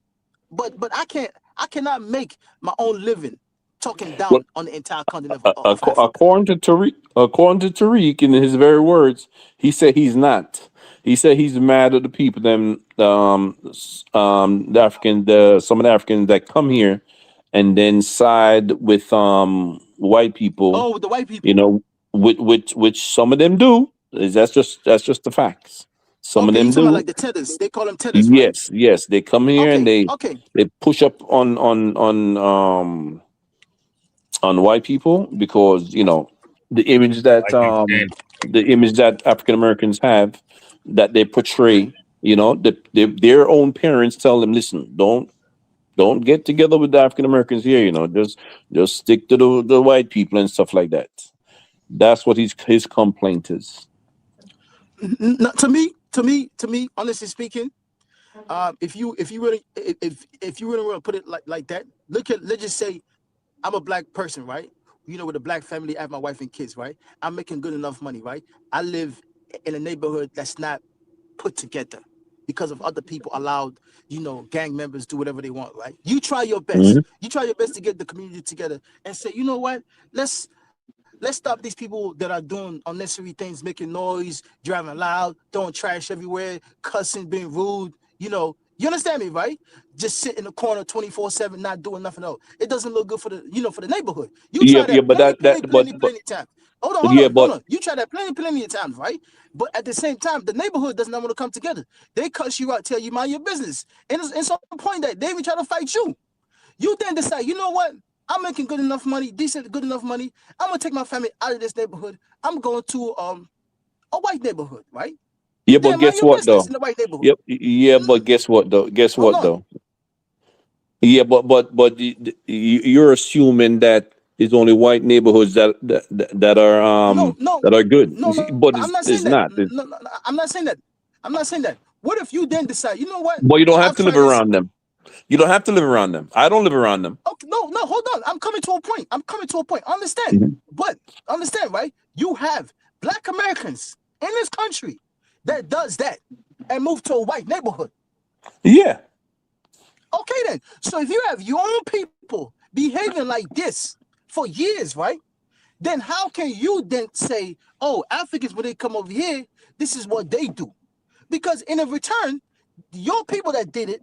S11: but I can't. I cannot make my own living talking down on the entire continent of Africa.
S9: According to Tariq, in his very words, he said he's not. He said he's mad at the people, the African, some of the Africans that come here, and then side with white people.
S11: Oh, with the white
S9: You
S11: people.
S9: know, which some of them do. That's just the facts. Some of
S11: Okay, you
S9: them
S11: talking about
S9: do.
S11: like the tethers? They call them tethers, right?
S9: Yes, they come here and
S11: Okay,
S9: they
S11: okay,
S9: they push up on white people because the image that
S6: Like you said,
S9: African Americans have, that they portray. Their own parents tell them, listen, don't get together with the African Americans here. Just stick to the white people and stuff like that. That's what his complaint is.
S11: to me, honestly speaking, if you really want to put it like that, let's just say I'm a black person, right? With a black family, I have my wife and kids, right? I'm making good enough money, right? I live in a neighborhood that's not put together because of other people allowed, gang members do whatever they want, right? You try your best.
S9: Mhm.
S11: You try your best to get the community together and say, you know what? Let's stop these people that are doing unnecessary things, making noise, driving loud, throwing trash everywhere, cussing, being rude. You understand me, right? Just sit in the corner 24/7, not doing nothing else. It doesn't look good for the neighborhood. You
S9: Yeah,
S11: try
S9: yeah,
S11: that
S9: but
S11: plenty,
S9: that
S11: plenty,
S9: that
S11: plenty,
S9: but
S11: plenty times. Hold on, hold
S9: yeah,
S11: on, hold
S9: but
S11: on. You try that plenty, plenty of times, right? But at the same time, the neighborhood does not want to come together. They cuss you out, tell you mind your business, and it's some point that they even try to fight you. You then decide, you know what? I'm making good enough money, decent, good enough money. I'm gonna take my family out of this neighborhood. I'm going to a white neighborhood, right?
S9: yeah,
S11: You
S9: but
S11: then mind
S9: guess
S11: your
S9: what
S11: business
S9: though?
S11: in the white neighborhood.
S9: Yep, yeah, but guess what though? Guess
S11: Hold
S9: what
S11: on.
S9: though? Yeah, but you're assuming that it's only white neighborhoods
S11: No, no,
S9: that are good.
S11: no, no.
S9: But
S11: I'm not saying
S9: it's
S11: that.
S9: not.
S11: No, no, I'm not saying that. I'm not saying that. What if you then decide, you know what?
S9: But you don't have
S11: I've
S9: to live
S11: tried this.
S9: around them. You don't have to live around them. I don't live around them.
S11: Okay, no, hold on. I'm coming to a point. Understand.
S9: Mhm.
S11: But understand, right? You have black Americans in this country that does that and move to a white neighborhood.
S9: Yeah.
S11: Okay, then. So if you have your own people behaving like this for years, right? Then how can you then say, oh, Africans, when they come over here, this is what they do? Because in a return, your people that did it,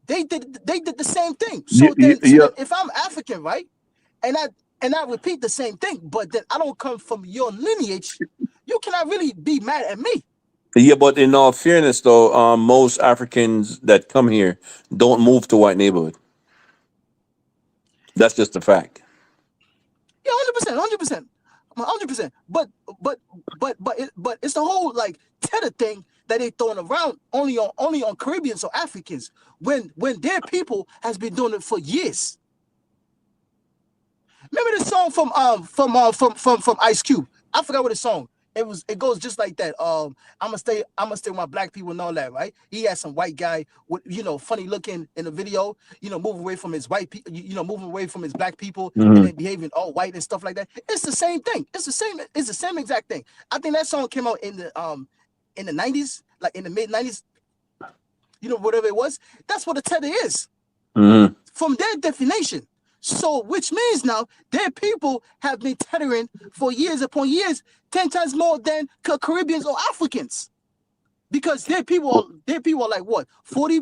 S11: they did the same thing.
S9: Yeah,
S11: So then
S9: yeah,
S11: if I'm African, right? And I repeat the same thing, but then I don't come from your lineage, you cannot really be mad at me.
S9: yeah. But in all fairness, though, most Africans that come here don't move to white neighborhood. That's just a fact.
S11: Yeah, 100%, 100%, 100%. But it's the whole like tether thing that they throwing around only on Caribbeans or Africans when their people has been doing it for years. Remember the song from Ice Cube? I forgot what the song. It goes just like that. I'm gonna stay with my black people and all that, right? He had some white guy with funny looking in the video, moving away from his white people, moving away from his black people and
S9: Hmm.
S11: then behaving all white and stuff like that. It's the same thing. It's the same exact thing. I think that song came out in the 90s, like in the mid 90s, whatever it was. That's what a tether is
S9: Hmm.
S11: from their definition. So, which means now their people have been tethering for years upon years, 10 times more than Caribbeans or Africans, because their people are like what, 40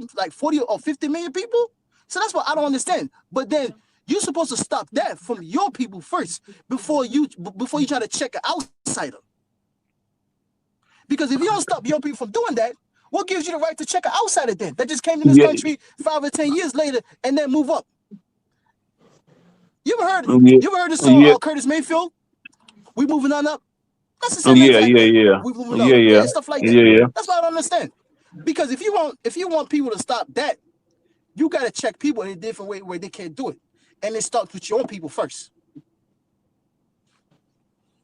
S11: or 50 million people. So that's what I don't understand. But then you're supposed to stop that from your people first before you try to check an outsider. Because if you don't stop your people from doing that, What gives you the right to check an outsider then that just came to this
S9: Yeah,
S11: country 5 or 10 years later and then move up? You ever heard
S9: yeah,
S11: the song
S9: yeah,
S11: Curtis Mayfield? We moving on up. That's the same thing
S9: yeah,
S11: like
S9: yeah,
S11: that.
S9: yeah,
S11: We moving up.
S9: yeah, yeah,
S11: Yeah, stuff like that.
S9: yeah, yeah.
S11: That's what I don't understand. Because if you want people to stop that, you gotta check people in a different way where they can't do it, and it starts with your own people first.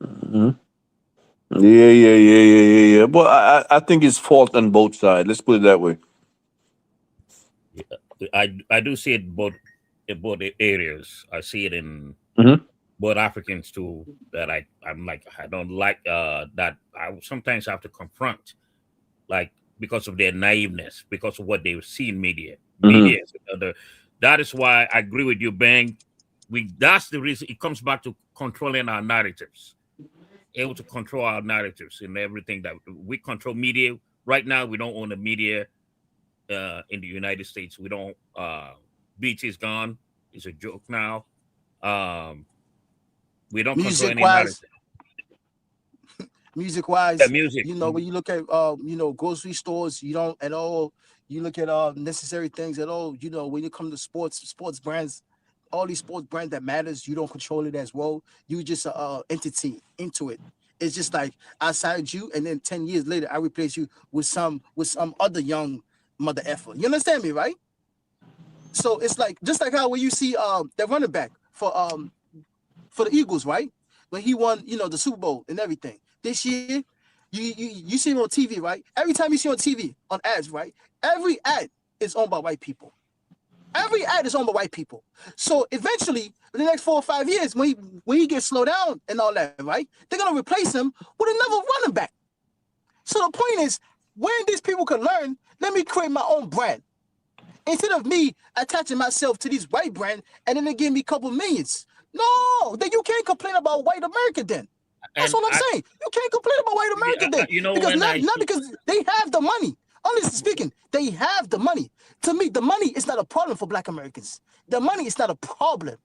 S9: Hmm. Yeah, yeah, yeah, yeah, yeah, yeah. But I think it's fault on both sides. Let's put it that way.
S6: I do see it both in both areas. I see it in
S9: Hmm.
S6: both Africans too. That I'm like I don't like that. I sometimes have to confront, like, because of their naiveness, because of what they see in media.
S9: Hmm.
S6: Media is another. That is why I agree with you, Bang. That's the reason it comes back to controlling our narratives. Able to control our narratives in everything that we control media. Right now, we don't own the media in the United States. We don't. Beach is gone. It's a joke now. Um, we don't control
S11: Music
S6: any
S11: wise,
S6: narrative.
S11: music
S6: The
S11: wise,
S6: music.
S11: when you look at grocery stores, you don't at all. You look at necessary things at all. When you come to sports brands, all these sports brands that matters, you don't control it as well. You just entity into it. It's just like I signed you, and then 10 years later, I replace you with some other young mother effer. You understand me, right? So it's like just like how when you see that running back for the Eagles, right? When he won, the Super Bowl and everything. This year, you see him on TV, right? Every time you see on TV on ads, right? Every ad is owned by white people. Every ad is owned by white people. So eventually, in the next 4 or 5 years, when he gets slowed down and all that, right? They're gonna replace him with another running back. So the point is, when these people can learn, let me create my own brand. Instead of me attaching myself to these white brands and then they give me a couple millions. No, then you can't complain about white America then. That's
S6: And
S11: what I'm saying. You can't complain about white America then.
S6: you know,
S11: Because
S6: when
S11: not because they have the money. Honestly speaking, they have the money. To me, the money is not a problem for Black Americans. The money is not a problem.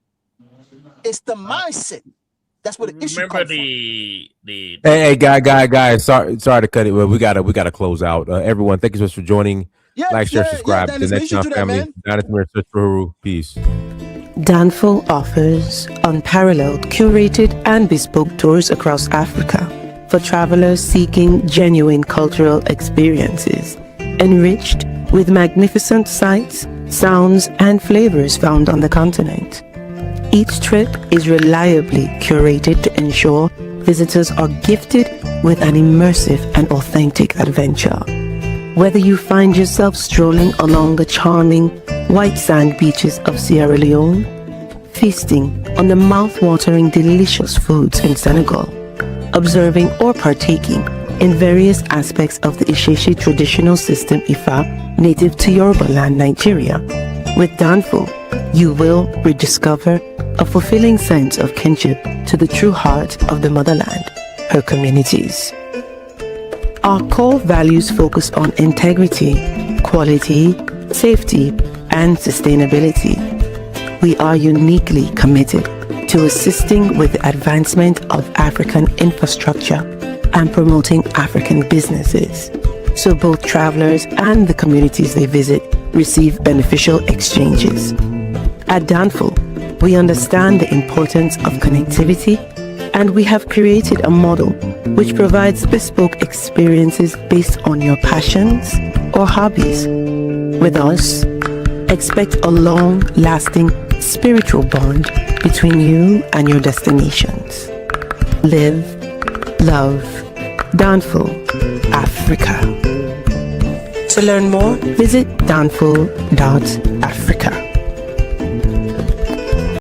S11: It's the mindset. That's where the issue
S6: remember
S11: comes from.
S2: Hey, guys. Sorry to cut it. Well, we gotta close out. Everyone, thank you so much for joining. Like, share, subscribe. The
S11: Dennis, you
S2: Next
S11: should
S2: Young
S11: do that,
S2: Family.
S11: man.
S2: Jonathan, search for Huru. Peace.
S1: Danful offers unparalleled, curated, and bespoke tours across Africa for travelers seeking genuine cultural experiences, enriched with magnificent sights, sounds, and flavors found on the continent. Each trip is reliably curated to ensure visitors are gifted with an immersive and authentic adventure. Whether you find yourself strolling along the charming white sand beaches of Sierra Leone, feasting on the mouth-watering delicious foods in Senegal, observing or partaking in various aspects of the Isheshe traditional system Ifa native to Yoruba land, Nigeria, with Danful, you will rediscover a fulfilling sense of kinship to the true heart of the motherland, her communities. Our core values focus on integrity, quality, safety, and sustainability. We are uniquely committed to assisting with the advancement of African infrastructure and promoting African businesses, so both travelers and the communities they visit receive beneficial exchanges. At Danful, we understand the importance of connectivity, and we have created a model which provides bespoke experiences based on your passions or hobbies. With us, expect a long-lasting spiritual bond between you and your destinations. Live, love, Danful, Africa. To learn more, visit danful.africa.